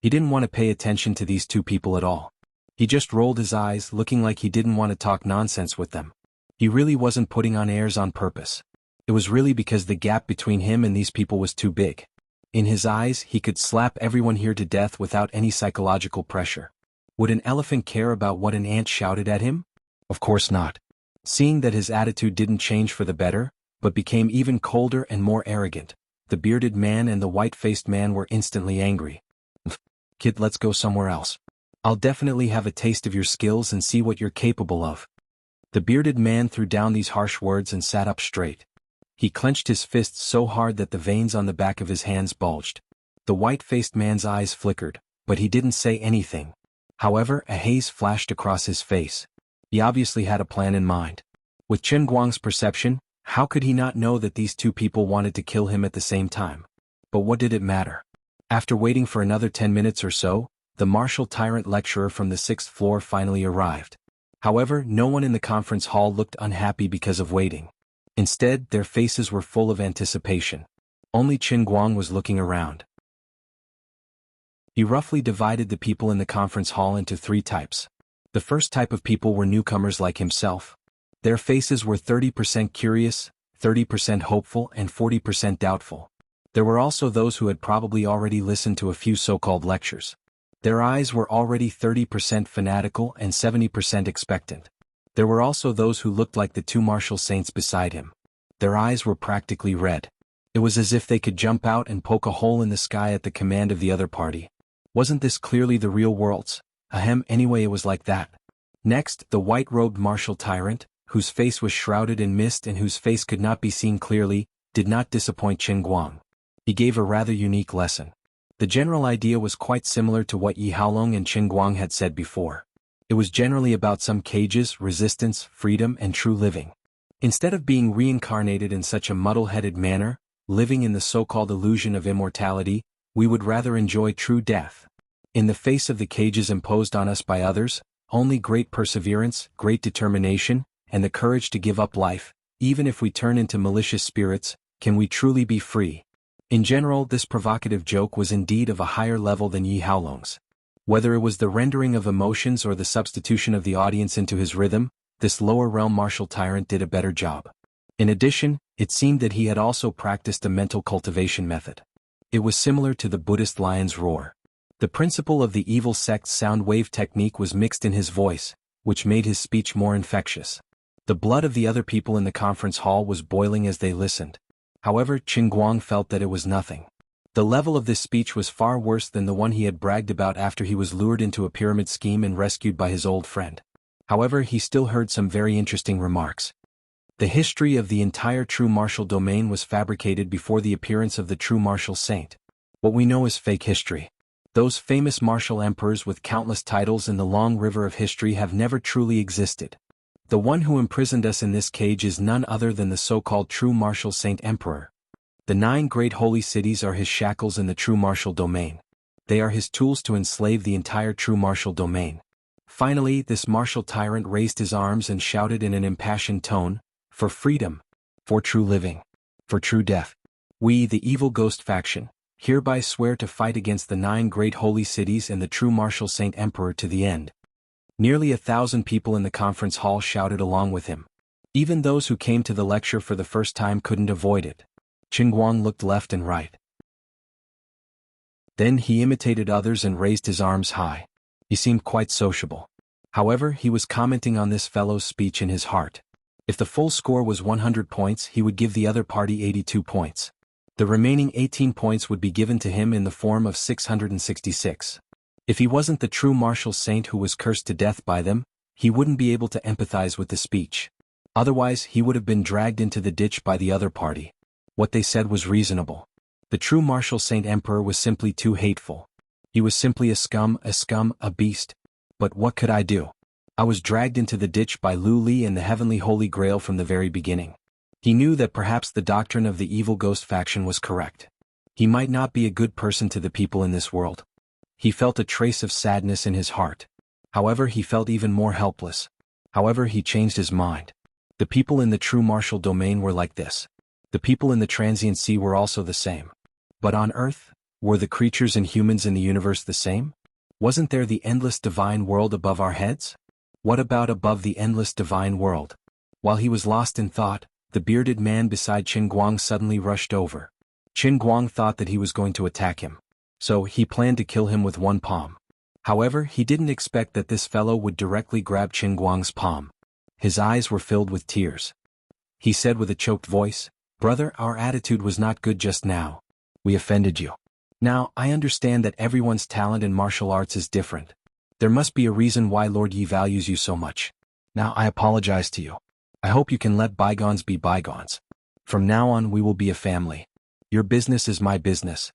He didn't want to pay attention to these 2 people at all. He just rolled his eyes, looking like he didn't want to talk nonsense with them. He really wasn't putting on airs on purpose. It was really because the gap between him and these people was too big. In his eyes, he could slap everyone here to death without any psychological pressure. Would an elephant care about what an ant shouted at him? Of course not. Seeing that his attitude didn't change for the better, but became even colder and more arrogant, the bearded man and the white-faced man were instantly angry. Kid, let's go somewhere else. I'll definitely have a taste of your skills and see what you're capable of. The bearded man threw down these harsh words and sat up straight. He clenched his fists so hard that the veins on the back of his hands bulged. The white-faced man's eyes flickered, but he didn't say anything. However, a haze flashed across his face. He obviously had a plan in mind. With Qin Guang's perception, how could he not know that these 2 people wanted to kill him at the same time? But what did it matter? After waiting for another 10 minutes or so, the martial tyrant lecturer from the 6th floor finally arrived. However, no one in the conference hall looked unhappy because of waiting. Instead, their faces were full of anticipation. Only Qin Guang was looking around. He roughly divided the people in the conference hall into 3 types. The first type of people were newcomers like himself. Their faces were 30% curious, 30% hopeful, and 40% doubtful. There were also those who had probably already listened to a few so-called lectures. Their eyes were already 30% fanatical and 70% expectant. There were also those who looked like the 2 martial saints beside him. Their eyes were practically red. It was as if they could jump out and poke a hole in the sky at the command of the other party. Wasn't this clearly the real world's? Ahem, anyway it was like that. Next, the white-robed martial tyrant, whose face was shrouded in mist and whose face could not be seen clearly, did not disappoint Qin Guang. He gave a rather unique lesson. The general idea was quite similar to what Yi Haolong and Qin Guang had said before. It was generally about some cages, resistance, freedom, and true living. Instead of being reincarnated in such a muddle-headed manner, living in the so-called illusion of immortality, we would rather enjoy true death. In the face of the cages imposed on us by others, only great perseverance, great determination, and the courage to give up life, even if we turn into malicious spirits, can we truly be free. In general, this provocative joke was indeed of a higher level than Yi Haolong's. Whether it was the rendering of emotions or the substitution of the audience into his rhythm, this lower realm martial tyrant did a better job. In addition, it seemed that he had also practiced a mental cultivation method. It was similar to the Buddhist lion's roar. The principle of the evil sect's sound wave technique was mixed in his voice, which made his speech more infectious. The blood of the other people in the conference hall was boiling as they listened. However, Qin Guang felt that it was nothing. The level of this speech was far worse than the one he had bragged about after he was lured into a pyramid scheme and rescued by his old friend. However, he still heard some very interesting remarks. The history of the entire true martial domain was fabricated before the appearance of the true martial saint. What we know is fake history. Those famous martial emperors with countless titles in the long river of history have never truly existed. The one who imprisoned us in this cage is none other than the so-called true martial saint emperor. The 9 great holy cities are his shackles in the true martial domain. They are his tools to enslave the entire true martial domain. Finally, this martial tyrant raised his arms and shouted in an impassioned tone, "For freedom! For true living! For true death! We, the evil ghost faction, hereby swear to fight against the 9 great holy cities and the true martial saint emperor to the end." Nearly 1,000 people in the conference hall shouted along with him. Even those who came to the lecture for the first time couldn't avoid it. Qin Guang looked left and right. Then he imitated others and raised his arms high. He seemed quite sociable. However, he was commenting on this fellow's speech in his heart. If the full score was 100 points, he would give the other party 82 points. The remaining 18 points would be given to him in the form of 666. If he wasn't the true martial saint who was cursed to death by them, he wouldn't be able to empathize with the speech. Otherwise, he would have been dragged into the ditch by the other party. What they said was reasonable. The true martial saint emperor was simply too hateful. He was simply a scum, a beast. But what could I do? I was dragged into the ditch by Lu Li and the heavenly holy grail from the very beginning. He knew that perhaps the doctrine of the evil ghost faction was correct. He might not be a good person to the people in this world. He felt a trace of sadness in his heart. However, he felt even more helpless. However, he changed his mind. The people in the true martial domain were like this. The people in the transient sea were also the same. But on Earth, were the creatures and humans in the universe the same? Wasn't there the endless divine world above our heads? What about above the endless divine world? While he was lost in thought, the bearded man beside Qin Guang suddenly rushed over. Qin Guang thought that he was going to attack him. So he planned to kill him with one palm. However, he didn't expect that this fellow would directly grab Qin Guang's palm. His eyes were filled with tears. He said with a choked voice, "Brother, our attitude was not good just now. We offended you. Now, I understand that everyone's talent in martial arts is different. There must be a reason why Lord Yi values you so much. Now I apologize to you. I hope you can let bygones be bygones. From now on we will be a family. Your business is my business."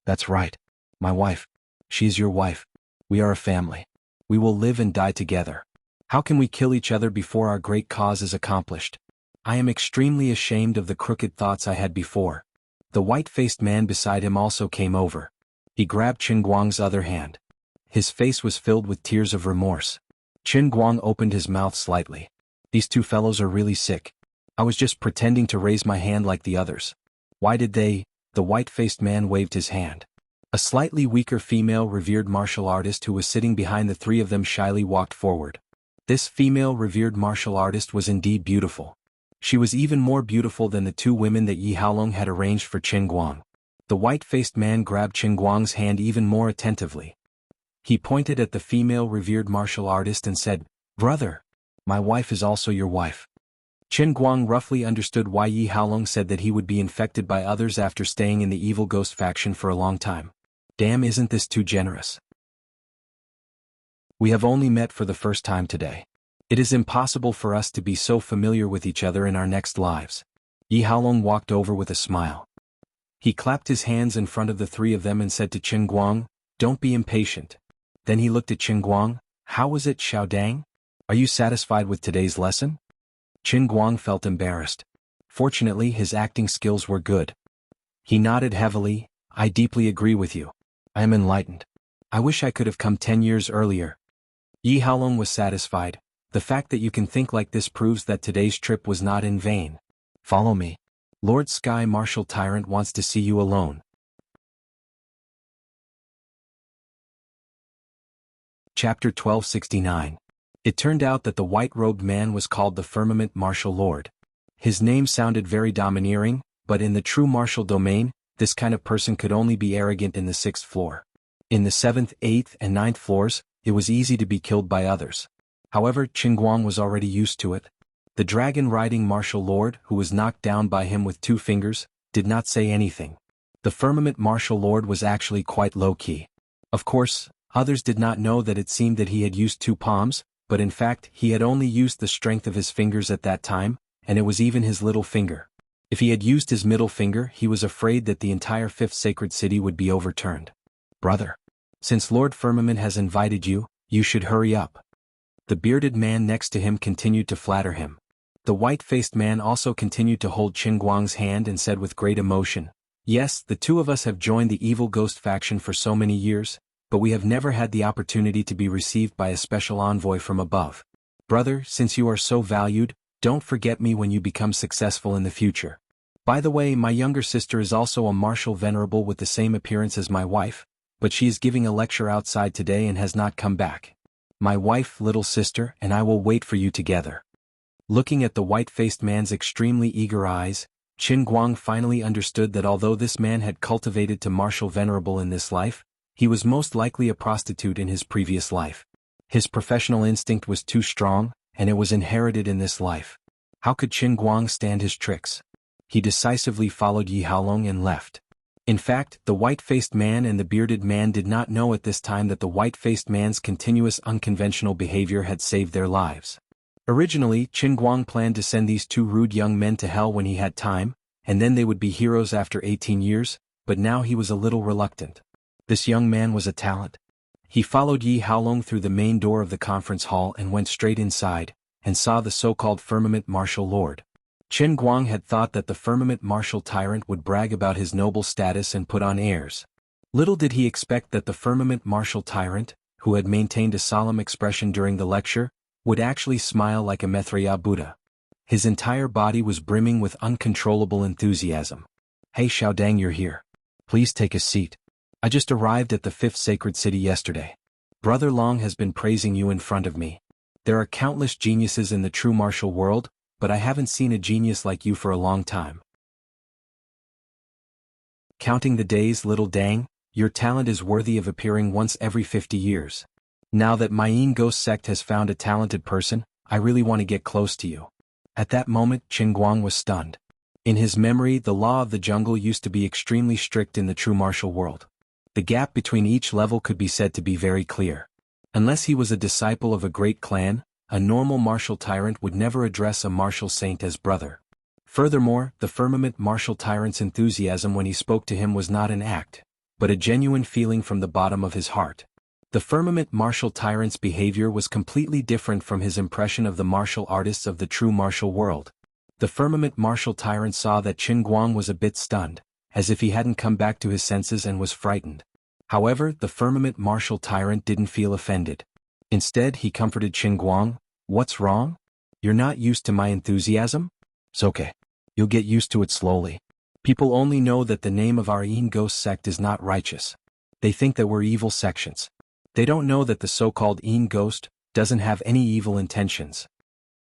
"That's right. My wife. She is your wife. We are a family. We will live and die together. How can we kill each other before our great cause is accomplished? I am extremely ashamed of the crooked thoughts I had before." The white-faced man beside him also came over. He grabbed Qin Guang's other hand. His face was filled with tears of remorse. Qin Guang opened his mouth slightly. "These 2 fellows are really sick. I was just pretending to raise my hand like the others. Why did they?" The white-faced man waved his hand. A slightly weaker female revered martial artist who was sitting behind the 3 of them shyly walked forward. This female revered martial artist was indeed beautiful. She was even more beautiful than the 2 women that Yi Haolong had arranged for Qin Guang. The white-faced man grabbed Qin Guang's hand even more attentively. He pointed at the female revered martial artist and said, "Brother, my wife is also your wife." Qin Guang roughly understood why Yi Haolong said that he would be infected by others after staying in the evil ghost faction for a long time. Damn, isn't this too generous? We have only met for the first time today. It is impossible for us to be so familiar with each other in our next lives. Yi Haolong walked over with a smile. He clapped his hands in front of the 3 of them and said to Qin Guang, "Don't be impatient." Then he looked at Qin Guang. "How was it, Xiao Dang? Are you satisfied with today's lesson?" Qin Guang felt embarrassed. Fortunately, his acting skills were good. He nodded heavily. "I deeply agree with you. I am enlightened. I wish I could have come 10 years earlier." Yi Haolong was satisfied. "The fact that you can think like this proves that today's trip was not in vain. Follow me. Lord Sky Martial Tyrant wants to see you alone." Chapter 1269. It turned out that the white-robed man was called the Firmament Martial Lord. His name sounded very domineering, but in the true martial domain, this kind of person could only be arrogant in the 6th floor. In the 7th, 8th, and 9th floors, it was easy to be killed by others. However, Qin Guang was already used to it. The dragon-riding martial lord, who was knocked down by him with 2 fingers, did not say anything. The Firmament Martial Lord was actually quite low-key. Of course, others did not know that it seemed that he had used 2 palms, but in fact he had only used the strength of his fingers at that time, and it was even his little finger. If he had used his middle finger, he was afraid that the entire 5th sacred city would be overturned. Brother, since Lord Firmament has invited you, you should hurry up. The bearded man next to him continued to flatter him. The white-faced man also continued to hold Qin Guang's hand and said with great emotion, "Yes, the 2 of us have joined the evil ghost faction for so many years, but we have never had the opportunity to be received by a special envoy from above. Brother, since you are so valued, don't forget me when you become successful in the future. By the way, my younger sister is also a martial venerable with the same appearance as my wife, but she is giving a lecture outside today and has not come back. My wife, little sister, and I will wait for you together." Looking at the white-faced man's extremely eager eyes, Qin Guang finally understood that although this man had cultivated to martial venerable in this life, he was most likely a prostitute in his previous life. His professional instinct was too strong, and it was inherited in this life. How could Qin Guang stand his tricks? He decisively followed Yi Haolong and left. In fact, the white-faced man and the bearded man did not know at this time that the white-faced man's continuous unconventional behavior had saved their lives. Originally, Qin Guang planned to send these 2 rude young men to hell when he had time, and then they would be heroes after 18 years, but now he was a little reluctant. This young man was a talent. He followed Yi Haolong through the main door of the conference hall and went straight inside, and saw the so-called Firmament Martial Lord. Qin Guang had thought that the Firmament Martial Tyrant would brag about his noble status and put on airs. Little did he expect that the Firmament Martial Tyrant, who had maintained a solemn expression during the lecture, would actually smile like a Maitreya Buddha. His entire body was brimming with uncontrollable enthusiasm. "Hey Xiaodang, you're here. Please take a seat. I just arrived at the 5th sacred city yesterday. Brother Long has been praising you in front of me. There are countless geniuses in the true martial world, but I haven't seen a genius like you for a long time. Counting the days, little Dang, your talent is worthy of appearing once every 50 years. Now that my Yin Ghost sect has found a talented person, I really want to get close to you." At that moment, Qin Guang was stunned. In his memory, the law of the jungle used to be extremely strict in the true martial world. The gap between each level could be said to be very clear. Unless he was a disciple of a great clan, a normal martial tyrant would never address a martial saint as brother. Furthermore, the Firmament Martial Tyrant's enthusiasm when he spoke to him was not an act, but a genuine feeling from the bottom of his heart. The Firmament Martial Tyrant's behavior was completely different from his impression of the martial artists of the true martial world. The Firmament Martial Tyrant saw that Qin Guang was a bit stunned, as if he hadn't come back to his senses and was frightened. However, the Firmament Martial Tyrant didn't feel offended. Instead, he comforted Qin Guang. "What's wrong? You're not used to my enthusiasm? It's okay. You'll get used to it slowly. People only know that the name of our Yin Ghost sect is not righteous. They think that we're evil sections. They don't know that the so-called Yin Ghost doesn't have any evil intentions.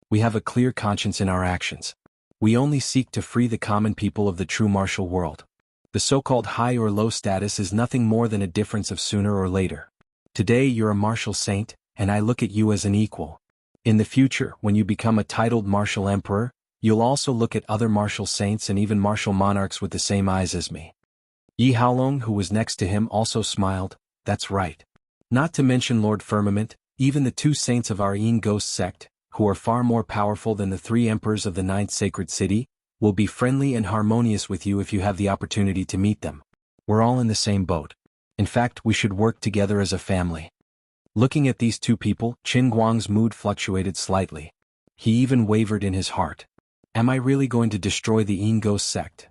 We have a clear conscience in our actions. We only seek to free the common people of the true martial world. The so-called high or low status is nothing more than a difference of sooner or later. Today you're a martial saint, and I look at you as an equal. In the future, when you become a titled martial emperor, you'll also look at other martial saints and even martial monarchs with the same eyes as me." Yi Haolong, who was next to him, also smiled. "That's right. Not to mention Lord Firmament, even the 2 saints of our Yin Ghost sect, who are far more powerful than the 3 emperors of the 9th sacred city, will be friendly and harmonious with you if you have the opportunity to meet them. We're all in the same boat. In fact, we should work together as a family." Looking at these 2 people, Qin Guang's mood fluctuated slightly. He even wavered in his heart. Am I really going to destroy the Yin Ghost sect?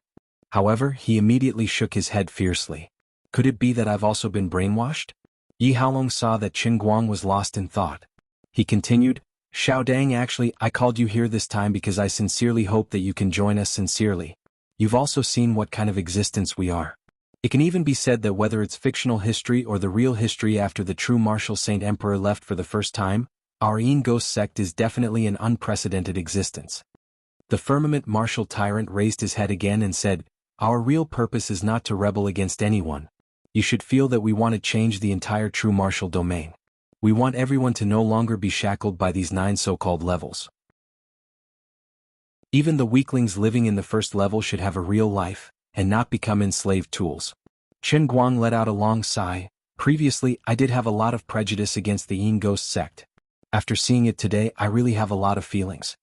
However, he immediately shook his head fiercely. Could it be that I've also been brainwashed? Yi Haolong saw that Qin Guang was lost in thought. He continued, "Xiaodang, actually, I called you here this time because I sincerely hope that you can join us sincerely. You've also seen what kind of existence we are. It can even be said that whether it's fictional history or the real history after the true martial saint emperor left for the first time, Our Een Ghost sect is definitely an unprecedented existence. The firmament martial tyrant raised his head again and said, "Our real purpose is not to rebel against anyone. You should feel that we want to change the entire true martial domain. We want everyone to no longer be shackled by these 9 so-called levels. Even the weaklings living in the first level should have a real life, and not become enslaved tools." Chen Guang let out a long sigh. "Previously, I did have a lot of prejudice against the Een Ghost sect. After seeing it today, I really have a lot of feelings."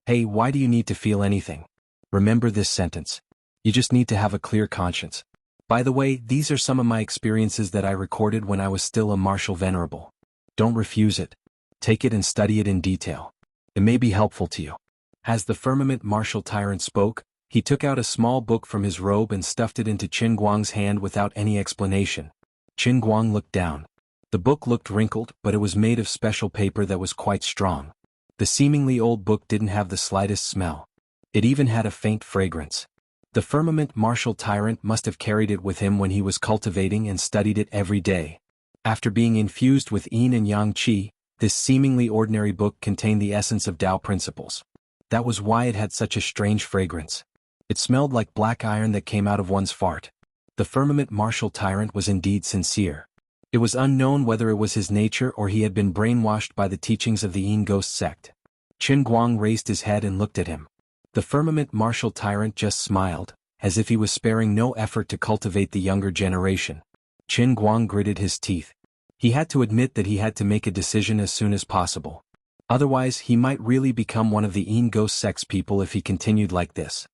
Hey, why do you need to feel anything? Remember this sentence. You just need to have a clear conscience. By the way, these are some of my experiences that I recorded when I was still a martial venerable. Don't refuse it. Take it and study it in detail. It may be helpful to you. As the firmament martial tyrant spoke, he took out a small book from his robe and stuffed it into Qin Guang's hand without any explanation. Qin Guang looked down. The book looked wrinkled, but it was made of special paper that was quite strong. The seemingly old book didn't have the slightest smell. It even had a faint fragrance. The firmament martial tyrant must have carried it with him when he was cultivating and studied it every day. After being infused with yin and yang qi, this seemingly ordinary book contained the essence of Tao principles. That was why it had such a strange fragrance. It smelled like black iron that came out of one's fart. The firmament martial tyrant was indeed sincere. It was unknown whether it was his nature or he had been brainwashed by the teachings of the Een Ghost sect. Qin Guang raised his head and looked at him. The firmament martial tyrant just smiled, as if he was sparing no effort to cultivate the younger generation. Qin Guang gritted his teeth. He had to admit that he had to make a decision as soon as possible. Otherwise, he might really become one of the Een Ghost sect's people if he continued like this.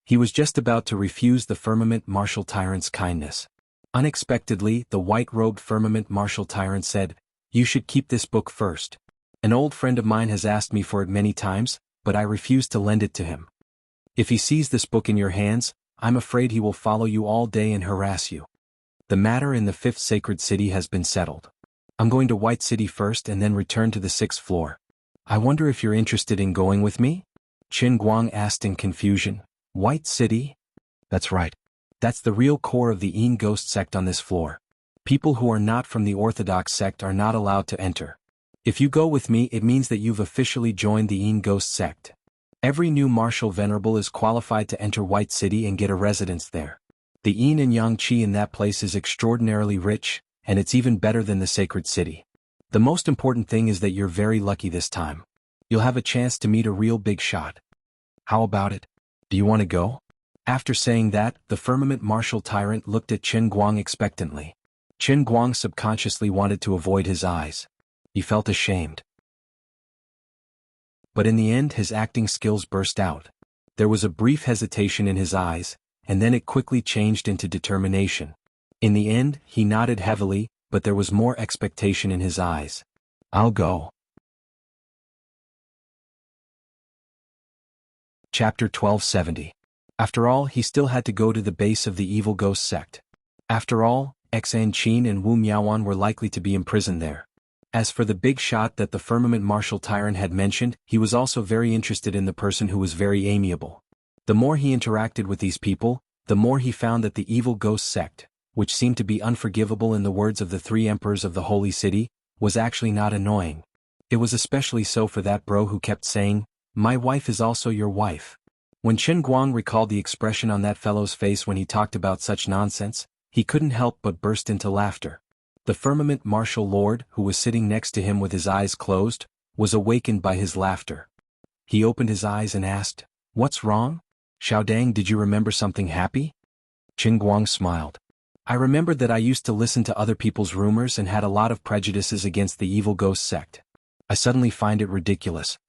He was just about to refuse the firmament martial tyrant's kindness. Unexpectedly, the white-robed firmament martial tyrant said, "You should keep this book first. An old friend of mine has asked me for it many times, but I refuse to lend it to him. If he sees this book in your hands, I'm afraid he will follow you all day and harass you. The matter in the 5th sacred city has been settled. I'm going to White City first and then return to the 6th floor. I wonder if you're interested in going with me?" Qin Guang asked in confusion. "White City?" "That's right. That's the real core of the Een Ghost sect on this floor. People who are not from the Orthodox sect are not allowed to enter. If you go with me, it means that you've officially joined the Een Ghost sect. Every new martial venerable is qualified to enter White City and get a residence there. The yin and yang qi in that place is extraordinarily rich, and it's even better than the sacred city. The most important thing is that you're very lucky this time. You'll have a chance to meet a real big shot. How about it? Do you want to go?" After saying that, the firmament martial tyrant looked at Qin Guang expectantly. Qin Guang subconsciously wanted to avoid his eyes. He felt ashamed. But in the end his acting skills burst out. There was a brief hesitation in his eyes, and then it quickly changed into determination. In the end, he nodded heavily, but there was more expectation in his eyes. "I'll go." Chapter 1270. After all, he still had to go to the base of the evil ghost sect. After all, Xan Qin and Wu Miaoan were likely to be imprisoned there. As for the big shot that the firmament martial tyrant had mentioned, he was also very interested in the person who was very amiable. The more he interacted with these people, the more he found that the evil ghost sect, which seemed to be unforgivable in the words of the 3 emperors of the Holy City, was actually not annoying. It was especially so for that bro who kept saying, "My wife is also your wife." When Qin Guang recalled the expression on that fellow's face when he talked about such nonsense, he couldn't help but burst into laughter. The firmament martial lord, who was sitting next to him with his eyes closed, was awakened by his laughter. He opened his eyes and asked, "What's wrong? Xiaodang, did you remember something happy?" Qin Guang smiled. "I remembered that I used to listen to other people's rumors and had a lot of prejudices against the evil ghost sect. I suddenly find it ridiculous."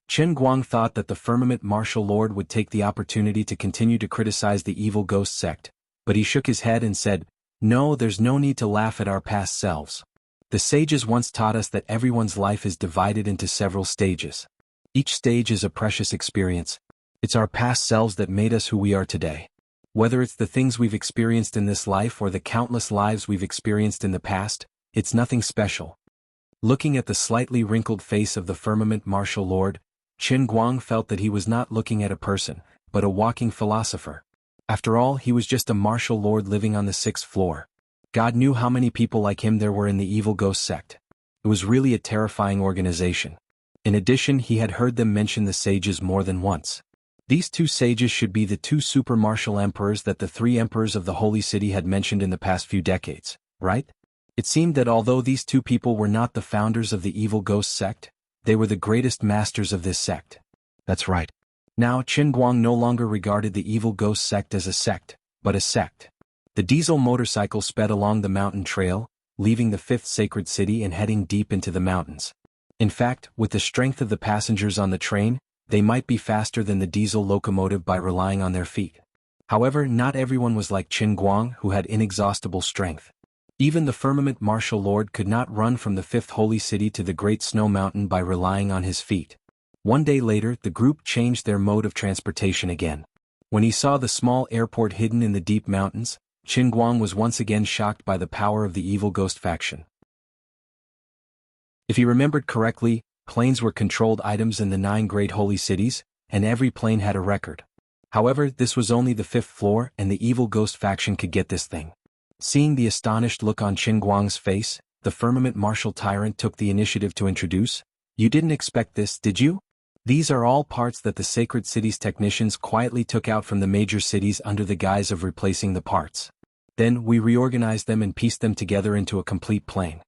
Qin Guang thought that the firmament martial lord would take the opportunity to continue to criticize the evil ghost sect, but he shook his head and said, "No, there's no need to laugh at our past selves. The sages once taught us that everyone's life is divided into several stages. Each stage is a precious experience. It's our past selves that made us who we are today. Whether it's the things we've experienced in this life or the countless lives we've experienced in the past, it's nothing special." Looking at the slightly wrinkled face of the firmament martial lord, Qin Guang felt that he was not looking at a person, but a walking philosopher. After all, he was just a martial lord living on the 6th floor. God knew how many people like him there were in the evil ghost sect. It was really a terrifying organization. In addition, he had heard them mention the sages more than once. These two sages should be the two super martial emperors that the three emperors of the Holy City had mentioned in the past few decades, right? It seemed that although these two people were not the founders of the evil ghost sect, they were the greatest masters of this sect. That's right. Now Qin Guang no longer regarded the evil ghost sect as a sect, but a sect. The diesel motorcycle sped along the mountain trail, leaving the fifth sacred city and heading deep into the mountains. In fact, with the strength of the passengers on the train, they might be faster than the diesel locomotive by relying on their feet. However, not everyone was like Qin Guang, who had inexhaustible strength. Even the firmament martial lord could not run from the fifth holy city to the great snow mountain by relying on his feet. One day later, the group changed their mode of transportation again. When he saw the small airport hidden in the deep mountains, Qin Guang was once again shocked by the power of the evil ghost faction. If he remembered correctly, planes were controlled items in the 9 great holy cities, and every plane had a record. However, this was only the 5th floor, and the evil ghost faction could get this thing. Seeing the astonished look on Qin Guang's face, the firmament martial tyrant took the initiative to introduce, "You didn't expect this, did you? These are all parts that the sacred cities' technicians quietly took out from the major cities under the guise of replacing the parts. Then we reorganized them and pieced them together into a complete plane."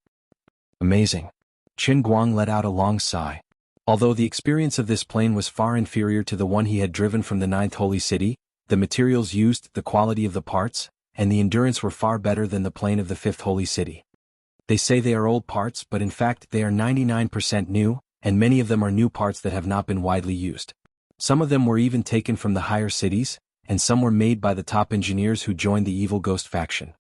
Amazing. Qin Guang let out a long sigh. Although the experience of this plane was far inferior to the one he had driven from the 9th holy city, the materials used, the quality of the parts, and the endurance were far better than the plane of the 5th holy city. They say they are old parts, but in fact they are 99% new, and many of them are new parts that have not been widely used. Some of them were even taken from the higher cities, and some were made by the top engineers who joined the evil ghost faction.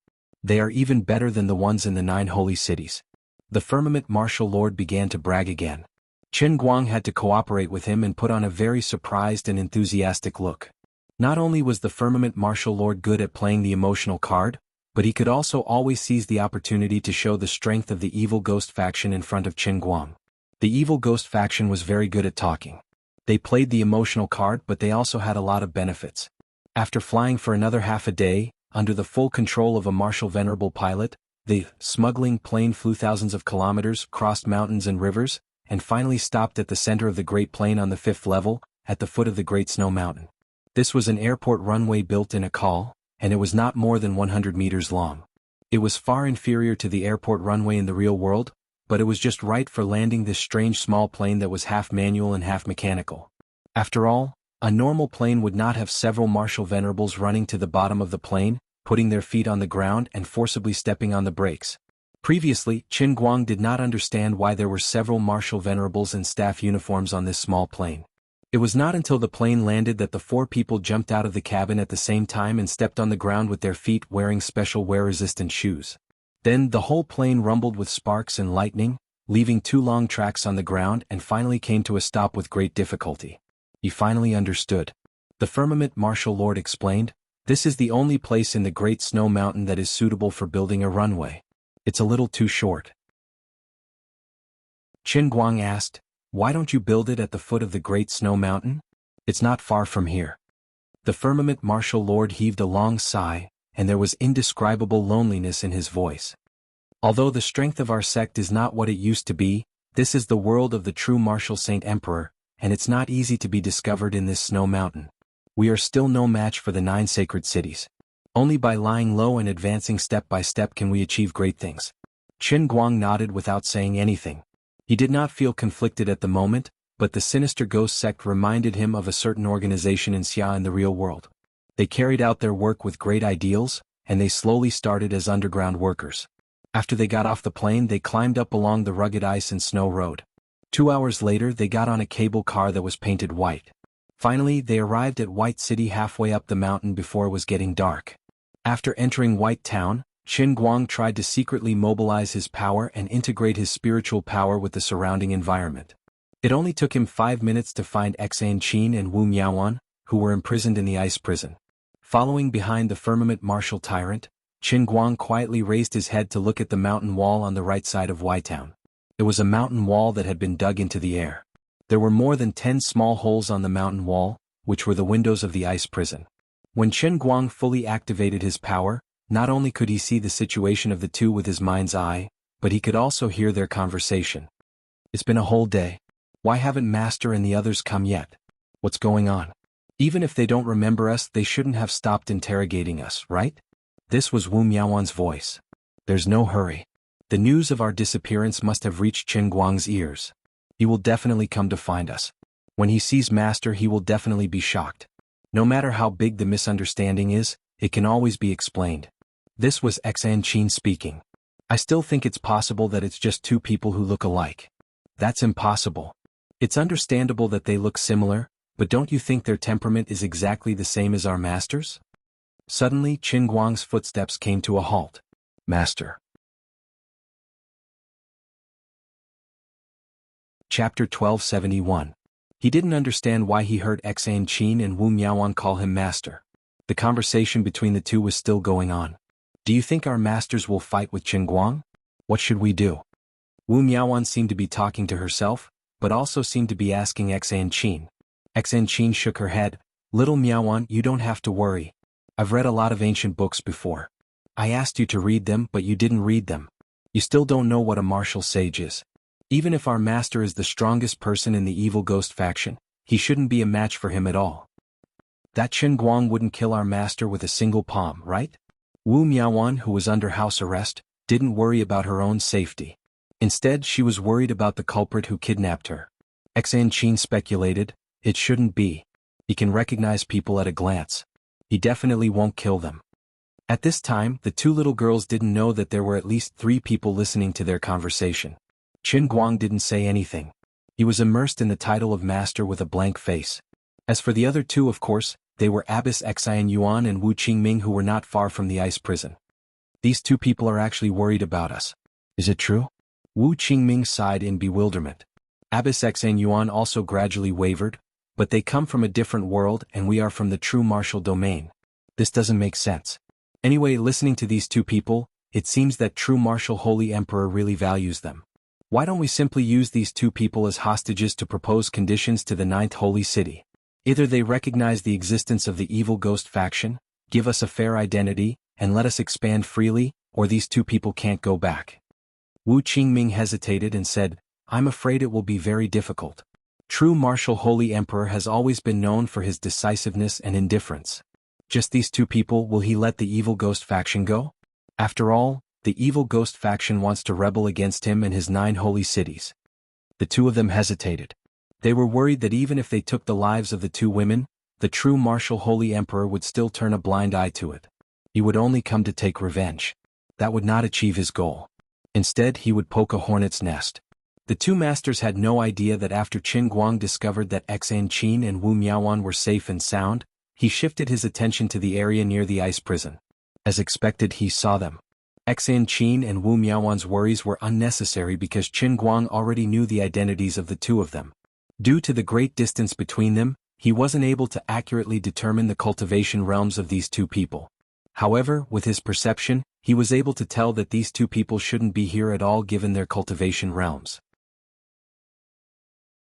They are even better than the ones in the 9 holy cities. The firmament martial lord began to brag again. Qin Guang had to cooperate with him and put on a very surprised and enthusiastic look. Not only was the firmament martial lord good at playing the emotional card, but he could also always seize the opportunity to show the strength of the evil ghost faction in front of Qin Guang. The evil ghost faction was very good at talking. They played the emotional card, but they also had a lot of benefits. After flying for another half a day, under the full control of a martial venerable pilot, the smuggling plane flew thousands of kilometers, crossed mountains and rivers, and finally stopped at the center of the Great Plain on the 5th level, at the foot of the Great Snow Mountain. This was an airport runway built in a col, and it was not more than 100 meters long. It was far inferior to the airport runway in the real world, but it was just right for landing this strange small plane that was half manual and half mechanical. After all, a normal plane would not have several martial venerables running to the bottom of the plane, putting their feet on the ground and forcibly stepping on the brakes. Previously, Qin Guang did not understand why there were several martial venerables in staff uniforms on this small plane. It was not until the plane landed that the 4 people jumped out of the cabin at the same time and stepped on the ground with their feet wearing special wear-resistant shoes. Then the whole plane rumbled with sparks and lightning, leaving 2 long tracks on the ground, and finally came to a stop with great difficulty. He finally understood. The firmament martial lord explained, "This is the only place in the Great Snow Mountain that is suitable for building a runway. It's a little too short." Qin Guang asked, "Why don't you build it at the foot of the Great Snow Mountain? It's not far from here." The firmament martial lord heaved a long sigh, and there was indescribable loneliness in his voice. "Although the strength of our sect is not what it used to be, this is the world of the true martial saint emperor, and it's not easy to be discovered in this snow mountain. We are still no match for the 9 sacred cities. Only by lying low and advancing step by step can we achieve great things." Qin Guang nodded without saying anything. He did not feel conflicted at the moment, but the sinister ghost sect reminded him of a certain organization in Xia in the real world. They carried out their work with great ideals, and they slowly started as underground workers. After they got off the plane, they climbed up along the rugged ice and snow road. 2 hours later, they got on a cable car that was painted white. Finally, they arrived at White City halfway up the mountain before it was getting dark. After entering White Town, Qin Guang tried to secretly mobilize his power and integrate his spiritual power with the surrounding environment. It only took him 5 minutes to find Xan Qin and Wu Miaoan, who were imprisoned in the ice prison. Following behind the firmament martial tyrant, Qin Guang quietly raised his head to look at the mountain wall on the right side of Town. It was a mountain wall that had been dug into the air. There were more than 10 small holes on the mountain wall, which were the windows of the ice prison. When Qin Guang fully activated his power, not only could he see the situation of the two with his mind's eye, but he could also hear their conversation. It's been a whole day. Why haven't Master and the others come yet? What's going on? Even if they don't remember us, they shouldn't have stopped interrogating us, right? This was Wu Miaowan's voice. There's no hurry. The news of our disappearance must have reached Qin Guang's ears. He will definitely come to find us. When he sees Master, he will definitely be shocked. No matter how big the misunderstanding is, it can always be explained. This was Xan Qin speaking. I still think it's possible that it's just two people who look alike. That's impossible. It's understandable that they look similar, but don't you think their temperament is exactly the same as our master's? Suddenly, Qin Guang's footsteps came to a halt. Master. Chapter 1271. He didn't understand why he heard Xan Qin and Wu Miaowan call him master. The conversation between the two was still going on. Do you think our masters will fight with Qin Guang? What should we do? Wu Miaowan seemed to be talking to herself, but also seemed to be asking Xan Qin. Xan Qin shook her head. Little Miaowan, you don't have to worry. I've read a lot of ancient books before. I asked you to read them, but you didn't read them. You still don't know what a martial sage is. Even if our master is the strongest person in the evil ghost faction, he shouldn't be a match for him at all. That Qin Guang wouldn't kill our master with a single palm, right? Wu Miaowan, who was under house arrest, didn't worry about her own safety. Instead, she was worried about the culprit who kidnapped her. Xan Qin speculated, it shouldn't be. He can recognize people at a glance. He definitely won't kill them. At this time, the two little girls didn't know that there were at least 3 people listening to their conversation. Qin Guang didn't say anything. He was immersed in the title of master with a blank face. As for the other 2, of course, they were Abbess Xian Yuan and Wu Qingming, who were not far from the ice prison. These 2 people are actually worried about us. Is it true? Wu Qingming sighed in bewilderment. Abbess Xian Yuan also gradually wavered, but they come from a different world and we are from the true martial domain. This doesn't make sense. Anyway, listening to these 2 people, it seems that true martial Holy Emperor really values them. Why don't we simply use these 2 people as hostages to propose conditions to the 9th Holy City? Either they recognize the existence of the evil ghost faction, give us a fair identity, and let us expand freely, or these 2 people can't go back. Wu Qingming hesitated and said, I'm afraid it will be very difficult. True martial Holy Emperor has always been known for his decisiveness and indifference. Just these 2 people, will he let the evil ghost faction go? After all, the evil ghost faction wants to rebel against him and his 9 holy cities. The 2 of them hesitated. They were worried that even if they took the lives of the 2 women, the true martial Holy Emperor would still turn a blind eye to it. He would only come to take revenge. That would not achieve his goal. Instead, he would poke a hornet's nest. The 2 masters had no idea that after Qin Guang discovered that Xan Qin and Wu Miaowan were safe and sound, he shifted his attention to the area near the ice prison. As expected, he saw them. Xan Qin and Wu Miaowan's worries were unnecessary because Qin Guang already knew the identities of the 2 of them. Due to the great distance between them, he wasn't able to accurately determine the cultivation realms of these 2 people. However, with his perception, he was able to tell that these 2 people shouldn't be here at all given their cultivation realms.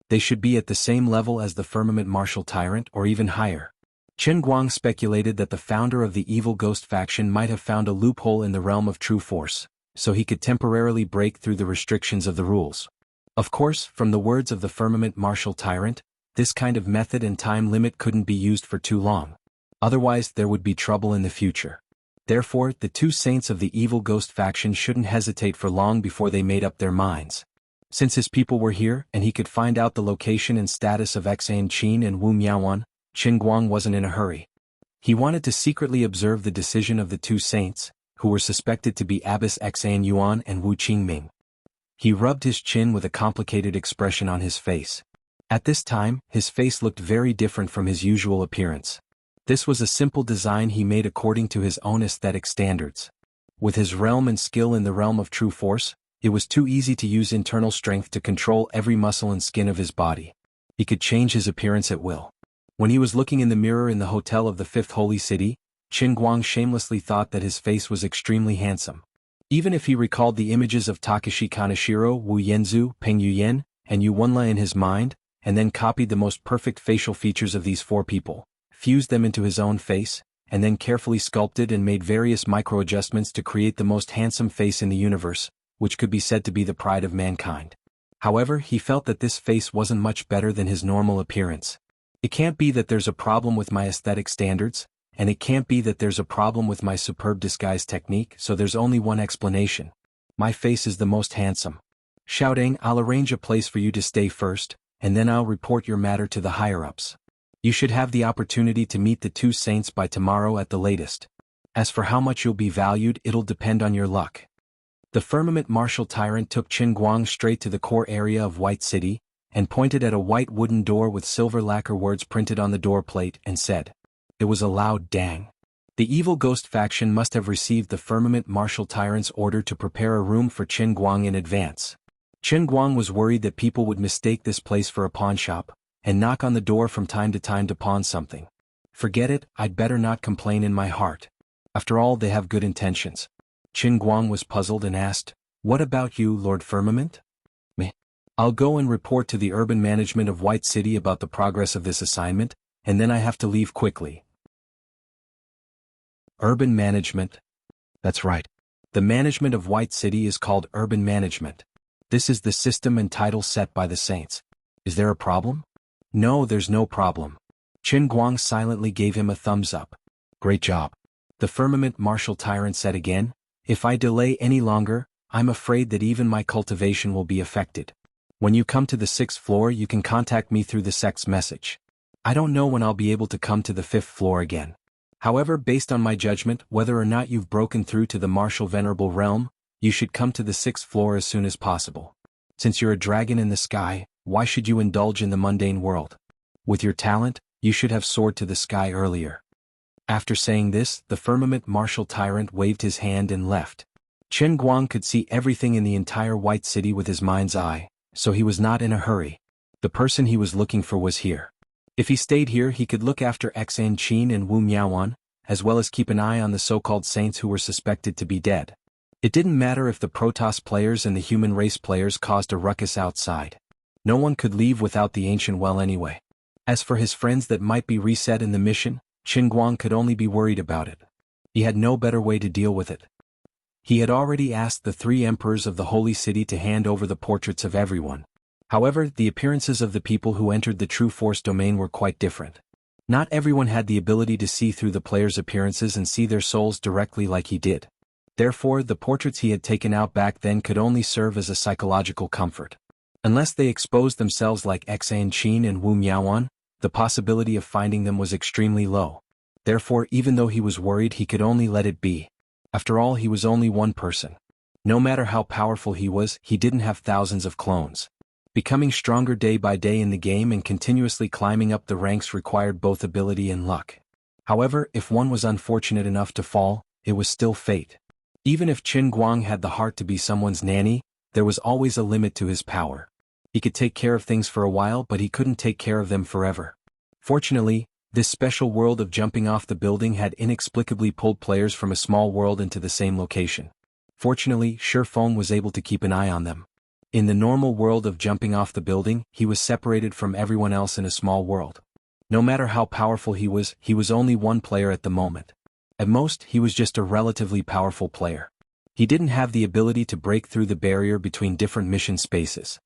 They should be at the same level as the firmament martial tyrant or even higher. Qin Guang speculated that the founder of the evil ghost faction might have found a loophole in the realm of true force, so he could temporarily break through the restrictions of the rules. Of course, from the words of the firmament martial tyrant, this kind of method and time limit couldn't be used for too long. Otherwise, there would be trouble in the future. Therefore, the 2 saints of the evil ghost faction shouldn't hesitate for long before they made up their minds. Since his people were here and he could find out the location and status of Xan Qin and Wu Miaowan, Qin Guang wasn't in a hurry. He wanted to secretly observe the decision of the 2 saints, who were suspected to be Abbess Xian Yuan and Wu Qingming. He rubbed his chin with a complicated expression on his face. At this time, his face looked very different from his usual appearance. This was a simple design he made according to his own aesthetic standards. With his realm and skill in the realm of true force, it was too easy to use internal strength to control every muscle and skin of his body. He could change his appearance at will. When he was looking in the mirror in the hotel of the 5th holy city, Qin Guang shamelessly thought that his face was extremely handsome. Even if he recalled the images of Takashi Kaneshiro, Wu Yenzu, Peng Yuyen, and Yu Wenla in his mind, and then copied the most perfect facial features of these 4 people, fused them into his own face, and then carefully sculpted and made various micro-adjustments to create the most handsome face in the universe, which could be said to be the pride of mankind. However, he felt that this face wasn't much better than his normal appearance. It can't be that there's a problem with my aesthetic standards, and it can't be that there's a problem with my superb disguise technique, so there's only one explanation. My face is the most handsome. Shouting, I'll arrange a place for you to stay first, and then I'll report your matter to the higher-ups. You should have the opportunity to meet the two saints by tomorrow at the latest. As for how much you'll be valued, it'll depend on your luck. The firmament martial tyrant took Qin Guang straight to the core area of White City, and pointed at a white wooden door with silver lacquer words printed on the door plate and said. It was a loud dang. The evil ghost faction must have received the firmament martial tyrant's order to prepare a room for Qin Guang in advance. Qin Guang was worried that people would mistake this place for a pawnshop, and knock on the door from time to pawn something. Forget it, I'd better not complain in my heart. After all, they have good intentions. Qin Guang was puzzled and asked, What about you, Lord Firmament? Me. I'll go and report to the urban management of White City about the progress of this assignment, and then I have to leave quickly. Urban management? That's right. The management of White City is called urban management. This is the system and title set by the saints. Is there a problem? No, there's no problem. Qin Guang silently gave him a thumbs up. Great job. The firmament martial tyrant said again, If I delay any longer, I'm afraid that even my cultivation will be affected. When you come to the 6th floor, you can contact me through the sect's message. I don't know when I'll be able to come to the 5th floor again. However, based on my judgment, whether or not you've broken through to the martial venerable realm, you should come to the 6th floor as soon as possible. Since you're a dragon in the sky, why should you indulge in the mundane world? With your talent, you should have soared to the sky earlier. After saying this, the firmament martial tyrant waved his hand and left. Qin Guang could see everything in the entire White City with his mind's eye, so he was not in a hurry. The person he was looking for was here. If he stayed here, he could look after Xan Qin and Wu Miaoan, as well as keep an eye on the so-called saints who were suspected to be dead. It didn't matter if the Protoss players and the human race players caused a ruckus outside. No one could leave without the ancient well anyway. As for his friends that might be reset in the mission, Qin Guang could only be worried about it. He had no better way to deal with it. He had already asked the 3 emperors of the Holy City to hand over the portraits of everyone. However, the appearances of the people who entered the True Force domain were quite different. Not everyone had the ability to see through the players' appearances and see their souls directly like he did. Therefore, the portraits he had taken out back then could only serve as a psychological comfort. Unless they exposed themselves like Xan Qin and Wu Miaoan, the possibility of finding them was extremely low. Therefore, even though he was worried, he could only let it be. After all, he was only one person. No matter how powerful he was, he didn't have thousands of clones. Becoming stronger day by day in the game and continuously climbing up the ranks required both ability and luck. However, if one was unfortunate enough to fall, it was still fate. Even if Qin Guang had the heart to be someone's nanny, there was always a limit to his power. He could take care of things for a while, but he couldn't take care of them forever. Fortunately, this special world of jumping off the building had inexplicably pulled players from a small world into the same location. Fortunately, Shifeng was able to keep an eye on them. In the normal world of jumping off the building, he was separated from everyone else in a small world. No matter how powerful he was only one player at the moment. At most, he was just a relatively powerful player. He didn't have the ability to break through the barrier between different mission spaces.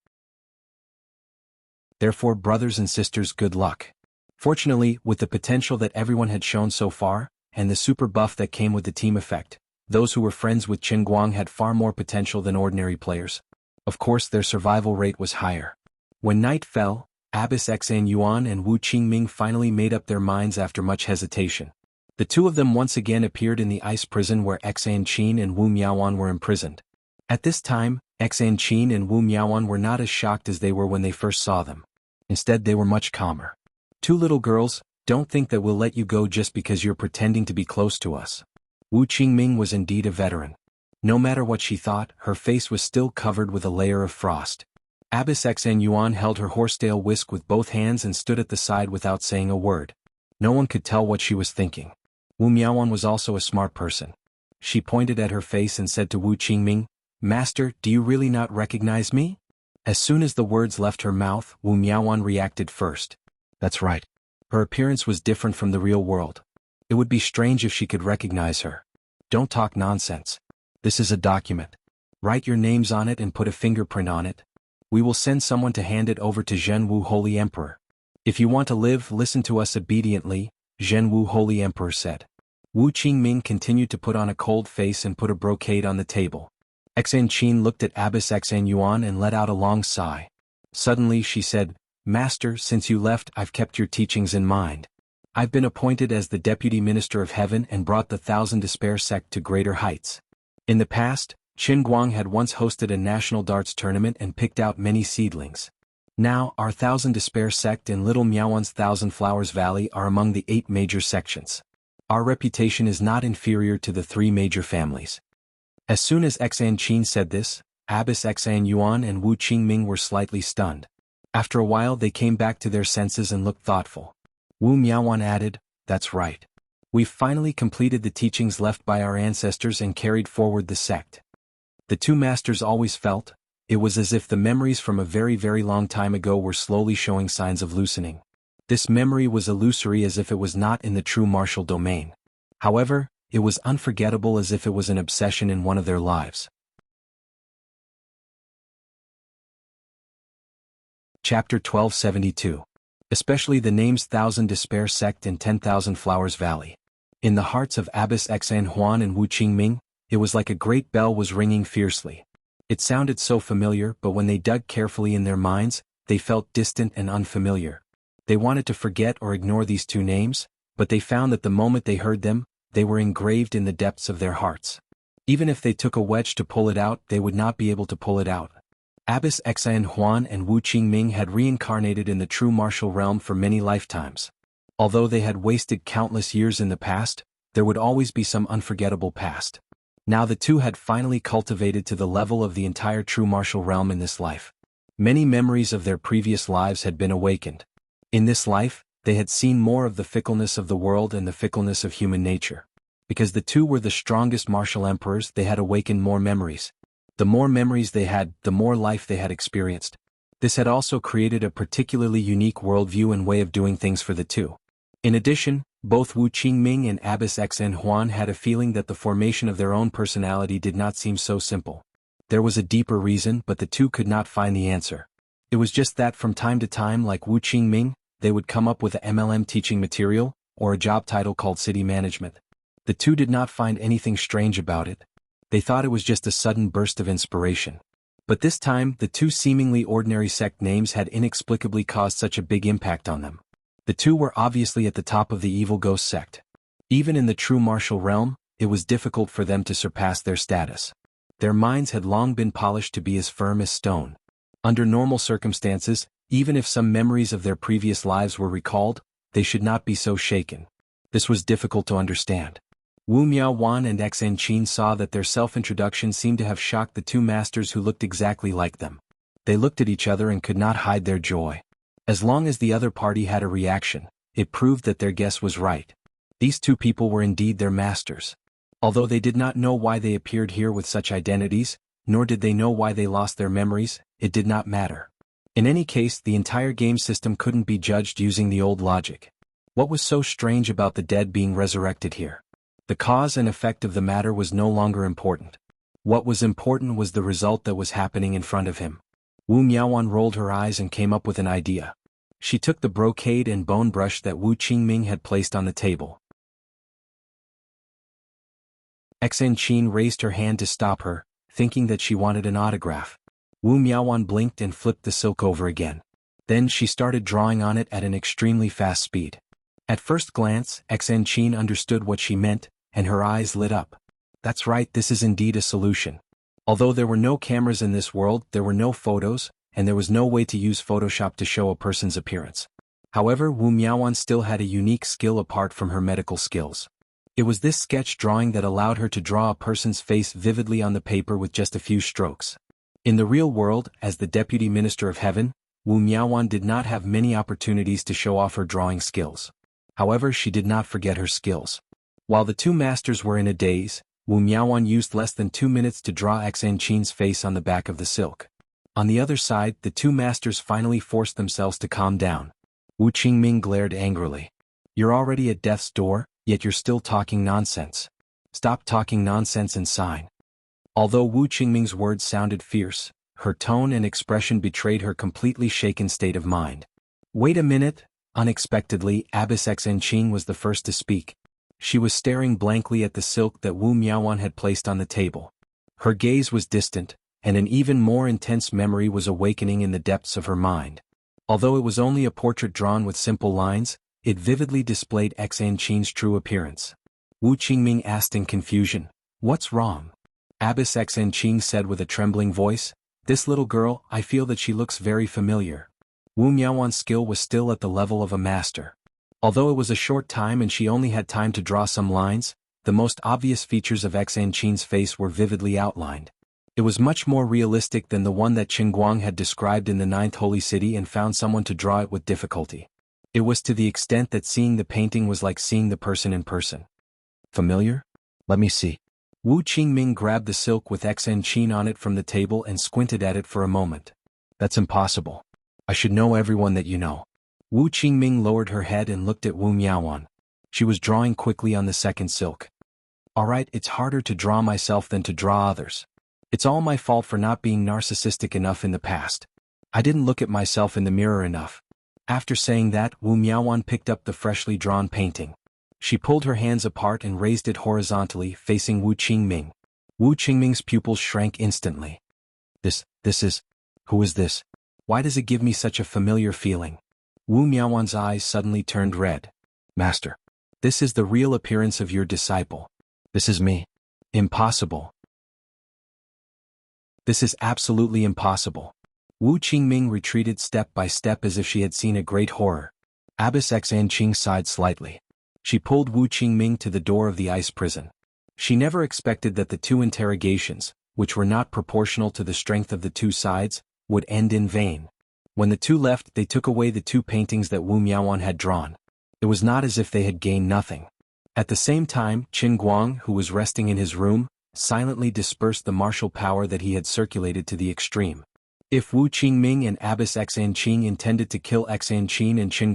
Therefore, brothers and sisters, good luck. Fortunately, with the potential that everyone had shown so far, and the super buff that came with the team effect, those who were friends with Qin Guang had far more potential than ordinary players. Of course, their survival rate was higher. When night fell, Abbess Xan Yuan and Wu Qingming finally made up their minds after much hesitation. The two of them once again appeared in the ice prison where Xan Qin and Wu Miaoan were imprisoned. At this time, Xan Qin and Wu Miaoan were not as shocked as they were when they first saw them. Instead, they were much calmer. "Two little girls, don't think that we'll let you go just because you're pretending to be close to us." Wu Qingming was indeed a veteran. No matter what she thought, her face was still covered with a layer of frost. Abbess Xan Yuan held her horsetail whisk with both hands and stood at the side without saying a word. No one could tell what she was thinking. Wu Miaoan was also a smart person. She pointed at her face and said to Wu Qingming, "Master, do you really not recognize me?" As soon as the words left her mouth, Wu Miaoan reacted first. That's right. Her appearance was different from the real world. It would be strange if she could recognize her. Don't talk nonsense. This is a document. Write your names on it and put a fingerprint on it. We will send someone to hand it over to Zhen Wu Holy Emperor. If you want to live, listen to us obediently, Zhen Wu Holy Emperor said. Wu Qingming continued to put on a cold face and put a brocade on the table. Xan Qin looked at Abbess Xan Yuan and let out a long sigh. Suddenly she said, Master, since you left, I've kept your teachings in mind. I've been appointed as the Deputy Minister of Heaven and brought the Thousand Despair sect to greater heights. In the past, Qin Guang had once hosted a national darts tournament and picked out many seedlings. Now, our Thousand Despair sect and Little Miaowan's Thousand Flowers Valley are among the 8 major sections. Our reputation is not inferior to the 3 major families. As soon as Xan Qin said this, Abbess Xan Yuan and Wu Qingming were slightly stunned. After a while they came back to their senses and looked thoughtful. Wu Miaowan added, That's right. We've finally completed the teachings left by our ancestors and carried forward the sect. The 2 masters always felt, it was as if the memories from a very, very long time ago were slowly showing signs of loosening. This memory was illusory as if it was not in the true martial domain. However, it was unforgettable as if it was an obsession in one of their lives. Chapter 1272. Especially the names Thousand Despair Sect and 10,000 Flowers Valley. In the hearts of Abbess Xan Huan and Wu Qingming, it was like a great bell was ringing fiercely. It sounded so familiar, but when they dug carefully in their minds, they felt distant and unfamiliar. They wanted to forget or ignore these 2 names, but they found that the moment they heard them, they were engraved in the depths of their hearts. Even if they took a wedge to pull it out, they would not be able to pull it out. Abbess Xan Huan and Wu Qingming had reincarnated in the true martial realm for many lifetimes. Although they had wasted countless years in the past, there would always be some unforgettable past. Now the 2 had finally cultivated to the level of the entire true martial realm in this life. Many memories of their previous lives had been awakened. In this life, they had seen more of the fickleness of the world and the fickleness of human nature. Because the 2 were the strongest martial emperors, they had awakened more memories. The more memories they had, the more life they had experienced. This had also created a particularly unique worldview and way of doing things for the 2. In addition, both Wu Qingming and Abbess Xan Huan had a feeling that the formation of their own personality did not seem so simple. There was a deeper reason, but the 2 could not find the answer. It was just that from time to time, like Wu Qingming, they would come up with a MLM teaching material, or a job title called city management. The 2 did not find anything strange about it. They thought it was just a sudden burst of inspiration. But this time, the 2 seemingly ordinary sect names had inexplicably caused such a big impact on them. The 2 were obviously at the top of the evil ghost sect. Even in the true martial realm, it was difficult for them to surpass their status. Their minds had long been polished to be as firm as stone. Under normal circumstances, even if some memories of their previous lives were recalled, they should not be so shaken. This was difficult to understand. Wu Miaowan and Xan Qin saw that their self-introduction seemed to have shocked the 2 masters who looked exactly like them. They looked at each other and could not hide their joy. As long as the other party had a reaction, it proved that their guess was right. These 2 people were indeed their masters. Although they did not know why they appeared here with such identities, nor did they know why they lost their memories, it did not matter. In any case, the entire game system couldn't be judged using the old logic. What was so strange about the dead being resurrected here? The cause and effect of the matter was no longer important. What was important was the result that was happening in front of him. Wu Miaowan rolled her eyes and came up with an idea. She took the brocade and bone brush that Wu Qingming had placed on the table. Xan Qin raised her hand to stop her, thinking that she wanted an autograph. Wu Miaowan blinked and flipped the silk over again. Then she started drawing on it at an extremely fast speed. At first glance, Xan Qin understood what she meant, and her eyes lit up. That's right, this is indeed a solution. Although there were no cameras in this world, there were no photos, and there was no way to use Photoshop to show a person's appearance. However, Wu Miaowan still had a unique skill apart from her medical skills. It was this sketch drawing that allowed her to draw a person's face vividly on the paper with just a few strokes. In the real world, as the Deputy Minister of Heaven, Wu Miaowan did not have many opportunities to show off her drawing skills. However, she did not forget her skills. While the 2 masters were in a daze, Wu Miaowan used less than 2 minutes to draw Xan Qin's face on the back of the silk. On the other side, the 2 masters finally forced themselves to calm down. Wu Qingming glared angrily. You're already at death's door, yet you're still talking nonsense. Stop talking nonsense and sign. Although Wu Qingming's words sounded fierce, her tone and expression betrayed her completely shaken state of mind. Wait a minute. Unexpectedly, Abbess Xenqing was the first to speak. She was staring blankly at the silk that Wu Miaowan had placed on the table. Her gaze was distant, and an even more intense memory was awakening in the depths of her mind. Although it was only a portrait drawn with simple lines, it vividly displayed Xenqing's true appearance. Wu Qingming asked in confusion, "What's wrong?" Abbess Xenqing said with a trembling voice, "This little girl, I feel that she looks very familiar." Wu Miaowan's skill was still at the level of a master. Although it was a short time and she only had time to draw some lines, the most obvious features of Xenqing's face were vividly outlined. It was much more realistic than the one that Qin Guang had described in the Ninth Holy City and found someone to draw it with difficulty. It was to the extent that seeing the painting was like seeing the person in person. Familiar? Let me see. Wu Qingming grabbed the silk with Xenqing on it from the table and squinted at it for a moment. That's impossible. I should know everyone that you know. Wu Qingming lowered her head and looked at Wu Miaowan. She was drawing quickly on the second silk. Alright, it's harder to draw myself than to draw others. It's all my fault for not being narcissistic enough in the past. I didn't look at myself in the mirror enough. After saying that, Wu Miaowan picked up the freshly drawn painting. She pulled her hands apart and raised it horizontally, facing Wu Qingming. Wu Qingming's pupils shrank instantly. This is... Who is this? Why does it give me such a familiar feeling? Wu Miaowan's eyes suddenly turned red. Master. This is the real appearance of your disciple. This is me. Impossible. This is absolutely impossible. Wu Qingming retreated step by step as if she had seen a great horror. Abbess Xenqing sighed slightly. She pulled Wu Qingming to the door of the ice prison. She never expected that the two interrogations, which were not proportional to the strength of the two sides, would end in vain. When the two left, they took away the two paintings that Wu Miaowan had drawn. It was not as if they had gained nothing. At the same time, Qin Guang, who was resting in his room, silently dispersed the martial power that he had circulated to the extreme. If Wu Qingming and Abbess Xenqing intended to kill Xenqing and Qin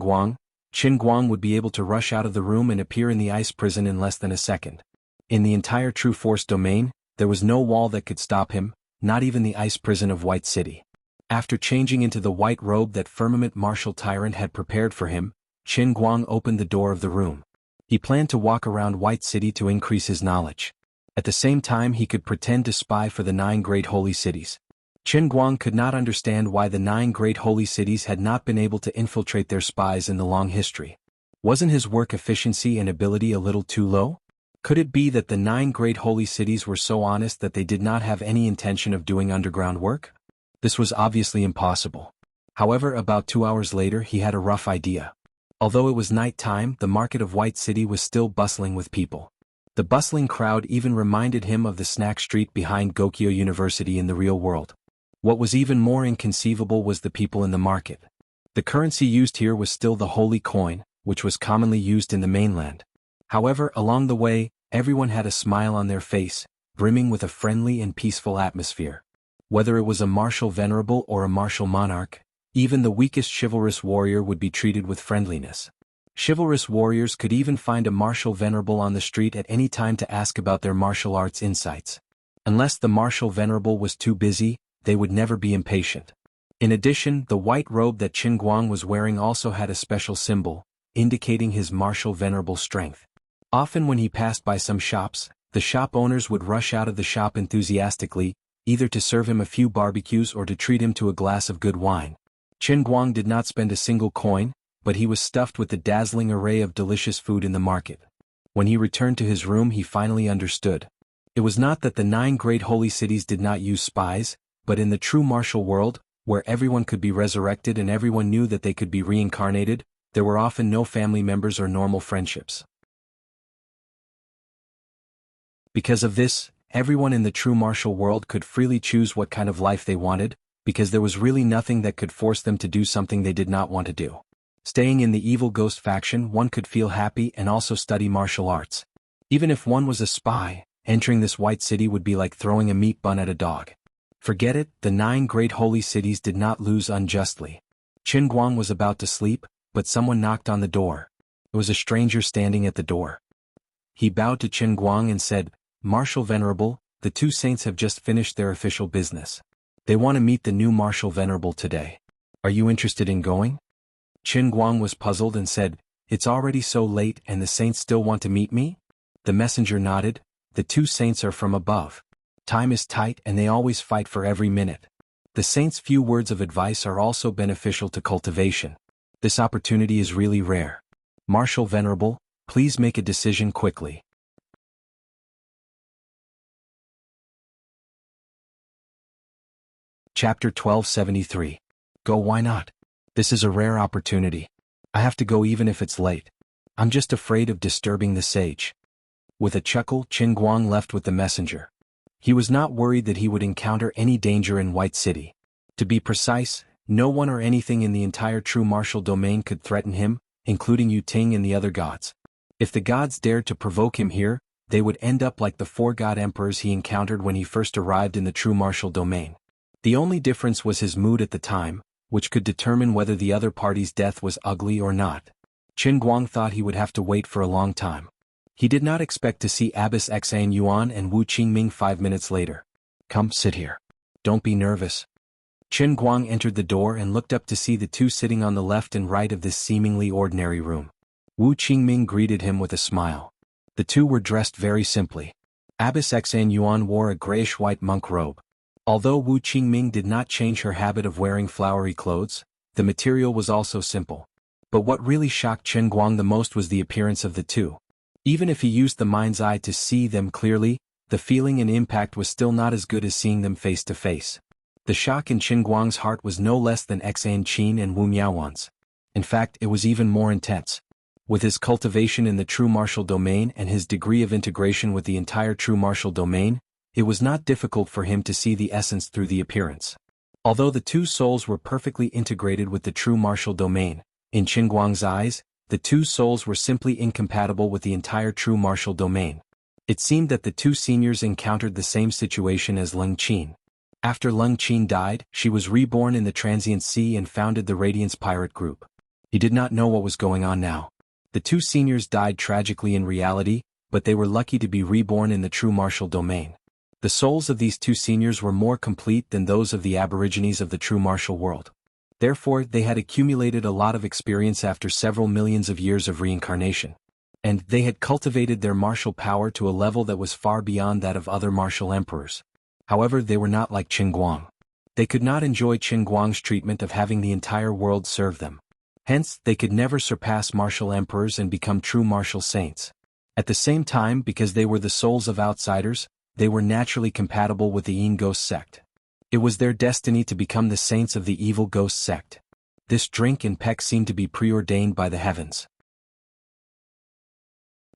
Guang would be able to rush out of the room and appear in the ice prison in less than a second. In the entire True Force domain, there was no wall that could stop him, not even the ice prison of White City. After changing into the white robe that Firmament Martial Tyrant had prepared for him, Qin Guang opened the door of the room. He planned to walk around White City to increase his knowledge. At the same time, he could pretend to spy for the 9 great holy cities. Qin Guang could not understand why the 9 great holy cities had not been able to infiltrate their spies in the long history. Wasn't his work efficiency and ability a little too low? Could it be that the 9 great holy cities were so honest that they did not have any intention of doing underground work? This was obviously impossible. However, about 2 hours later he had a rough idea. Although it was night time, the market of White City was still bustling with people. The bustling crowd even reminded him of the snack street behind Gokyo University in the real world. What was even more inconceivable was the people in the market. The currency used here was still the holy coin, which was commonly used in the mainland. However, along the way, everyone had a smile on their face, brimming with a friendly and peaceful atmosphere. Whether it was a martial venerable or a martial monarch, even the weakest chivalrous warrior would be treated with friendliness. Chivalrous warriors could even find a martial venerable on the street at any time to ask about their martial arts insights. Unless the martial venerable was too busy, they would never be impatient. In addition, the white robe that Qin Guang was wearing also had a special symbol, indicating his martial venerable strength. Often when he passed by some shops, the shop owners would rush out of the shop enthusiastically, either to serve him a few barbecues or to treat him to a glass of good wine. Qin Guang did not spend a single coin, but he was stuffed with the dazzling array of delicious food in the market. When he returned to his room, he finally understood. It was not that the 9 great holy cities did not use spies, but in the true martial world, where everyone could be resurrected and everyone knew that they could be reincarnated, there were often no family members or normal friendships. Because of this, everyone in the true martial world could freely choose what kind of life they wanted, because there was really nothing that could force them to do something they did not want to do. Staying in the evil ghost faction, one could feel happy and also study martial arts. Even if one was a spy, entering this white city would be like throwing a meat bun at a dog. Forget it, the 9 great holy cities did not lose unjustly. Qin Guang was about to sleep, but someone knocked on the door. It was a stranger standing at the door. He bowed to Qin Guang and said, "Martial Venerable, the two saints have just finished their official business. They want to meet the new Marshal Venerable today. Are you interested in going? Qin Guang was puzzled and said, "It's already so late and the saints still want to meet me?" The messenger nodded. "The two saints are from above. Time is tight and they always fight for every minute. The saints' few words of advice are also beneficial to cultivation. This opportunity is really rare. Marshal Venerable, please make a decision quickly." Chapter 1273. Go, why not? This is a rare opportunity. I have to go even if it's late. I'm just afraid of disturbing the sage. With a chuckle, Qin Guang left with the messenger. He was not worried that he would encounter any danger in White City. To be precise, no one or anything in the entire true martial domain could threaten him, including Yu Ting and the other gods. If the gods dared to provoke him here, they would end up like the four god emperors he encountered when he first arrived in the true martial domain. The only difference was his mood at the time, which could determine whether the other party's death was ugly or not. Qin Guang thought he would have to wait for a long time. He did not expect to see Abbess Xan Yuan and Wu Qingming 5 minutes later. "Come, sit here. Don't be nervous." Qin Guang entered the door and looked up to see the two sitting on the left and right of this seemingly ordinary room. Wu Qingming greeted him with a smile. The two were dressed very simply. Abbess Xan Yuan wore a grayish-white monk robe. Although Wu Qingming did not change her habit of wearing flowery clothes, the material was also simple. But what really shocked Qin Guang the most was the appearance of the two. Even if he used the mind's eye to see them clearly, the feeling and impact was still not as good as seeing them face to face. The shock in Qin Guang's heart was no less than Xan Qin and Wu Miaowan's. In fact, it was even more intense. With his cultivation in the true martial domain and his degree of integration with the entire true martial domain, it was not difficult for him to see the essence through the appearance. Although the two souls were perfectly integrated with the true martial domain, in Qin Guang's eyes, the two souls were simply incompatible with the entire true martial domain. It seemed that the two seniors encountered the same situation as Leng Qin. After Leng Qin died, she was reborn in the Transient Sea and founded the Radiance Pirate Group. He did not know what was going on now. The two seniors died tragically in reality, but they were lucky to be reborn in the true martial domain. The souls of these two seniors were more complete than those of the aborigines of the true martial world. Therefore, they had accumulated a lot of experience after several millions of years of reincarnation. And they had cultivated their martial power to a level that was far beyond that of other martial emperors. However, they were not like Qin Guang. They could not enjoy Qin Guang's treatment of having the entire world serve them. Hence, they could never surpass martial emperors and become true martial saints. At the same time, because they were the souls of outsiders, they were naturally compatible with the Yin Ghost sect. It was their destiny to become the saints of the evil Ghost sect. This drink and peck seemed to be preordained by the heavens.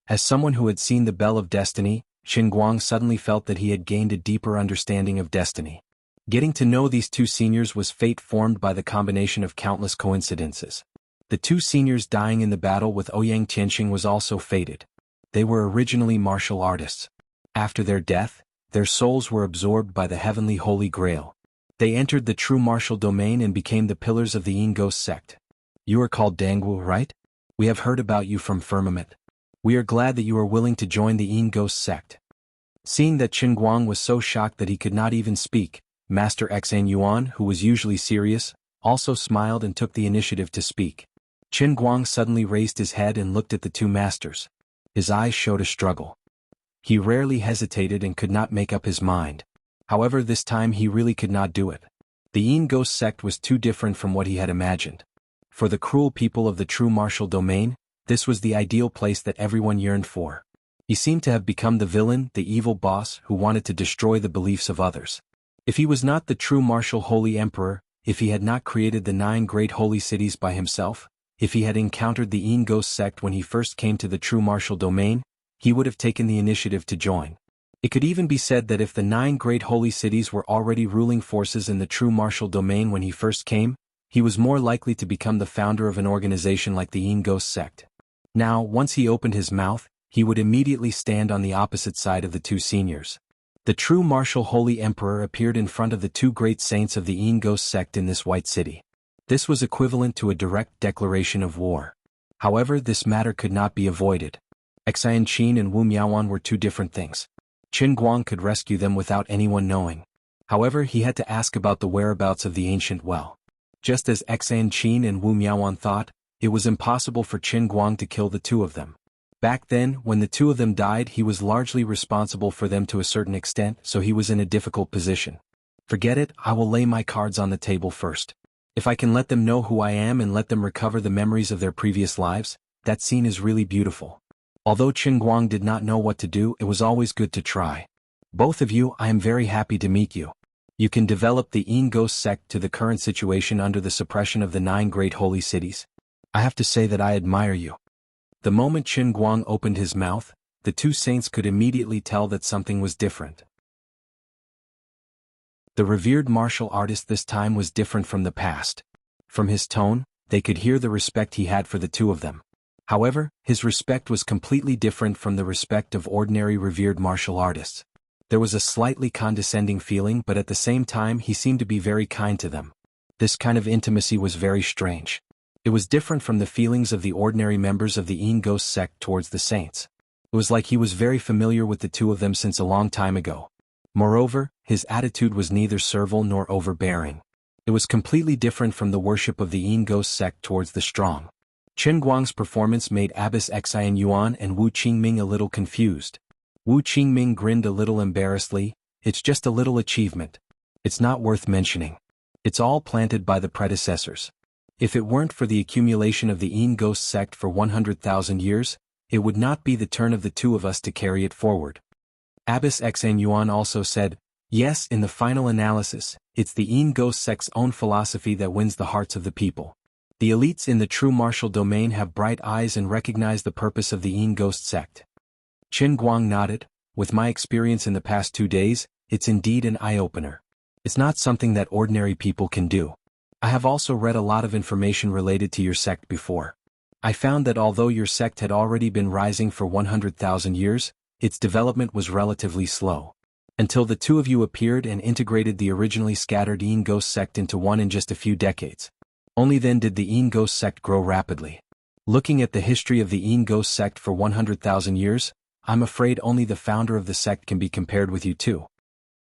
As someone who had seen the Bell of Destiny, Qin Guang suddenly felt that he had gained a deeper understanding of destiny. Getting to know these two seniors was fate formed by the combination of countless coincidences. The two seniors dying in the battle with Ouyang Tianxing was also fated. They were originally martial artists. After their death, their souls were absorbed by the heavenly Holy Grail. They entered the true martial domain and became the pillars of the Yin Ghost sect. You are called Dangwu, right? We have heard about you from Firmament. We are glad that you are willing to join the Yin Ghost sect. Seeing that Qin Guang was so shocked that he could not even speak, Master Xan Yuan, who was usually serious, also smiled and took the initiative to speak. Qin Guang suddenly raised his head and looked at the two masters. His eyes showed a struggle. He rarely hesitated and could not make up his mind. However, this time he really could not do it. The Yin Ghost sect was too different from what he had imagined. For the cruel people of the true martial domain, this was the ideal place that everyone yearned for. He seemed to have become the villain, the evil boss, who wanted to destroy the beliefs of others. If he was not the true martial holy emperor, if he had not created the 9 great holy cities by himself, if he had encountered the Yin Ghost sect when he first came to the true martial domain, he would have taken the initiative to join. It could even be said that if the 9 great holy cities were already ruling forces in the true martial domain when he first came, he was more likely to become the founder of an organization like the Yin Ghost sect. Now, once he opened his mouth, he would immediately stand on the opposite side of the two seniors. The true martial holy emperor appeared in front of the 2 great saints of the Yin Ghost sect in this white city. This was equivalent to a direct declaration of war. However, this matter could not be avoided. Xan Qin and Wu Miaowan were 2 different things. Qin Guang could rescue them without anyone knowing. However, he had to ask about the whereabouts of the ancient well. Just as Xan Qin and Wu Miaoan thought, it was impossible for Qin Guang to kill the two of them. Back then, when the two of them died, he was largely responsible for them to a certain extent, so he was in a difficult position. Forget it, I will lay my cards on the table first. If I can let them know who I am and let them recover the memories of their previous lives, that scene is really beautiful. Although Qin Guang did not know what to do, it was always good to try. Both of you, I am very happy to meet you. You can develop the Yin Ghost sect to the current situation under the suppression of the 9 great holy cities. I have to say that I admire you. The moment Qin Guang opened his mouth, the two saints could immediately tell that something was different. The revered martial artist this time was different from the past. From his tone, they could hear the respect he had for the two of them. However, his respect was completely different from the respect of ordinary revered martial artists. There was a slightly condescending feeling, but at the same time he seemed to be very kind to them. This kind of intimacy was very strange. It was different from the feelings of the ordinary members of the Yin Ghost sect towards the saints. It was like he was very familiar with the two of them since a long time ago. Moreover, his attitude was neither servile nor overbearing. It was completely different from the worship of the Yin Ghost sect towards the strong. Qin Guang's performance made Abbess Xian Yuan and Wu Qingming a little confused. Wu Qingming grinned a little embarrassedly. It's just a little achievement. It's not worth mentioning. It's all planted by the predecessors. If it weren't for the accumulation of the Yin Ghost sect for 100,000 years, it would not be the turn of the two of us to carry it forward. Abbess Xian Yuan also said, yes, in the final analysis, it's the Yin Ghost sect's own philosophy that wins the hearts of the people. The elites in the true martial domain have bright eyes and recognize the purpose of the Yin Ghost sect. Qin Guang nodded. With my experience in the past 2 days, it's indeed an eye-opener. It's not something that ordinary people can do. I have also read a lot of information related to your sect before. I found that although your sect had already been rising for 100,000 years, its development was relatively slow. Until the two of you appeared and integrated the originally scattered Yin Ghost sect into one in just a few decades. Only then did the Yin Ghost sect grow rapidly. Looking at the history of the Yin Ghost sect for 100,000 years, I'm afraid only the founder of the sect can be compared with you two.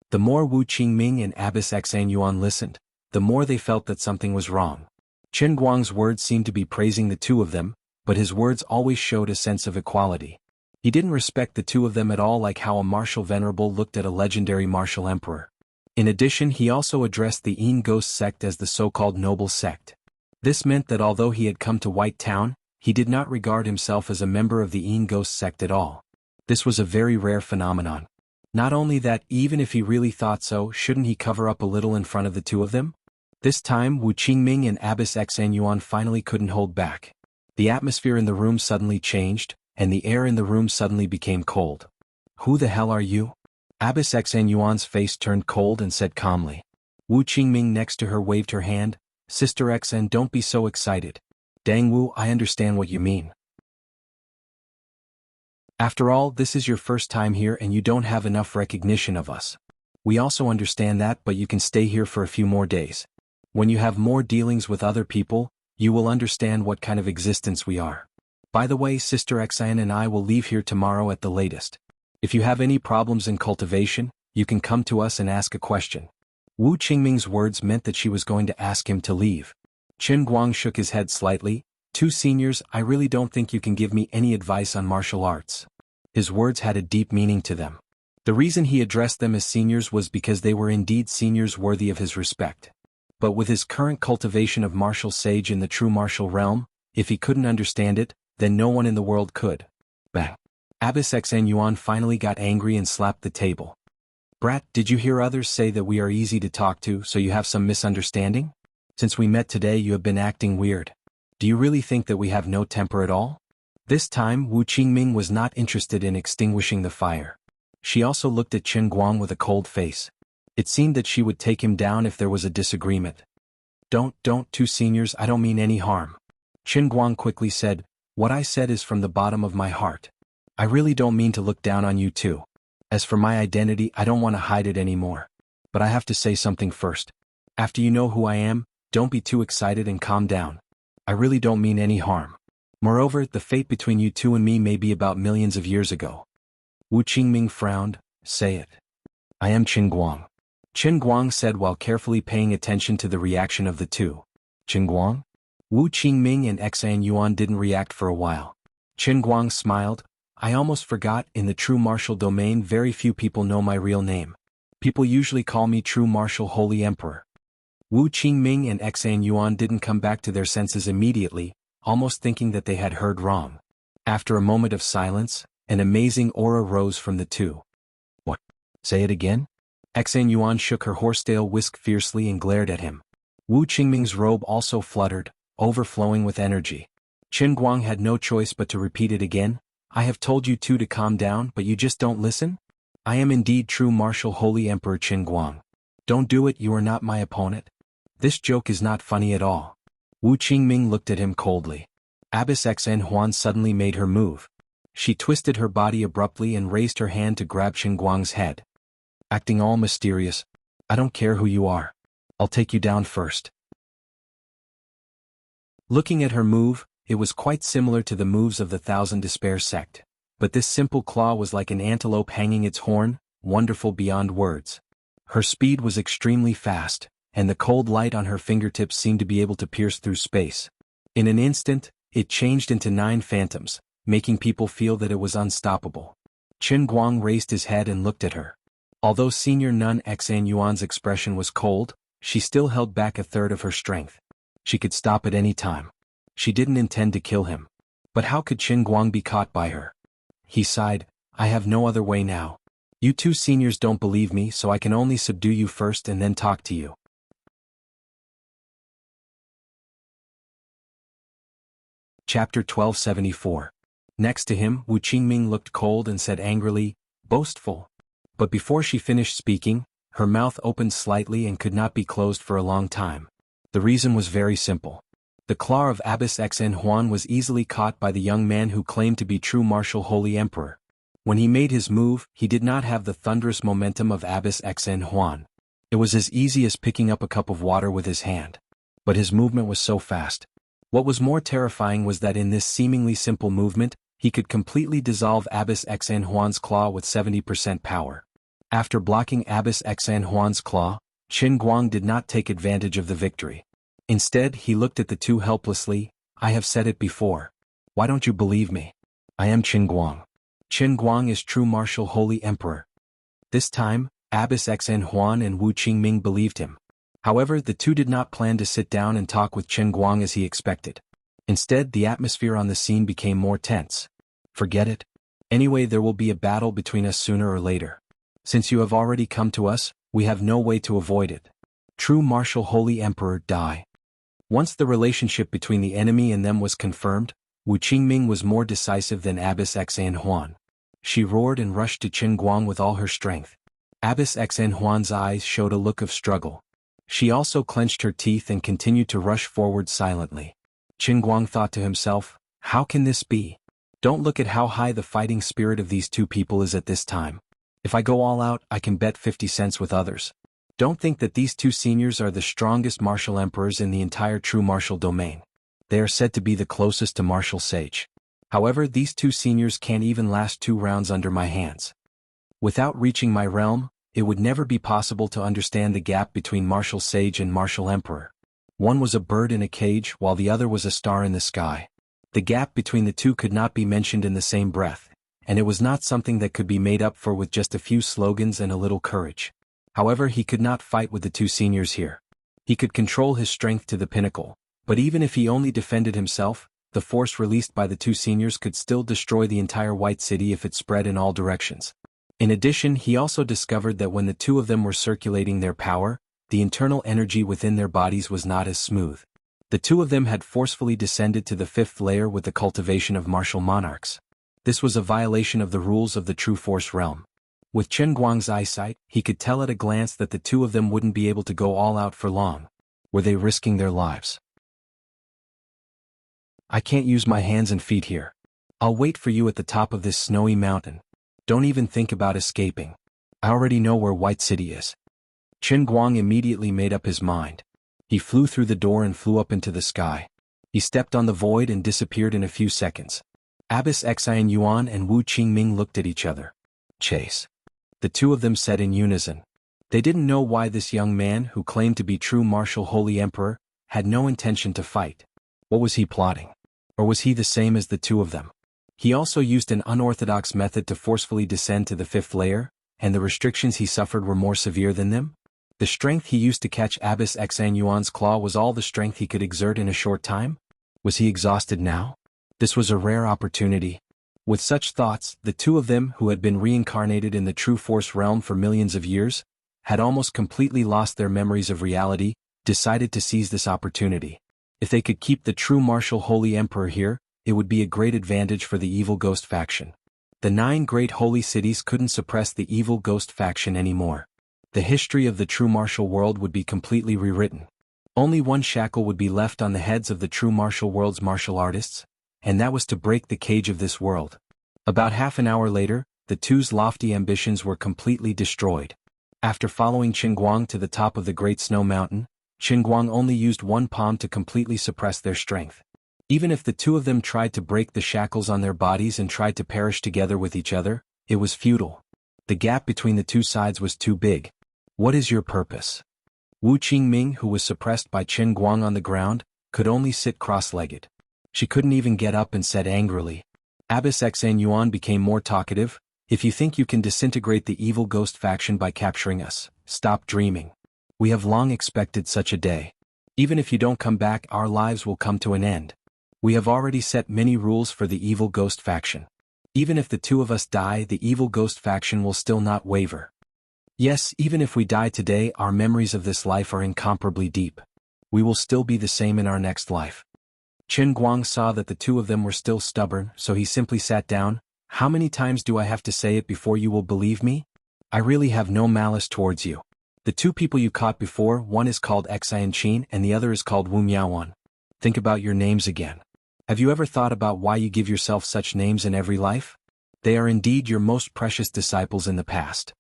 The more Wu Qingming and Abbess Xian Yuan listened, the more they felt that something was wrong. Qin Guang's words seemed to be praising the two of them, but his words always showed a sense of equality. He didn't respect the two of them at all, like how a martial venerable looked at a legendary martial emperor. In addition, he also addressed the Yin Ghost sect as the so-called noble sect. This meant that although he had come to White Town, he did not regard himself as a member of the Yin Ghost sect at all. This was a very rare phenomenon. Not only that, even if he really thought so, shouldn't he cover up a little in front of the two of them? This time, Wu Qingming and Abbess Xian Yuan finally couldn't hold back. The atmosphere in the room suddenly changed, and the air in the room suddenly became cold. Who the hell are you? Abbess Xian Yuan's face turned cold and said calmly. Wu Qingming next to her waved her hand. Sister Xan, don't be so excited. Dang Wu, I understand what you mean. After all, this is your first time here and you don't have enough recognition of us. We also understand that, but you can stay here for a few more days. When you have more dealings with other people, you will understand what kind of existence we are. By the way, Sister Xan and I will leave here tomorrow at the latest. If you have any problems in cultivation, you can come to us and ask a question. Wu Qingming's words meant that she was going to ask him to leave. Qin Guang shook his head slightly. Two seniors, I really don't think you can give me any advice on martial arts. His words had a deep meaning to them. The reason he addressed them as seniors was because they were indeed seniors worthy of his respect. But with his current cultivation of martial sage in the true martial realm, if he couldn't understand it, then no one in the world could. Bang. Abbess Xian Yuan finally got angry and slapped the table. Brat, did you hear others say that we are easy to talk to, so you have some misunderstanding? Since we met today you have been acting weird. Do you really think that we have no temper at all? This time Wu Qingming was not interested in extinguishing the fire. She also looked at Qin Guang with a cold face. It seemed that she would take him down if there was a disagreement. Don't, two seniors, I don't mean any harm. Qin Guang quickly said, what I said is from the bottom of my heart. I really don't mean to look down on you two. As for my identity, I don't want to hide it anymore. But I have to say something first. After you know who I am, don't be too excited and calm down. I really don't mean any harm. Moreover, the fate between you two and me may be about millions of years ago. Wu Qingming frowned. Say it. I am Qin Guang. Qin Guang said while carefully paying attention to the reaction of the two. Qin Guang? Wu Qingming and Xan Yuan didn't react for a while. Qin Guang smiled. I almost forgot, in the true martial domain very few people know my real name. People usually call me True Martial Holy Emperor. Wu Qingming and Xan Yuan didn't come back to their senses immediately, almost thinking that they had heard wrong. After a moment of silence, an amazing aura rose from the two. What? Say it again? Xan Yuan shook her horsetail whisk fiercely and glared at him. Wu Qingming's robe also fluttered, overflowing with energy. Qin Guang had no choice but to repeat it again. I have told you two to calm down, but you just don't listen? I am indeed True Martial Holy Emperor Qin Guang. Don't do it, you are not my opponent. This joke is not funny at all. Wu Qingming looked at him coldly. Abbess Xan Huan suddenly made her move. She twisted her body abruptly and raised her hand to grab Qin Guang's head. Acting all mysterious. I don't care who you are. I'll take you down first. Looking at her move, it was quite similar to the moves of the Thousand Despair sect. But this simple claw was like an antelope hanging its horn, wonderful beyond words. Her speed was extremely fast, and the cold light on her fingertips seemed to be able to pierce through space. In an instant, it changed into 9 phantoms, making people feel that it was unstoppable. Qin Guang raised his head and looked at her. Although Senior Nun Xan Yuan's expression was cold, she still held back a third of her strength. She could stop at any time. She didn't intend to kill him. But how could Qin Guang be caught by her? He sighed, I have no other way now. You two seniors don't believe me, so I can only subdue you first and then talk to you. Chapter 1274. Next to him, Wu Qingming looked cold and said angrily, boastful. But before she finished speaking, her mouth opened slightly and could not be closed for a long time. The reason was very simple. The claw of Abbess Xan Huan was easily caught by the young man who claimed to be True Martial Holy Emperor. When he made his move, he did not have the thunderous momentum of Abbess Xan Huan. It was as easy as picking up a cup of water with his hand. But his movement was so fast. What was more terrifying was that in this seemingly simple movement, he could completely dissolve Abbess Xan Huan's claw with 70% power. After blocking Abbess Xan Huan's claw, Qin Guang did not take advantage of the victory. Instead, he looked at the two helplessly. I have said it before. Why don't you believe me? I am Qin Guang. Qin Guang is True Martial Holy Emperor. This time, Abbess Xan Huan and Wu Qingming believed him. However, the two did not plan to sit down and talk with Qin Guang as he expected. Instead, the atmosphere on the scene became more tense. Forget it. Anyway, there will be a battle between us sooner or later. Since you have already come to us, we have no way to avoid it. True Martial Holy Emperor, die. Once the relationship between the enemy and them was confirmed, Wu Qingming was more decisive than Abbess Xan Huan. She roared and rushed to Qin Guang with all her strength. Abbess Xan Huan's eyes showed a look of struggle. She also clenched her teeth and continued to rush forward silently. Qin Guang thought to himself, how can this be? Don't look at how high the fighting spirit of these two people is at this time. If I go all out, I can bet 50 cents with others. Don't think that these two seniors are the strongest martial emperors in the entire true martial domain. They are said to be the closest to martial sage. However, these two seniors can't even last 2 rounds under my hands. Without reaching my realm, it would never be possible to understand the gap between martial sage and martial emperor. One was a bird in a cage while the other was a star in the sky. The gap between the two could not be mentioned in the same breath, and it was not something that could be made up for with just a few slogans and a little courage. However, he could not fight with the two seniors here. He could control his strength to the pinnacle, but even if he only defended himself, the force released by the two seniors could still destroy the entire White City if it spread in all directions. In addition, he also discovered that when the two of them were circulating their power, the internal energy within their bodies was not as smooth. The two of them had forcefully descended to the 5th layer with the cultivation of martial monarchs. This was a violation of the rules of the True Force realm. With Qin Guang's eyesight, he could tell at a glance that the two of them wouldn't be able to go all out for long. Were they risking their lives? I can't use my hands and feet here. I'll wait for you at the top of this snowy mountain. Don't even think about escaping. I already know where White City is. Qin Guang immediately made up his mind. He flew through the door and flew up into the sky. He stepped on the void and disappeared in a few seconds. Abbess Xan Yuan and Wu Qingming looked at each other. Chase. the two of them said in unison. They didn't know why this young man, who claimed to be true martial holy emperor, had no intention to fight. What was he plotting? Or was he the same as the two of them? He also used an unorthodox method to forcefully descend to the fifth layer, and the restrictions he suffered were more severe than them? The strength he used to catch Abbess Xan Yuan's claw was all the strength he could exert in a short time? Was he exhausted now? This was a rare opportunity. With such thoughts, the two of them, who had been reincarnated in the true force realm for millions of years, had almost completely lost their memories of reality, decided to seize this opportunity. If they could keep the true martial holy emperor here, it would be a great advantage for the evil ghost faction. The 9 great holy cities couldn't suppress the evil ghost faction anymore. The history of the true martial world would be completely rewritten. Only one shackle would be left on the heads of the true martial world's martial artists, and that was to break the cage of this world. About half an hour later, the two's lofty ambitions were completely destroyed. After following Qinguang to the top of the Great Snow Mountain, Qinguang only used one palm to completely suppress their strength. Even if the two of them tried to break the shackles on their bodies and tried to perish together with each other, it was futile. The gap between the two sides was too big. What is your purpose? Wu Qingming, who was suppressed by Qinguang on the ground, could only sit cross-legged. She couldn't even get up and said angrily. Abbess Xan Yuan became more talkative. If you think you can disintegrate the evil ghost faction by capturing us, stop dreaming. We have long expected such a day. Even if you don't come back, our lives will come to an end. We have already set many rules for the evil ghost faction. Even if the two of us die, the evil ghost faction will still not waver. Yes, even if we die today, our memories of this life are incomparably deep. We will still be the same in our next life. Qinguang saw that the two of them were still stubborn, so he simply sat down. How many times do I have to say it before you will believe me? I really have no malice towards you. The two people you caught before, one is called Xian Qin and the other is called Wu Miaoan. Think about your names again. Have you ever thought about why you give yourself such names in every life? They are indeed your most precious disciples in the past.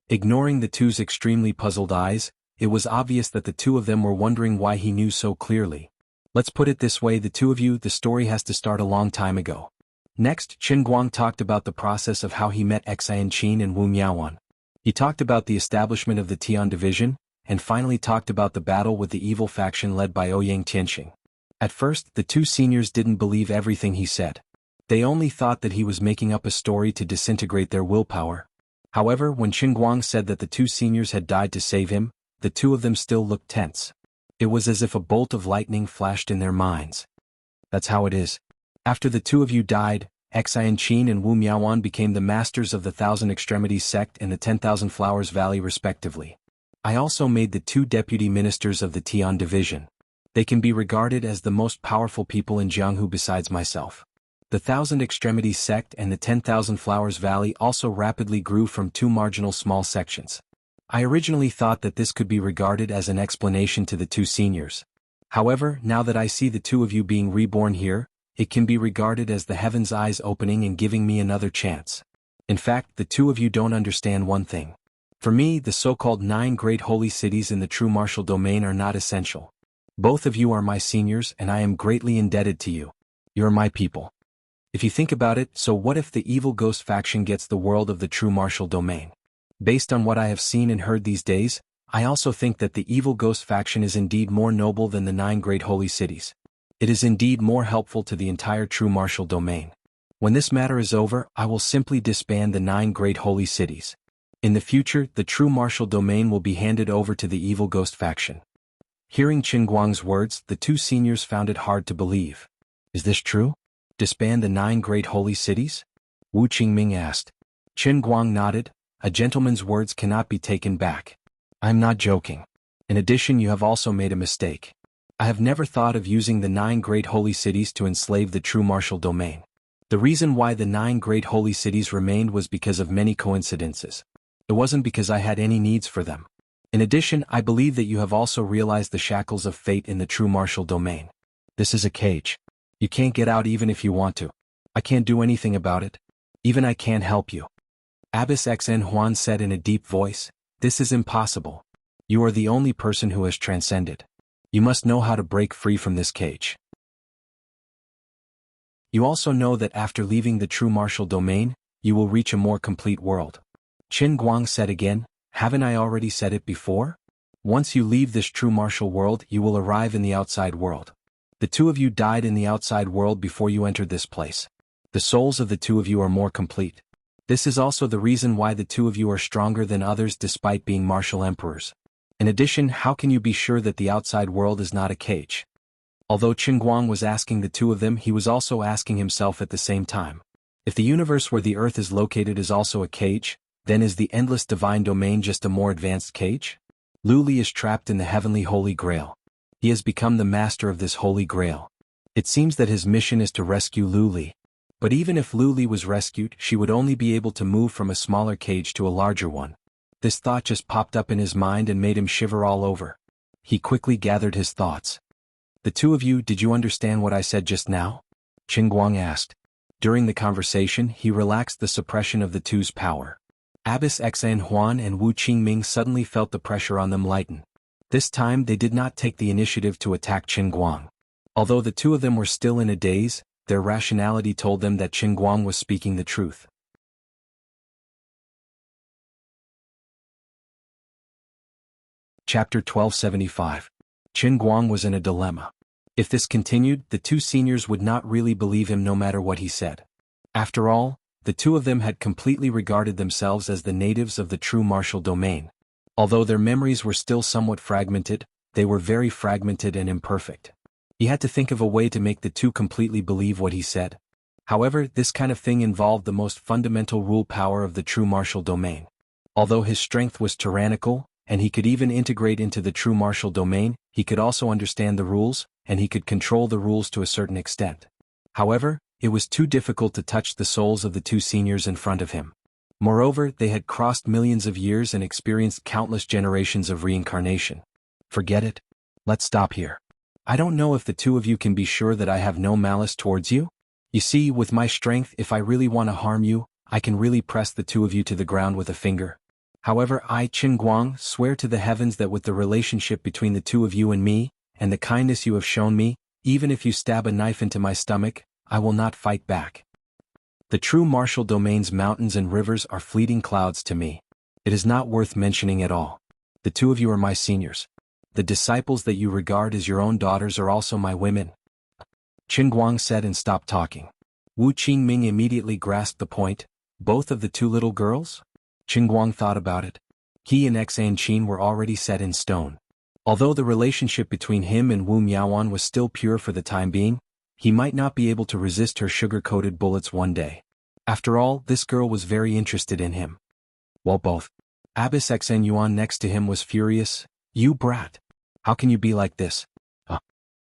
Ignoring the two's extremely puzzled eyes, it was obvious that the two of them were wondering why he knew so clearly. Let's put it this way, the two of you, the story has to start a long time ago. Next, Qinguang talked about the process of how he met Xian Qin and Wu Miaoan. He talked about the establishment of the Tian division, and finally talked about the battle with the evil faction led by Ouyang Tianxing. At first, the two seniors didn't believe everything he said. They only thought that he was making up a story to disintegrate their willpower. However, when Qinguang said that the two seniors had died to save him, the two of them still looked tense. It was as if a bolt of lightning flashed in their minds. That's how it is. After the two of you died, Xian Qin and Wu Miaoan became the masters of the Thousand Extremities sect and the 10,000 Flowers Valley respectively. I also made the two deputy ministers of the Tian division. They can be regarded as the most powerful people in Jianghu besides myself. The Thousand Extremities sect and the 10,000 Flowers Valley also rapidly grew from two marginal small sections. I originally thought that this could be regarded as an explanation to the two seniors. However, now that I see the two of you being reborn here, it can be regarded as the heavens' eyes opening and giving me another chance. In fact, the two of you don't understand one thing. For me, the so-called 9 great holy cities in the true martial domain are not essential. Both of you are my seniors and I am greatly indebted to you. You're my people. If you think about it, so what if the evil ghost faction gets the world of the true martial domain? Based on what I have seen and heard these days, I also think that the evil ghost faction is indeed more noble than the 9 great holy cities. It is indeed more helpful to the entire true martial domain. When this matter is over, I will simply disband the 9 great holy cities. In the future, the true martial domain will be handed over to the evil ghost faction. Hearing Qinguang's words, the two seniors found it hard to believe. Is this true? Disband the 9 great holy cities? Wu Qingming asked. Qinguang nodded. A gentleman's words cannot be taken back. I'm not joking. In addition, you have also made a mistake. I have never thought of using the 9 great holy cities to enslave the true martial domain. The reason why the 9 great holy cities remained was because of many coincidences. It wasn't because I had any needs for them. In addition, I believe that you have also realized the shackles of fate in the true martial domain. This is a cage. You can't get out even if you want to. I can't do anything about it. Even I can't help you. Abbess Xn Huan said in a deep voice, "This is impossible. You are the only person who has transcended. You must know how to break free from this cage. You also know that after leaving the true martial domain, you will reach a more complete world. Qin Guang said again, haven't I already said it before? Once you leave this true martial world, you will arrive in the outside world. The two of you died in the outside world before you entered this place. The souls of the two of you are more complete. This is also the reason why the two of you are stronger than others despite being martial emperors. In addition, how can you be sure that the outside world is not a cage? Although Qin Guang was asking the two of them, he was also asking himself at the same time. If the universe where the earth is located is also a cage, then is the endless divine domain just a more advanced cage? Lu Li is trapped in the heavenly Holy Grail. He has become the master of this Holy Grail. It seems that his mission is to rescue Lu Li. But even if Lu Li was rescued, she would only be able to move from a smaller cage to a larger one. This thought just popped up in his mind and made him shiver all over. He quickly gathered his thoughts. The two of you, did you understand what I said just now? Qin Guang asked. During the conversation, he relaxed the suppression of the two's power. Abbess Xan Huan and Wu Qingming suddenly felt the pressure on them lighten. This time they did not take the initiative to attack Qin Guang. Although the two of them were still in a daze, their rationality told them that Qin Guang was speaking the truth. Chapter 1275. Qin Guang was in a dilemma. If this continued, the two seniors would not really believe him no matter what he said. After all, the two of them had completely regarded themselves as the natives of the true martial domain. Although their memories were still somewhat fragmented, they were very fragmented and imperfect. He had to think of a way to make the two completely believe what he said. However, this kind of thing involved the most fundamental rule power of the true martial domain. Although his strength was tyrannical, and he could even integrate into the true martial domain, he could also understand the rules, and he could control the rules to a certain extent. However, it was too difficult to touch the souls of the two seniors in front of him. Moreover, they had crossed millions of years and experienced countless generations of reincarnation. Forget it. Let's stop here. I don't know if the two of you can be sure that I have no malice towards you. You see, with my strength, if I really want to harm you, I can really press the two of you to the ground with a finger. However, I, Qin Guang, swear to the heavens that with the relationship between the two of you and me, and the kindness you have shown me, even if you stab a knife into my stomach, I will not fight back. The true martial domain's mountains and rivers are fleeting clouds to me. It is not worth mentioning at all. The two of you are my seniors. The disciples that you regard as your own daughters are also my women. Qin Guang said and stopped talking. Wu Qingming immediately grasped the point. Both of the two little girls? Qin Guang thought about it. He and Xan Qin were already set in stone. Although the relationship between him and Wu Miaoan was still pure for the time being, he might not be able to resist her sugar-coated bullets one day. After all, this girl was very interested in him. While both Abbess Xan Yuan next to him was furious. You brat! How can you be like this?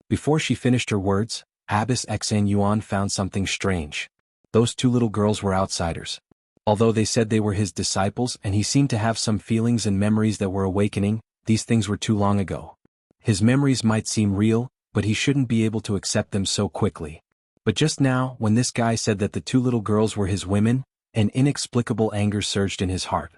Before she finished her words, Abbess Xan Yuan found something strange. Those two little girls were outsiders. Although they said they were his disciples and he seemed to have some feelings and memories that were awakening, these things were too long ago. His memories might seem real, but he shouldn't be able to accept them so quickly. But just now, when this guy said that the two little girls were his women, an inexplicable anger surged in his heart.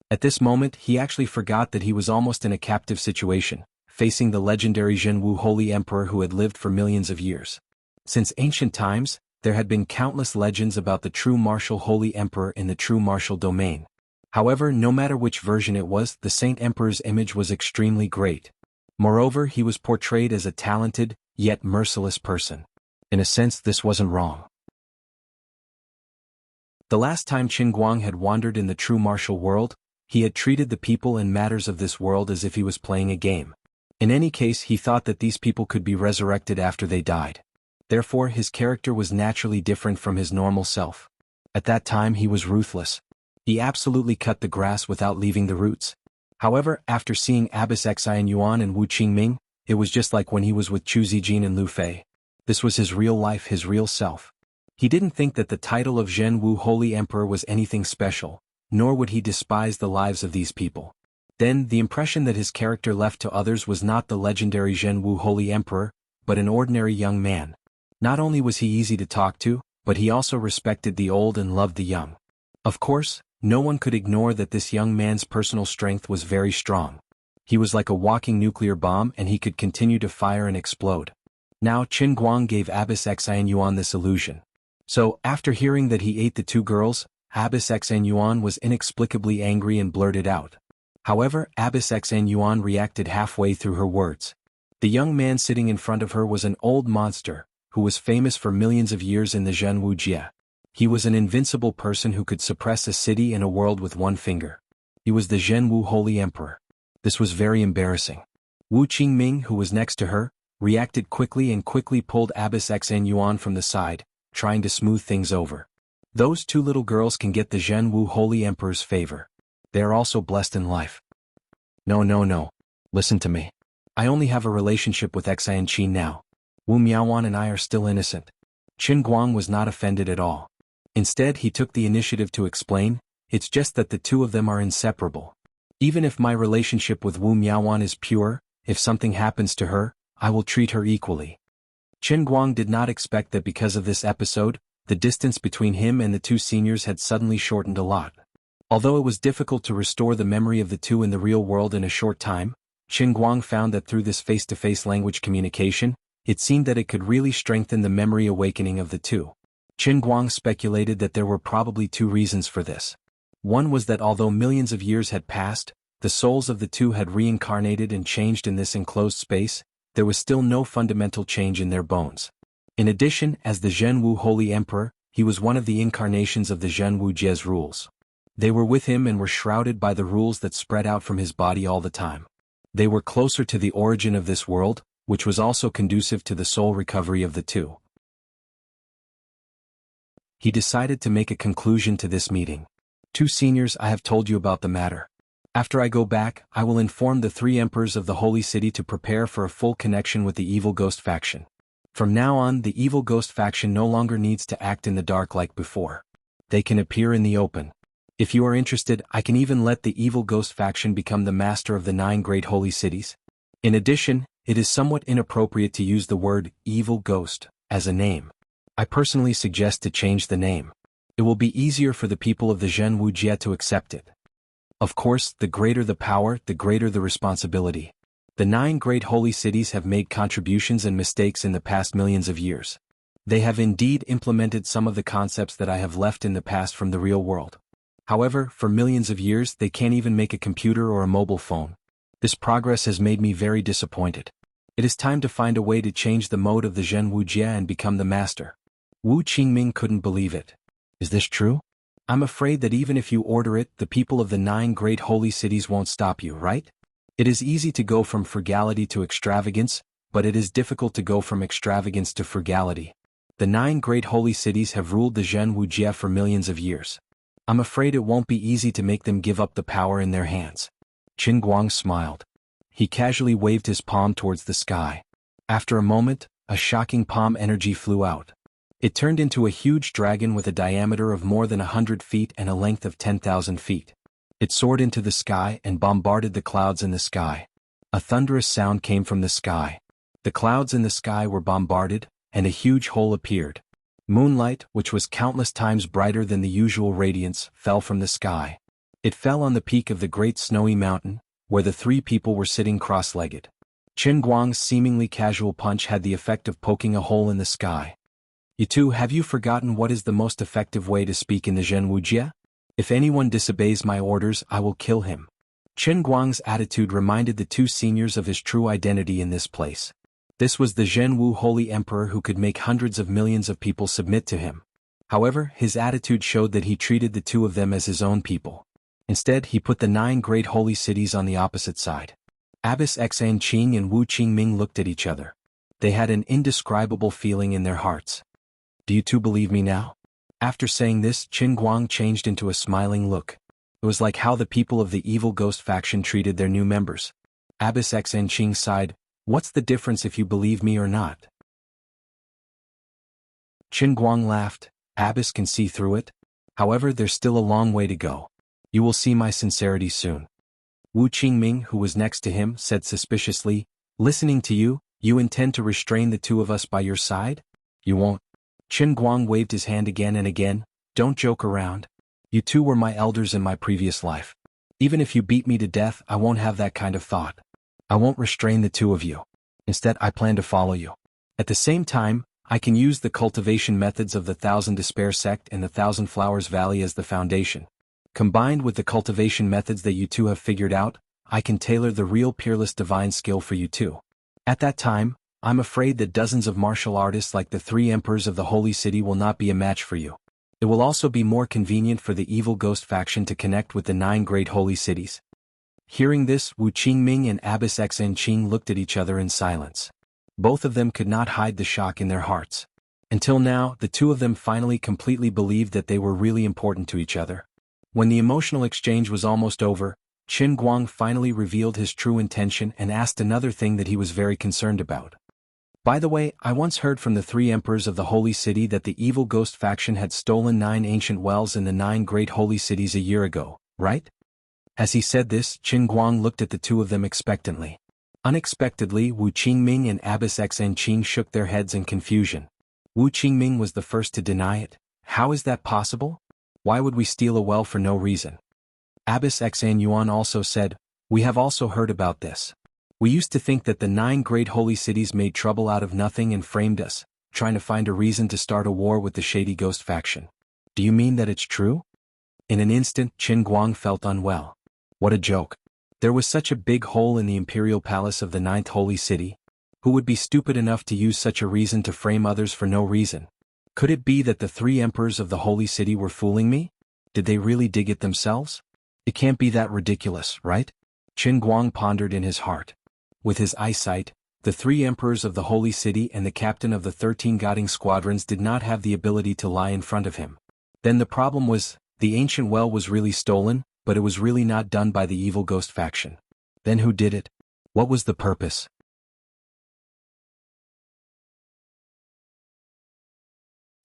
At this moment, he actually forgot that he was almost in a captive situation, facing the legendary Zhenwu Holy Emperor who had lived for millions of years. Since ancient times, there had been countless legends about the true martial Holy Emperor in the true martial domain. However, no matter which version it was, the Saint Emperor's image was extremely great. Moreover, he was portrayed as a talented, yet merciless person. In a sense, this wasn't wrong. The last time Qin Guang had wandered in the true martial world, he had treated the people and matters of this world as if he was playing a game. In any case, he thought that these people could be resurrected after they died. Therefore, his character was naturally different from his normal self. At that time, he was ruthless. He absolutely cut the grass without leaving the roots. However, after seeing Abbess Xan Yuan and Wu Qingming, it was just like when he was with Chu Zijin and Lu Fei. This was his real life, his real self. He didn't think that the title of Zhenwu Holy Emperor was anything special, nor would he despise the lives of these people. Then, the impression that his character left to others was not the legendary Zhenwu Holy Emperor, but an ordinary young man. Not only was he easy to talk to, but he also respected the old and loved the young. Of course, no one could ignore that this young man's personal strength was very strong. He was like a walking nuclear bomb and he could continue to fire and explode. Now Qin Guang gave Abbess Xan Yuan this illusion. So, after hearing that he ate the two girls, Abbess Xn Yuan was inexplicably angry and blurted out. However, Abbess Xn Yuan reacted halfway through her words. The young man sitting in front of her was an old monster, who was famous for millions of years in the Zhen Wuxia. He was an invincible person who could suppress a city and a world with one finger. He was the Zhen Wu Holy Emperor. This was very embarrassing. Wu Qingming, who was next to her, reacted quickly and quickly pulled Abbess Xn Yuan from the side, trying to smooth things over. Those two little girls can get the Zhen Wu Holy Emperor's favor. They are also blessed in life. No. Listen to me. I only have a relationship with Xian Qi now. Wu Miaowan and I are still innocent. Qin Guang was not offended at all. Instead, he took the initiative to explain, it's just that the two of them are inseparable. Even if my relationship with Wu Miaowan is pure, if something happens to her, I will treat her equally. Qin Guang did not expect that because of this episode, the distance between him and the two seniors had suddenly shortened a lot. Although it was difficult to restore the memory of the two in the real world in a short time, Qin Guang found that through this face-to-face language communication, it seemed that it could really strengthen the memory awakening of the two. Qin Guang speculated that there were probably two reasons for this. One was that although millions of years had passed, the souls of the two had reincarnated and changed in this enclosed space, there was still no fundamental change in their bones. In addition, as the Zhen Wu Holy Emperor, he was one of the incarnations of the Zhen Wu Jie's rules. They were with him and were shrouded by the rules that spread out from his body all the time. They were closer to the origin of this world, which was also conducive to the soul recovery of the two. He decided to make a conclusion to this meeting. Two seniors, I have told you about the matter. After I go back, I will inform the three emperors of the Holy City to prepare for a full connection with the Evil Ghost faction. From now on, the Evil Ghost faction no longer needs to act in the dark like before. They can appear in the open. If you are interested, I can even let the Evil Ghost faction become the master of the 9 great holy cities. In addition, it is somewhat inappropriate to use the word Evil Ghost as a name. I personally suggest to change the name. It will be easier for the people of the Zhen Wuxia to accept it. Of course, the greater the power, the greater the responsibility. The 9 great holy cities have made contributions and mistakes in the past millions of years. They have indeed implemented some of the concepts that I have left in the past from the real world. However, for millions of years they can't even make a computer or a mobile phone. This progress has made me very disappointed. It is time to find a way to change the mode of the Zhen Wuxia and become the master. Wu Qingming couldn't believe it. Is this true? I'm afraid that even if you order it, the people of the 9 great holy cities won't stop you, right? It is easy to go from frugality to extravagance, but it is difficult to go from extravagance to frugality. The 9 great holy cities have ruled the Zhen Wuxia for millions of years. I'm afraid it won't be easy to make them give up the power in their hands. Qin Guang smiled. He casually waved his palm towards the sky. After a moment, a shocking palm energy flew out. It turned into a huge dragon with a diameter of more than 100 feet and a length of 10,000 feet. It soared into the sky and bombarded the clouds in the sky. A thunderous sound came from the sky. The clouds in the sky were bombarded, and a huge hole appeared. Moonlight, which was countless times brighter than the usual radiance, fell from the sky. It fell on the peak of the great snowy mountain, where the 3 people were sitting cross-legged. Qin Guang's seemingly casual punch had the effect of poking a hole in the sky. You two, have you forgotten what is the most effective way to speak in the Zhen Wuxia? If anyone disobeys my orders, I will kill him. Qin Guang's attitude reminded the 2 seniors of his true identity in this place. This was the Zhen Wu Holy Emperor who could make hundreds of millions of people submit to him. However, his attitude showed that he treated the 2 of them as his own people. Instead, he put the 9 great holy cities on the opposite side. Abbess Xan Qing and Wu Qingming looked at each other. They had an indescribable feeling in their hearts. Do you two believe me now? After saying this, Qin Guang changed into a smiling look. It was like how the people of the Evil Ghost faction treated their new members. Abbess Xan Qing sighed, "What's the difference if you believe me or not?" Qin Guang laughed, "Abbess can see through it. However, there's still a long way to go. You will see my sincerity soon." Wu Qingming, who was next to him, said suspiciously, "Listening to you, you intend to restrain the 2 of us by your side? You won't." Qin Guang waved his hand again and again, "Don't joke around. You 2 were my elders in my previous life. Even if you beat me to death, I won't have that kind of thought. I won't restrain the 2 of you. Instead, I plan to follow you. At the same time, I can use the cultivation methods of the Thousand Despair sect and the Thousand Flowers Valley as the foundation. Combined with the cultivation methods that you two have figured out, I can tailor the real peerless divine skill for you too. At that time, I'm afraid that dozens of martial artists like the 3 emperors of the Holy City will not be a match for you. It will also be more convenient for the evil ghost faction to connect with the 9 great holy cities. Hearing this, Wu Qingming and Abbess Xanqing looked at each other in silence. Both of them could not hide the shock in their hearts. Until now, the two of them finally completely believed that they were really important to each other. When the emotional exchange was almost over, Qin Guang finally revealed his true intention and asked another thing that he was very concerned about. By the way, I once heard from the 3 emperors of the Holy City that the evil ghost faction had stolen 9 ancient wells in the 9 great holy cities a year ago, right? As he said this, Qin Guang looked at the two of them expectantly. Unexpectedly, Wu Qingming and Abbess Xanqing shook their heads in confusion. Wu Qingming was the first to deny it. How is that possible? Why would we steal a well for no reason? Abbess Xanyuan also said, we have also heard about this. We used to think that the 9 great holy cities made trouble out of nothing and framed us, trying to find a reason to start a war with the shady ghost faction. Do you mean that it's true? In an instant, Qin Guang felt unwell. What a joke. There was such a big hole in the imperial palace of the 9th holy city. Who would be stupid enough to use such a reason to frame others for no reason? Could it be that the 3 emperors of the holy city were fooling me? Did they really dig it themselves? It can't be that ridiculous, right? Qin Guang pondered in his heart. With his eyesight, the 3 emperors of the holy city and the captain of the 13 guiding squadrons did not have the ability to lie in front of him. Then the problem was, the ancient well was really stolen, but it was really not done by the evil ghost faction. Then who did it? What was the purpose?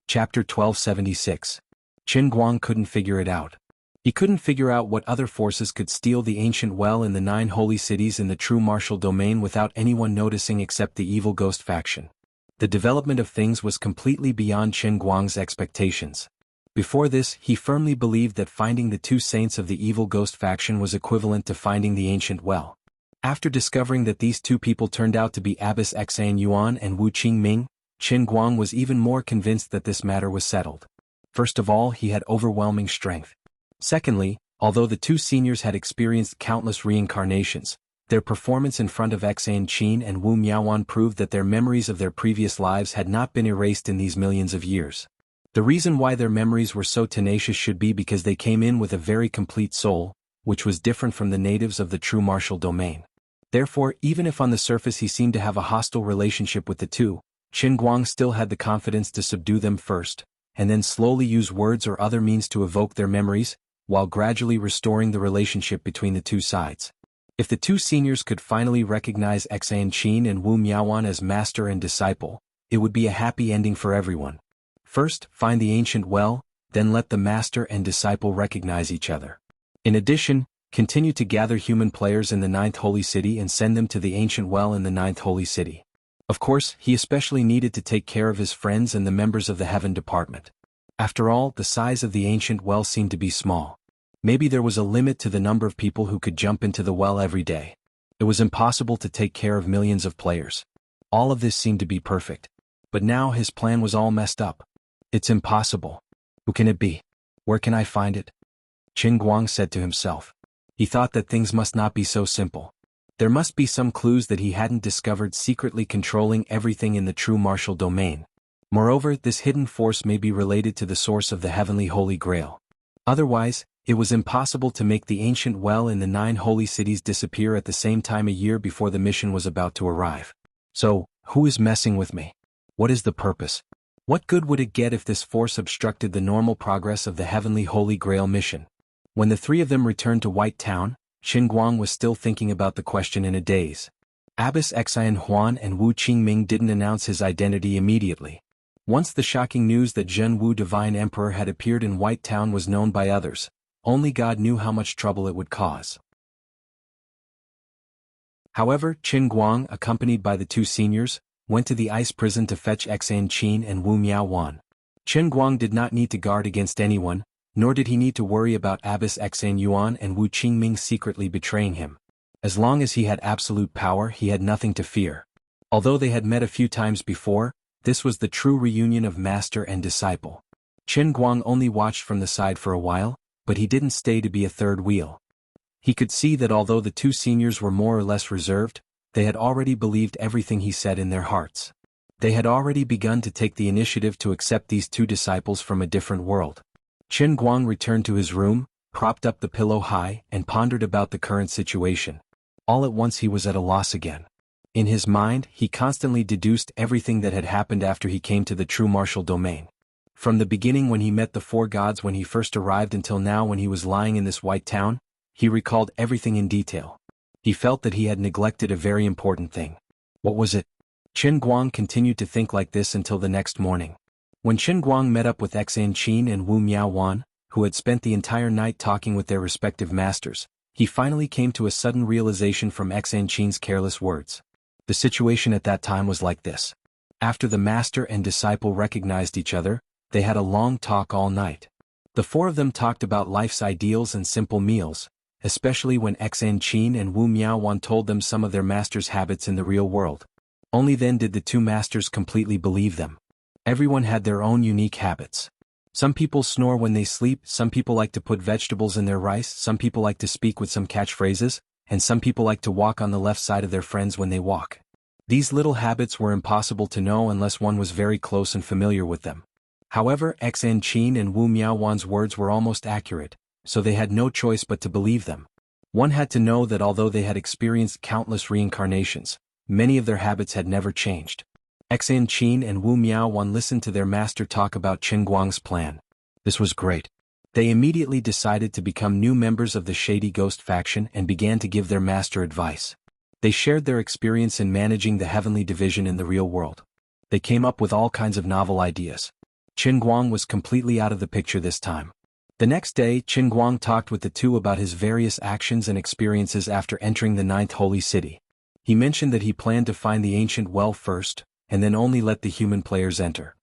Chapter 1276. Qin Guang couldn't figure it out. He couldn't figure out what other forces could steal the ancient well in the 9 holy cities in the true martial domain without anyone noticing except the evil ghost faction. The development of things was completely beyond Qin Guang's expectations. Before this, he firmly believed that finding the 2 saints of the evil ghost faction was equivalent to finding the ancient well. After discovering that these 2 people turned out to be Abbess Xanyuan and Wu Qingming, Qin Guang was even more convinced that this matter was settled. First of all, he had overwhelming strength. Secondly, although the 2 seniors had experienced countless reincarnations, their performance in front of Xanqing and Wu Miaowan proved that their memories of their previous lives had not been erased in these millions of years. The reason why their memories were so tenacious should be because they came in with a very complete soul, which was different from the natives of the true martial domain. Therefore, even if on the surface he seemed to have a hostile relationship with the 2, Qin Guang still had the confidence to subdue them first, and then slowly use words or other means to evoke their memories, while gradually restoring the relationship between the 2 sides. If the 2 seniors could finally recognize Xanqing and Wu Miaowan as master and disciple, it would be a happy ending for everyone. First, find the ancient well, then let the master and disciple recognize each other. In addition, continue to gather human players in the 9th holy city and send them to the ancient well in the 9th holy city. Of course, he especially needed to take care of his friends and the members of the Heaven Department. After all, the size of the ancient well seemed to be small. Maybe there was a limit to the number of people who could jump into the well every day. It was impossible to take care of millions of players. All of this seemed to be perfect. But now his plan was all messed up. It's impossible. Who can it be? Where can I find it? Qin Guang said to himself. He thought that things must not be so simple. There must be some clues that he hadn't discovered secretly controlling everything in the true martial domain. Moreover, this hidden force may be related to the source of the heavenly Holy Grail. Otherwise, it was impossible to make the ancient well in the 9 holy cities disappear at the same time a year before the mission was about to arrive. So, who is messing with me? What is the purpose? What good would it get if this force obstructed the normal progress of the heavenly Holy Grail mission? When the 3 of them returned to White Town, Qin Guang was still thinking about the question in a daze. Abbess Xanhuan and Wu Qingming didn't announce his identity immediately. Once the shocking news that Zhen Wu Divine Emperor had appeared in White Town was known by others, only God knew how much trouble it would cause. However, Qin Guang, accompanied by the 2 seniors, went to the ice prison to fetch Xanqing and Wu Miaowan. Qin Guang did not need to guard against anyone, nor did he need to worry about Abbess Xanyuan and Wu Qingming secretly betraying him. As long as he had absolute power, he had nothing to fear. Although they had met a few times before, This was the true reunion of master and disciple. Qin Guang only watched from the side for a while, but he didn't stay to be a third wheel. He could see that although the two seniors were more or less reserved, they had already believed everything he said in their hearts. They had already begun to take the initiative to accept these two disciples from a different world. Qin Guang returned to his room, propped up the pillow high, and pondered about the current situation. All at once he was at a loss again. In his mind, he constantly deduced everything that had happened after he came to the true martial domain. From the beginning when he met the four gods when he first arrived until now when he was lying in this white town, he recalled everything in detail. He felt that he had neglected a very important thing. What was it? Qin Guang continued to think like this until the next morning. When Qin Guang met up with Xan Qin and Wu Miaowan, who had spent the entire night talking with their respective masters, he finally came to a sudden realization from Xan Qin's careless words. The situation at that time was like this. After the master and disciple recognized each other, they had a long talk all night. The four of them talked about life's ideals and simple meals, especially when Xan Qin and Wu Miaowan told them some of their master's habits in the real world. Only then did the two masters completely believe them. Everyone had their own unique habits. Some people snore when they sleep, some people like to put vegetables in their rice, some people like to speak with some catchphrases, and some people like to walk on the left side of their friends when they walk. These little habits were impossible to know unless one was very close and familiar with them. However, Xan Qin and Wu Miaowan's words were almost accurate, so they had no choice but to believe them. One had to know that although they had experienced countless reincarnations, many of their habits had never changed. Xan Qin and Wu Miaowan listened to their master talk about Qin Guang's plan. This was great. They immediately decided to become new members of the Shady Ghost faction and began to give their master advice. They shared their experience in managing the heavenly division in the real world. They came up with all kinds of novel ideas. Qin Guang was completely out of the picture this time. The next day, Qin Guang talked with the two about his various actions and experiences after entering the 9th holy city. He mentioned that he planned to find the ancient well first, and then only let the human players enter.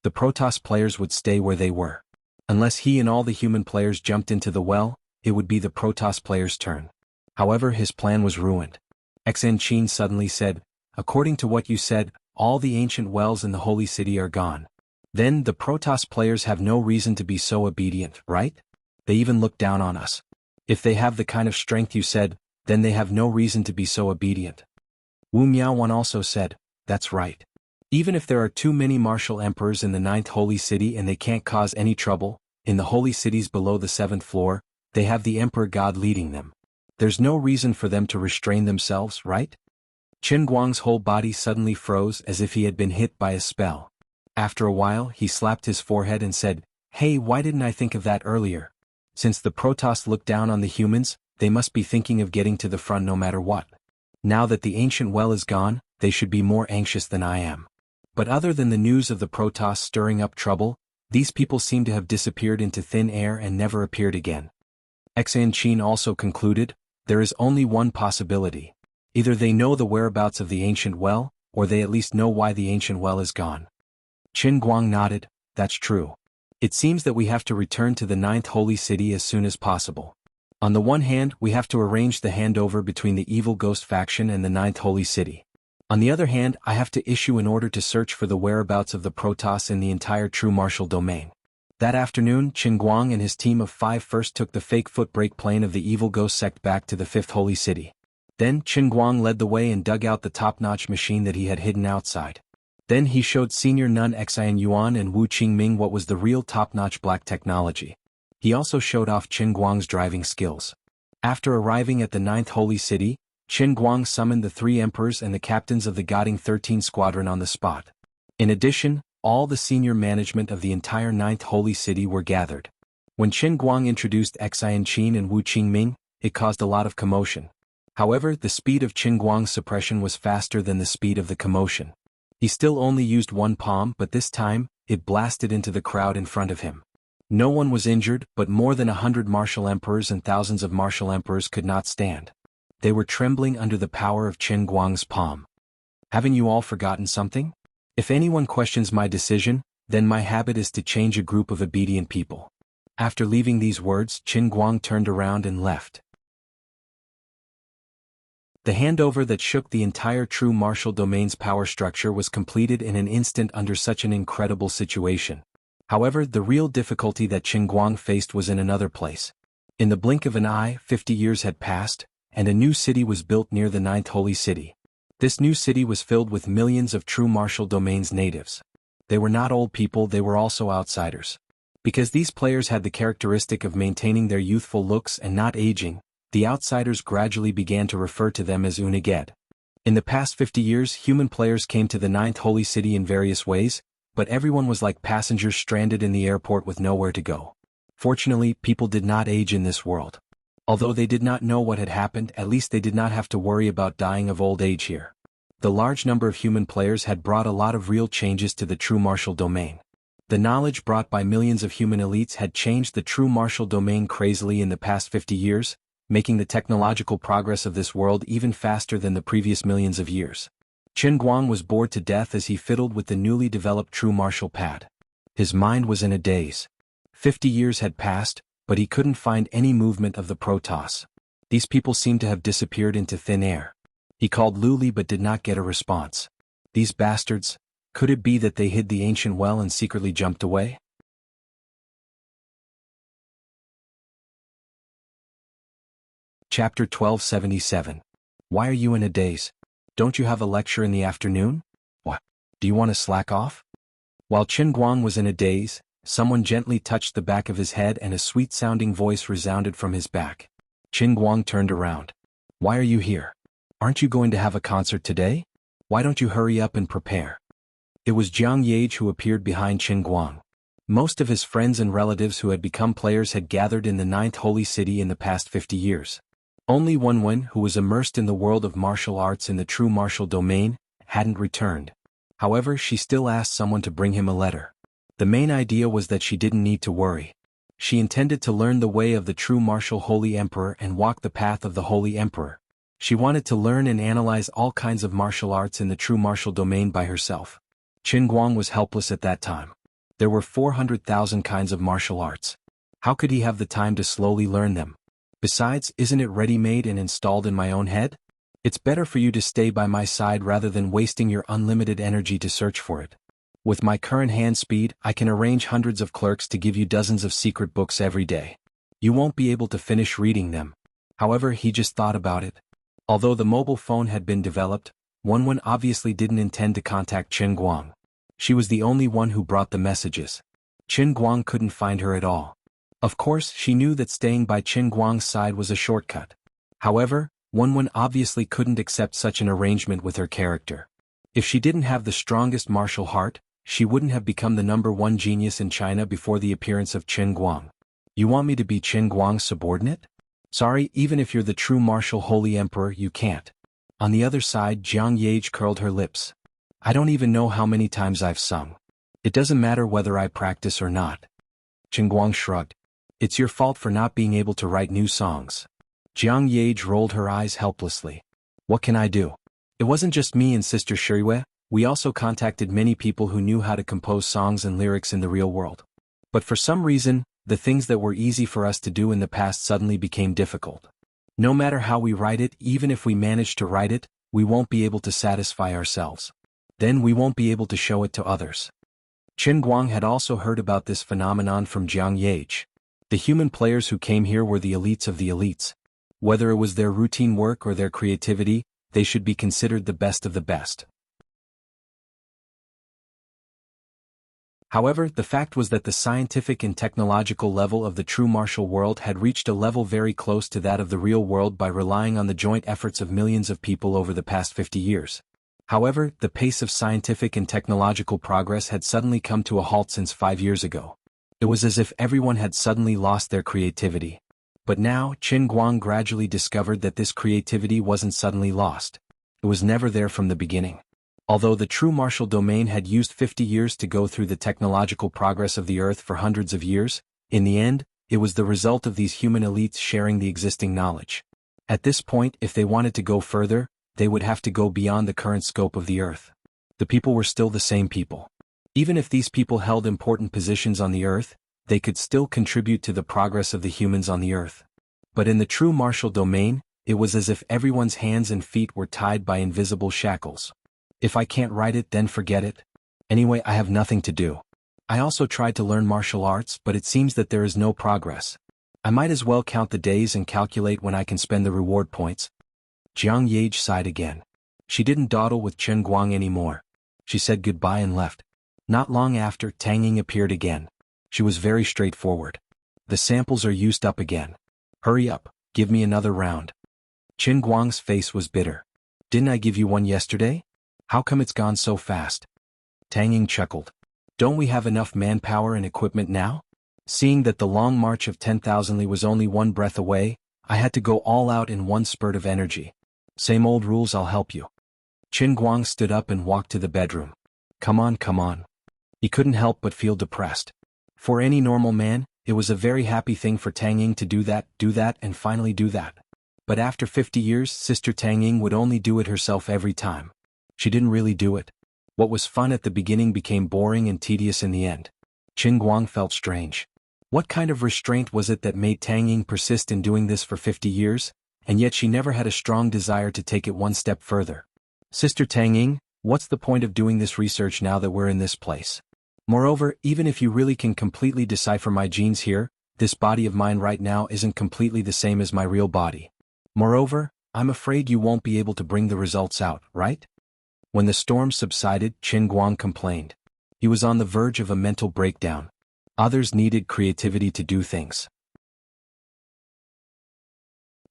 The Protoss players would stay where they were. Unless he and all the human players jumped into the well, it would be the Protoss players' turn. However, his plan was ruined. Xan Qin suddenly said, "According to what you said, all the ancient wells in the holy city are gone. Then the Protoss players have no reason to be so obedient, right? They even look down on us. If they have the kind of strength you said, then they have no reason to be so obedient." Wu Miaowan also said, "That's right. Even if there are too many martial emperors in the 9th holy city and they can't cause any trouble, in the holy cities below the 7th floor, they have the emperor god leading them. There's no reason for them to restrain themselves, right?" Qin Guang's whole body suddenly froze as if he had been hit by a spell. After a while, he slapped his forehead and said, "Hey, why didn't I think of that earlier? Since the Protoss look down on the humans, they must be thinking of getting to the front no matter what. Now that the ancient well is gone, they should be more anxious than I am." But other than the news of the Protoss stirring up trouble, these people seem to have disappeared into thin air and never appeared again. Xan Qin also concluded, there is only one possibility. Either they know the whereabouts of the ancient well, or they at least know why the ancient well is gone. Qin Guang nodded, "That's true. It seems that we have to return to the 9th holy city as soon as possible. On the one hand, we have to arrange the handover between the evil ghost faction and the 9th holy city. On the other hand, I have to issue an order to search for the whereabouts of the Protoss in the entire true martial domain." That afternoon, Qin Guang and his team of 5 first took the fake footbrake plane of the evil ghost sect back to the 5th holy city. Then Qin Guang led the way and dug out the top-notch machine that he had hidden outside. Then he showed Senior Nun Xian Yuan and Wu Qingming what was the real top-notch black technology. He also showed off Qin Guang's driving skills. After arriving at the 9th holy city, Qin Guang summoned the 3 emperors and the captains of the Guiding 13 squadron on the spot. In addition, all the senior management of the entire 9th holy city were gathered. When Qin Guang introduced Xian Qin and Wu Qingming, it caused a lot of commotion. However, the speed of Qin Guang's suppression was faster than the speed of the commotion. He still only used one palm, but this time, it blasted into the crowd in front of him. No one was injured, but more than 100 martial emperors and thousands of martial emperors could not stand. They were trembling under the power of Qin Guang's palm. "Haven't you all forgotten something? If anyone questions my decision, then my habit is to change a group of obedient people." After leaving these words, Qin Guang turned around and left. The handover that shook the entire true martial domain's power structure was completed in an instant under such an incredible situation. However, the real difficulty that Qin Guang faced was in another place. In the blink of an eye, 50 years had passed, and a new city was built near the ninth holy city. This new city was filled with millions of true martial domain's natives. They were not old people, they were also outsiders. Because these players had the characteristic of maintaining their youthful looks and not aging, the outsiders gradually began to refer to them as Unaged. In the past 50 years, human players came to the ninth holy city in various ways, but everyone was like passengers stranded in the airport with nowhere to go. Fortunately, people did not age in this world. Although they did not know what had happened, at least they did not have to worry about dying of old age here. The large number of human players had brought a lot of real changes to the true martial domain. The knowledge brought by millions of human elites had changed the true martial domain crazily in the past 50 years, making the technological progress of this world even faster than the previous millions of years. Qin Guang was bored to death as he fiddled with the newly developed true martial pad. His mind was in a daze. 50 years had passed, but he couldn't find any movement of the Protoss. These people seemed to have disappeared into thin air. He called Luli but did not get a response. These bastards, could it be that they hid the ancient well and secretly jumped away? Chapter 1277. Why are you in a daze? Don't you have a lecture in the afternoon? What? Do you want to slack off? While Qin Guang was in a daze, someone gently touched the back of his head and a sweet-sounding voice resounded from his back. Qin Guang turned around. Why are you here? Aren't you going to have a concert today? Why don't you hurry up and prepare? It was Jiang Yage who appeared behind Qin Guang. Most of his friends and relatives who had become players had gathered in the ninth holy city in the past 50 years. Only Wenwen, who was immersed in the world of martial arts in the true martial domain, hadn't returned. However, she still asked someone to bring him a letter. The main idea was that she didn't need to worry. She intended to learn the way of the true martial Holy Emperor and walk the path of the Holy Emperor. She wanted to learn and analyze all kinds of martial arts in the true martial domain by herself. Qin Guang was helpless at that time. There were 400,000 kinds of martial arts. How could he have the time to slowly learn them? Besides, isn't it ready-made and installed in my own head? It's better for you to stay by my side rather than wasting your unlimited energy to search for it. With my current hand speed, I can arrange hundreds of clerks to give you dozens of secret books every day. You won't be able to finish reading them. However, he just thought about it. Although the mobile phone had been developed, Wenwen obviously didn't intend to contact Qin Guang. She was the only one who brought the messages. Qin Guang couldn't find her at all. Of course, she knew that staying by Qin Guang's side was a shortcut. However, Wenwen obviously couldn't accept such an arrangement with her character. If she didn't have the strongest martial heart, she wouldn't have become the #1 genius in China before the appearance of Qin Guang. You want me to be Qin Guang's subordinate? Sorry, even if you're the true martial Holy Emperor, you can't. On the other side, Jiang Yage curled her lips. I don't even know how many times I've sung. It doesn't matter whether I practice or not. Qin Guang shrugged. It's your fault for not being able to write new songs. Jiang Yage rolled her eyes helplessly. What can I do? It wasn't just me and Sister Shirue, we also contacted many people who knew how to compose songs and lyrics in the real world. But for some reason, the things that were easy for us to do in the past suddenly became difficult. No matter how we write it, even if we manage to write it, we won't be able to satisfy ourselves. Then we won't be able to show it to others. Qin Guang had also heard about this phenomenon from Jiang Yage. The human players who came here were the elites of the elites. Whether it was their routine work or their creativity, they should be considered the best of the best. However, the fact was that the scientific and technological level of the true martial world had reached a level very close to that of the real world by relying on the joint efforts of millions of people over the past 50 years. However, the pace of scientific and technological progress had suddenly come to a halt since 5 years ago. It was as if everyone had suddenly lost their creativity. But now, Qin Guang gradually discovered that this creativity wasn't suddenly lost. It was never there from the beginning. Although the true martial domain had used 50 years to go through the technological progress of the Earth for hundreds of years, in the end, it was the result of these human elites sharing the existing knowledge. At this point, if they wanted to go further, they would have to go beyond the current scope of the Earth. The people were still the same people. Even if these people held important positions on the Earth, they could still contribute to the progress of the humans on the Earth. But in the true martial domain, It was as if everyone's hands and feet were tied by invisible shackles. If I can't write it, then forget it. Anyway, I have nothing to do. I also tried to learn martial arts, but it seems that there is no progress. I might as well count the days and calculate when I can spend the reward points. Jiang Yage sighed again. She didn't dawdle with Chen Guang anymore. She said goodbye and left. Not long after, Tang Ying appeared again. She was very straightforward. The samples are used up again. Hurry up, give me another round. Chen Guang's face was bitter. Didn't I give you one yesterday? How come it's gone so fast? Tang Ying chuckled. Don't we have enough manpower and equipment now? Seeing that the long march of 10,000 li was only one breath away, I had to go all out in one spurt of energy. Same old rules, I'll help you. Chen Guang stood up and walked to the bedroom. Come on, come on. He couldn't help but feel depressed. For any normal man, it was a very happy thing for Tang Ying to do that, and finally do that. But after 50 years, Sister Tang Ying would only do it herself every time. She didn't really do it. What was fun at the beginning became boring and tedious in the end. Chen Guang felt strange. What kind of restraint was it that made Tang Ying persist in doing this for 50 years, and yet she never had a strong desire to take it one step further? Sister Tang Ying, what's the point of doing this research now that we're in this place? Moreover, even if you really can completely decipher my genes here, this body of mine right now isn't completely the same as my real body. Moreover, I'm afraid you won't be able to bring the results out, right? When the storm subsided, Chen Guang complained. He was on the verge of a mental breakdown. Others needed creativity to do things.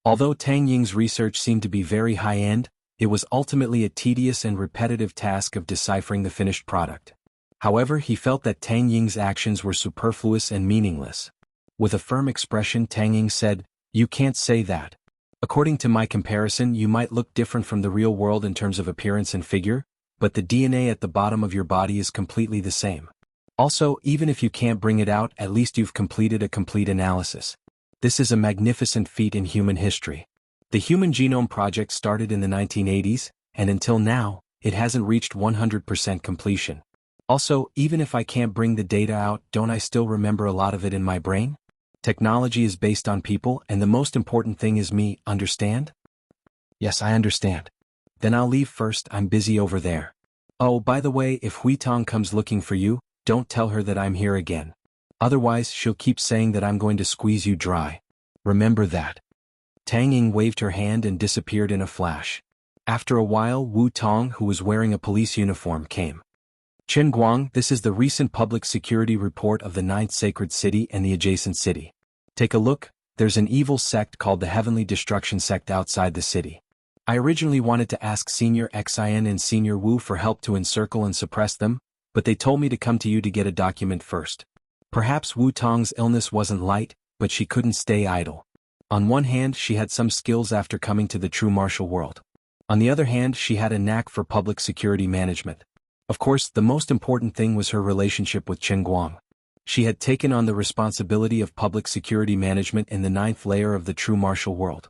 Although Tang Ying's research seemed to be very high-end, it was ultimately a tedious and repetitive task of deciphering the finished product. However, he felt that Tang Ying's actions were superfluous and meaningless. With a firm expression, Tang Ying said, "You can't say that. According to my comparison, you might look different from the real world in terms of appearance and figure, but the DNA at the bottom of your body is completely the same. Also, even if you can't bring it out, at least you've completed a complete analysis. This is a magnificent feat in human history. The Human Genome Project started in the 1980s, and until now, it hasn't reached 100% completion. Also, even if I can't bring the data out, don't I still remember a lot of it in my brain? Technology is based on people, and the most important thing is me, understand?" "Yes, I understand." "Then I'll leave first, I'm busy over there. Oh, by the way, if Hui Tong comes looking for you, don't tell her that I'm here again. Otherwise, she'll keep saying that I'm going to squeeze you dry. Remember that." Tang Ying waved her hand and disappeared in a flash. After a while, Wu Tong, who was wearing a police uniform, came. "Chen Guang, this is the recent public security report of the 9th Sacred City and the adjacent city. Take a look, there's an evil sect called the Heavenly Destruction Sect outside the city. I originally wanted to ask Senior Xin and Senior Wu for help to encircle and suppress them, but they told me to come to you to get a document first. Perhaps Wu Tong's illness wasn't light, but she couldn't stay idle. On one hand, she had some skills after coming to the true martial world. On the other hand, she had a knack for public security management. Of course, the most important thing was her relationship with Chen Guang. She had taken on the responsibility of public security management in the 9th layer of the true martial world.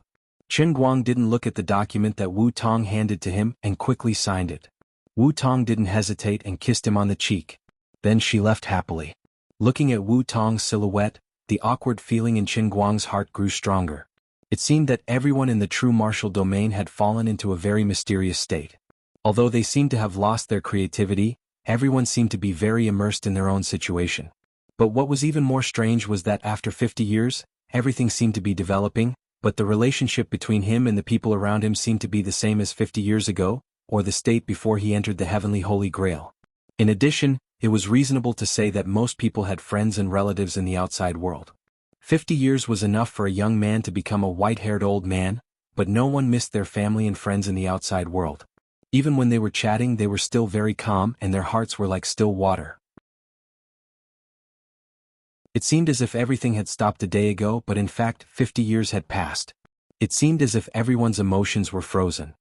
Chen Guang didn't look at the document that Wu Tong handed to him and quickly signed it. Wu Tong didn't hesitate and kissed him on the cheek. Then she left happily. Looking at Wu Tong's silhouette, the awkward feeling in Chen Guang's heart grew stronger. It seemed that everyone in the true martial domain had fallen into a very mysterious state. Although they seemed to have lost their creativity, everyone seemed to be very immersed in their own situation. But what was even more strange was that after 50 years, everything seemed to be developing, but the relationship between him and the people around him seemed to be the same as 50 years ago, or the state before he entered the Heavenly Holy Grail. In addition, it was reasonable to say that most people had friends and relatives in the outside world. 50 years was enough for a young man to become a white-haired old man, but no one missed their family and friends in the outside world. Even when they were chatting, they were still very calm and their hearts were like still water. It seemed as if everything had stopped a day ago, but in fact, 50 years had passed. It seemed as if everyone's emotions were frozen.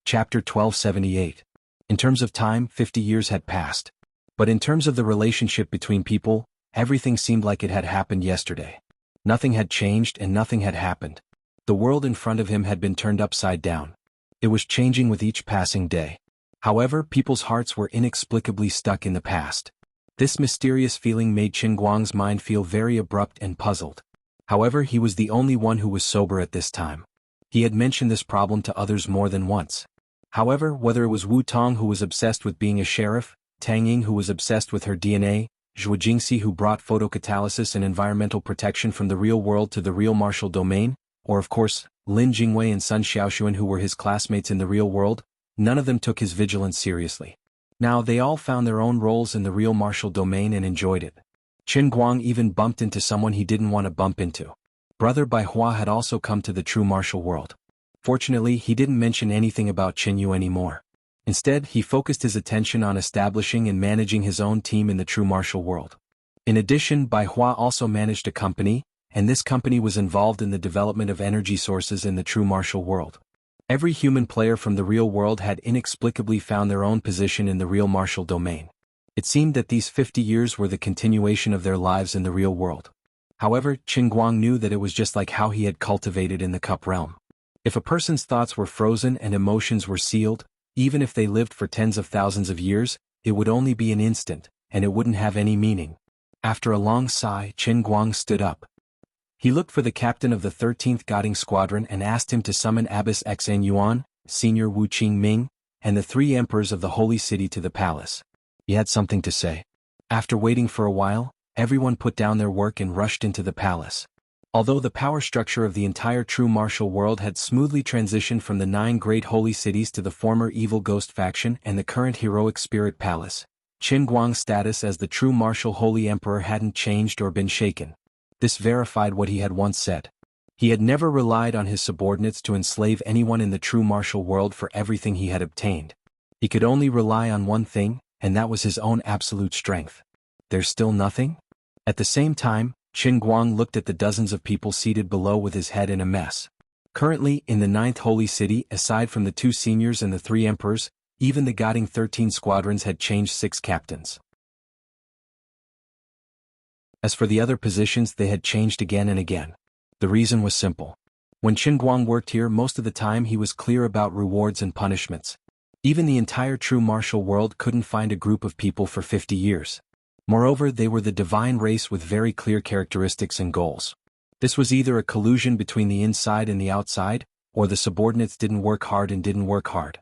Chapter 1278. In terms of time, 50 years had passed. But in terms of the relationship between people, everything seemed like it had happened yesterday. Nothing had changed and nothing had happened. The world in front of him had been turned upside down. It was changing with each passing day. However, people's hearts were inexplicably stuck in the past. This mysterious feeling made Qin Guang's mind feel very abrupt and puzzled. However, he was the only one who was sober at this time. He had mentioned this problem to others more than once. However, whether it was Wu Tong who was obsessed with being a sheriff, Tang Ying who was obsessed with her DNA, Zhuo Jingxi who brought photocatalysis and environmental protection from the real world to the real martial domain, or of course, Lin Jingwei and Sun Xiaoxuan who were his classmates in the real world, none of them took his vigilance seriously. Now they all found their own roles in the real martial domain and enjoyed it. Qin Guang even bumped into someone he didn't want to bump into. Brother Bai Hua had also come to the true martial world. Fortunately, he didn't mention anything about Qin Yu anymore. Instead, he focused his attention on establishing and managing his own team in the true martial world. In addition, Bai Hua also managed a company, and this company was involved in the development of energy sources in the true martial world. Every human player from the real world had inexplicably found their own position in the real martial domain. It seemed that these 50 years were the continuation of their lives in the real world. However, Qin Guang knew that it was just like how he had cultivated in the cup realm. If a person's thoughts were frozen and emotions were sealed, even if they lived for tens of thousands of years, it would only be an instant, and it wouldn't have any meaning. After a long sigh, Qin Guang stood up. He looked for the captain of the 13th Guiding Squadron and asked him to summon Abbess Xan Yuan, Senior Wu Qingming, and the 3 emperors of the Holy City to the palace. He had something to say. After waiting for a while, everyone put down their work and rushed into the palace. Although the power structure of the entire true martial world had smoothly transitioned from the 9 great holy cities to the former evil ghost faction and the current heroic spirit palace, Qin Guang's status as the true martial holy emperor hadn't changed or been shaken. This verified what he had once said. He had never relied on his subordinates to enslave anyone in the true martial world for everything he had obtained. He could only rely on one thing, and that was his own absolute strength. There's still nothing? At the same time, Qin Guang looked at the dozens of people seated below with his head in a mess. Currently, in the 9th holy city, aside from the 2 seniors and the 3 emperors, even the guiding 13 squadrons had changed 6 captains. As for the other positions, they had changed again and again. The reason was simple. When Qin Guang worked here, most of the time he was clear about rewards and punishments. Even the entire true martial world couldn't find a group of people for 50 years. Moreover, they were the divine race with very clear characteristics and goals. This was either a collusion between the inside and the outside, or the subordinates didn't work hard and didn't work hard.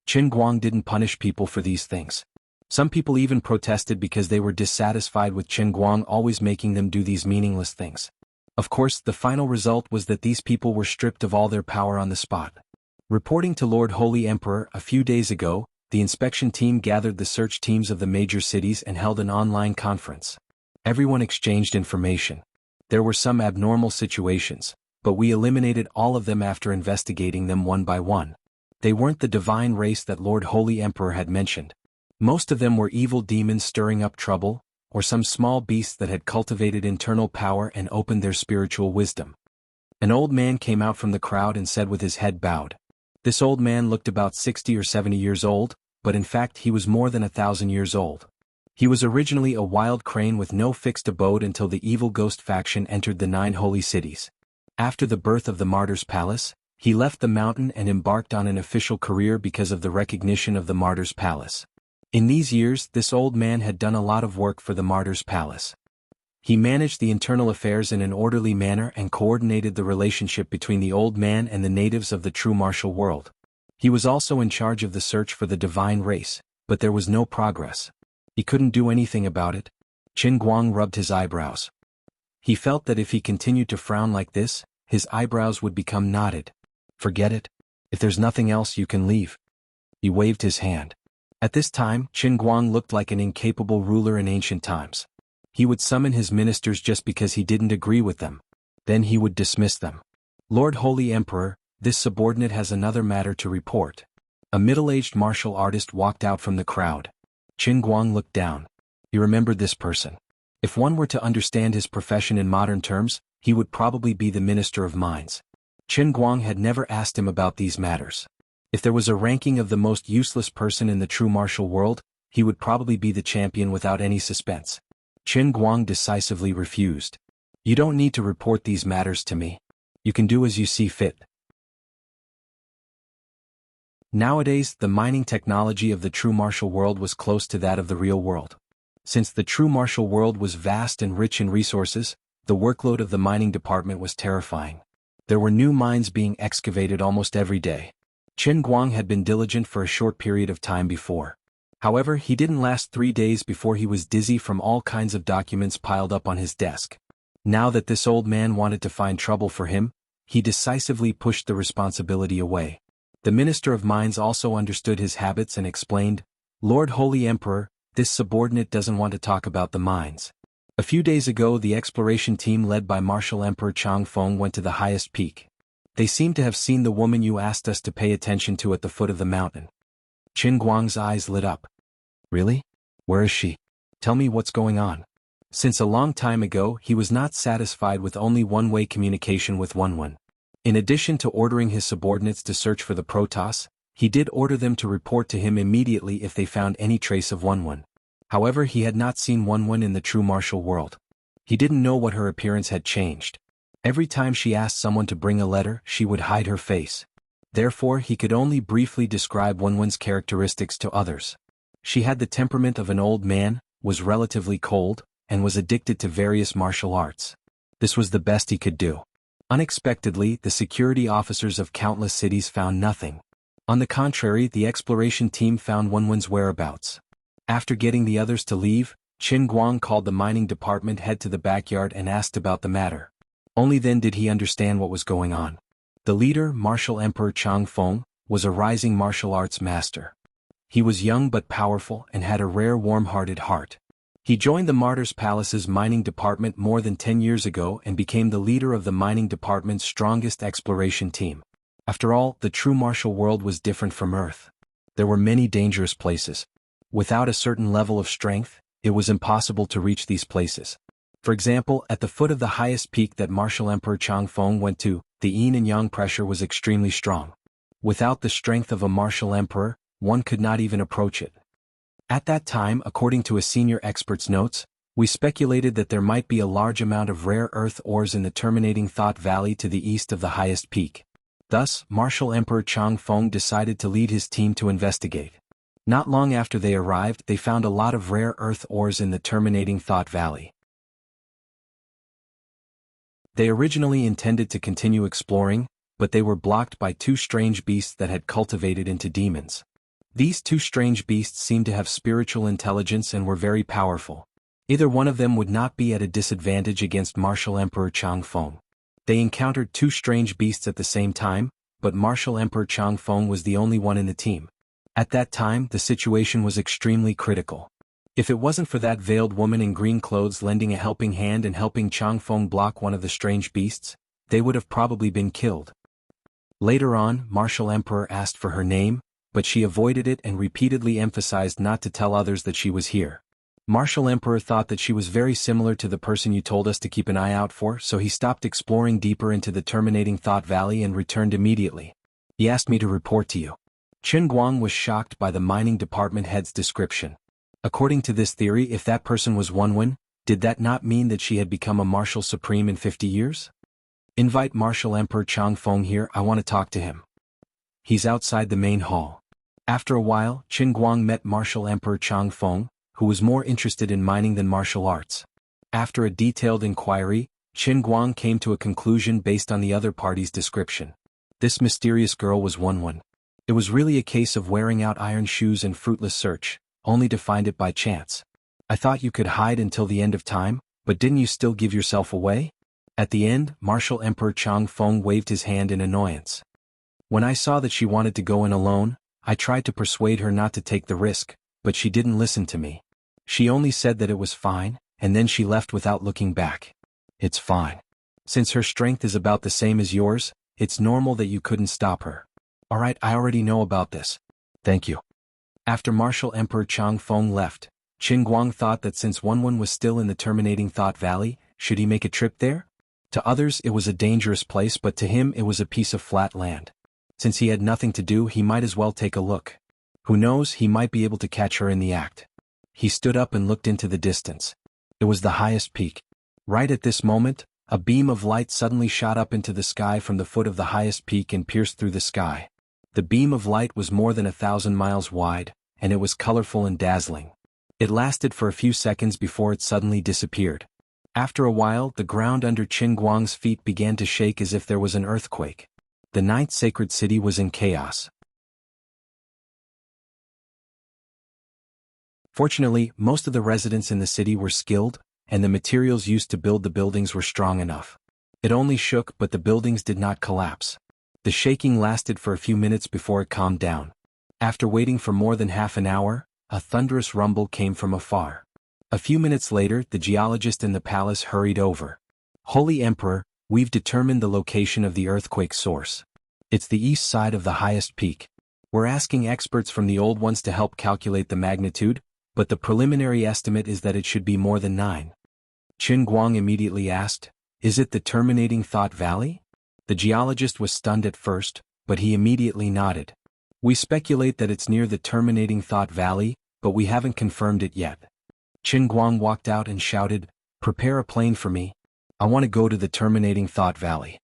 Qin Guang didn't punish people for these things. Some people even protested because they were dissatisfied with Qin Guang always making them do these meaningless things. Of course, the final result was that these people were stripped of all their power on the spot. Reporting to Lord Holy Emperor a few days ago, the inspection team gathered the search teams of the major cities and held an online conference. Everyone exchanged information. There were some abnormal situations, but we eliminated all of them after investigating them one by one. They weren't the divine race that Lord Holy Emperor had mentioned. Most of them were evil demons stirring up trouble, or some small beasts that had cultivated internal power and opened their spiritual wisdom. An old man came out from the crowd and said with his head bowed. This old man looked about 60 or 70 years old, but in fact he was more than 1,000 years old. He was originally a wild crane with no fixed abode until the evil ghost faction entered the 9 holy cities. After the birth of the Martyr's Palace, he left the mountain and embarked on an official career because of the recognition of the Martyr's Palace. In these years, this old man had done a lot of work for the Martyr's Palace. He managed the internal affairs in an orderly manner and coordinated the relationship between the old man and the natives of the true martial world. He was also in charge of the search for the divine race, but there was no progress. He couldn't do anything about it. Qin Guang rubbed his eyebrows. He felt that if he continued to frown like this, his eyebrows would become knotted. Forget it. If there's nothing else, you can leave. He waved his hand. At this time, Qin Guang looked like an incapable ruler in ancient times. He would summon his ministers just because he didn't agree with them. Then he would dismiss them. Lord Holy Emperor, this subordinate has another matter to report. A middle-aged martial artist walked out from the crowd. Qin Guang looked down. He remembered this person. If one were to understand his profession in modern terms, he would probably be the Minister of Mines. Qin Guang had never asked him about these matters. If there was a ranking of the most useless person in the true martial world, he would probably be the champion without any suspense. Qin Guang decisively refused. You don't need to report these matters to me. You can do as you see fit. Nowadays, the mining technology of the true martial world was close to that of the real world. Since the true martial world was vast and rich in resources, the workload of the mining department was terrifying. There were new mines being excavated almost every day. Qin Guang had been diligent for a short period of time before. However, he didn't last 3 days before he was dizzy from all kinds of documents piled up on his desk. Now that this old man wanted to find trouble for him, he decisively pushed the responsibility away. The Minister of Mines also understood his habits and explained, "Lord Holy Emperor, this subordinate doesn't want to talk about the mines. A few days ago the exploration team led by Martial Emperor Chang Feng went to the highest peak. They seem to have seen the woman you asked us to pay attention to at the foot of the mountain." Qin Guang's eyes lit up. "Really? Where is she? Tell me what's going on." Since a long time ago he was not satisfied with only one-way communication with Wenwen. In addition to ordering his subordinates to search for the Protoss, he did order them to report to him immediately if they found any trace of Wenwen. However, he had not seen Wenwen in the true martial world. He didn't know what her appearance had changed. Every time she asked someone to bring a letter, she would hide her face. Therefore, he could only briefly describe Wenwen's characteristics to others. She had the temperament of an old man, was relatively cold, and was addicted to various martial arts. This was the best he could do. Unexpectedly, the security officers of countless cities found nothing. On the contrary, the exploration team found Wenwen's whereabouts. After getting the others to leave, Qin Guang called the mining department head to the backyard and asked about the matter. Only then did he understand what was going on. The leader, Martial Emperor Chang Feng, was a rising martial arts master. He was young but powerful and had a rare warm-hearted heart. He joined the Martyr's Palace's mining department more than 10 years ago and became the leader of the mining department's strongest exploration team. After all, the true martial world was different from Earth. There were many dangerous places. Without a certain level of strength, it was impossible to reach these places. For example, at the foot of the highest peak that Martial Emperor Chang Feng went to, the yin and yang pressure was extremely strong. Without the strength of a martial emperor, one could not even approach it. At that time, according to a senior expert's notes, we speculated that there might be a large amount of rare earth ores in the terminating Thought Valley to the east of the highest peak. Thus, Martial Emperor Chang Feng decided to lead his team to investigate. Not long after they arrived, they found a lot of rare earth ores in the terminating Thought Valley. They originally intended to continue exploring, but they were blocked by 2 strange beasts that had cultivated into demons. These 2 strange beasts seemed to have spiritual intelligence and were very powerful. Either one of them would not be at a disadvantage against Martial Emperor Chang Feng. They encountered 2 strange beasts at the same time, but Martial Emperor Chang Feng was the only one in the team. At that time, the situation was extremely critical. If it wasn't for that veiled woman in green clothes lending a helping hand and helping Chang Feng block one of the strange beasts, they would have probably been killed. Later on, Martial Emperor asked for her name, but she avoided it and repeatedly emphasized not to tell others that she was here. Martial Emperor thought that she was very similar to the person you told us to keep an eye out for, so he stopped exploring deeper into the terminating Thought Valley and returned immediately. He asked me to report to you. Qin Guang was shocked by the mining department head's description. According to this theory, if that person was Wenwen, did that not mean that she had become a martial supreme in 50 years? Invite Martial Emperor Chang Feng here, I want to talk to him. He's outside the main hall. After a while, Qin Guang met Martial Emperor Chang Feng, who was more interested in mining than martial arts. After a detailed inquiry, Qin Guang came to a conclusion based on the other party's description. This mysterious girl was Wenwen. It was really a case of wearing out iron shoes and fruitless search, only to find it by chance. I thought you could hide until the end of time, but didn't you still give yourself away? At the end, Martial Emperor Chang Feng waved his hand in annoyance. When I saw that she wanted to go in alone, I tried to persuade her not to take the risk, but she didn't listen to me. She only said that it was fine, and then she left without looking back. It's fine. Since her strength is about the same as yours, it's normal that you couldn't stop her. Alright, I already know about this. Thank you. After Martial Emperor Chang Feng left, Qin Guang thought that since Wenwen was still in the terminating Thought Valley, should he make a trip there? To others it was a dangerous place, but to him it was a piece of flat land. Since he had nothing to do, he might as well take a look. Who knows, he might be able to catch her in the act. He stood up and looked into the distance. It was the highest peak. Right at this moment, a beam of light suddenly shot up into the sky from the foot of the highest peak and pierced through the sky. The beam of light was more than 1,000 miles wide, and it was colorful and dazzling. It lasted for a few seconds before it suddenly disappeared. After a while, the ground under Qin Guang's feet began to shake as if there was an earthquake. The ninth sacred city was in chaos. Fortunately, most of the residents in the city were skilled, and the materials used to build the buildings were strong enough. It only shook, but the buildings did not collapse. The shaking lasted for a few minutes before it calmed down. After waiting for more than half an hour, a thunderous rumble came from afar. A few minutes later, the geologist in the palace hurried over. "Holy Emperor, we've determined the location of the earthquake source. It's the east side of the highest peak. We're asking experts from the old ones to help calculate the magnitude, but the preliminary estimate is that it should be more than 9. Qin Guang immediately asked, "Is it the terminating Thought Valley?" The geologist was stunned at first, but he immediately nodded. "We speculate that it's near the terminating Thought Valley, but we haven't confirmed it yet." Qin Guang walked out and shouted, "Prepare a plane for me. I want to go to the terminating Thought Valley."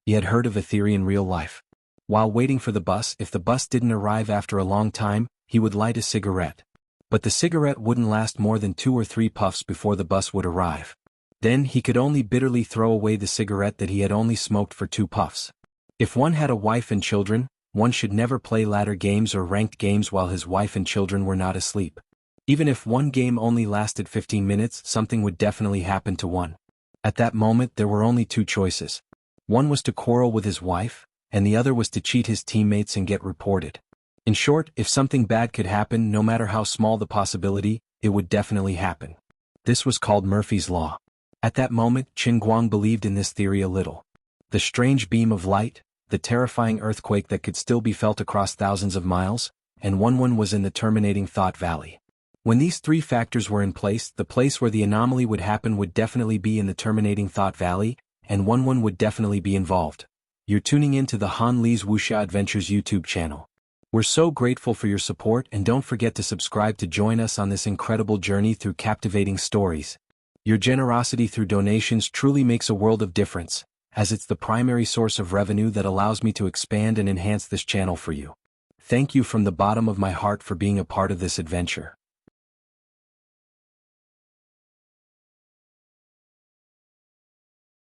He had heard of a theory in real life. While waiting for the bus, if the bus didn't arrive after a long time, he would light a cigarette. But the cigarette wouldn't last more than 2 or 3 puffs before the bus would arrive. Then he could only bitterly throw away the cigarette that he had only smoked for 2 puffs. If one had a wife and children, one should never play ladder games or ranked games while his wife and children were not asleep. Even if one game only lasted 15 minutes, something would definitely happen to one. At that moment there were only 2 choices. One was to quarrel with his wife, and the other was to cheat his teammates and get reported. In short, if something bad could happen, no matter how small the possibility, it would definitely happen. This was called Murphy's Law. At that moment, Qin Guang believed in this theory a little. The strange beam of light, the terrifying earthquake that could still be felt across thousands of miles, and one was in the terminating Thought Valley. When these 3 factors were in place, the place where the anomaly would happen would definitely be in the terminating Thought Valley, and one would definitely be involved. You're tuning in to the Han Li's Wuxia Adventures YouTube channel. We're so grateful for your support, and don't forget to subscribe to join us on this incredible journey through captivating stories. Your generosity through donations truly makes a world of difference, as it's the primary source of revenue that allows me to expand and enhance this channel for you. Thank you from the bottom of my heart for being a part of this adventure.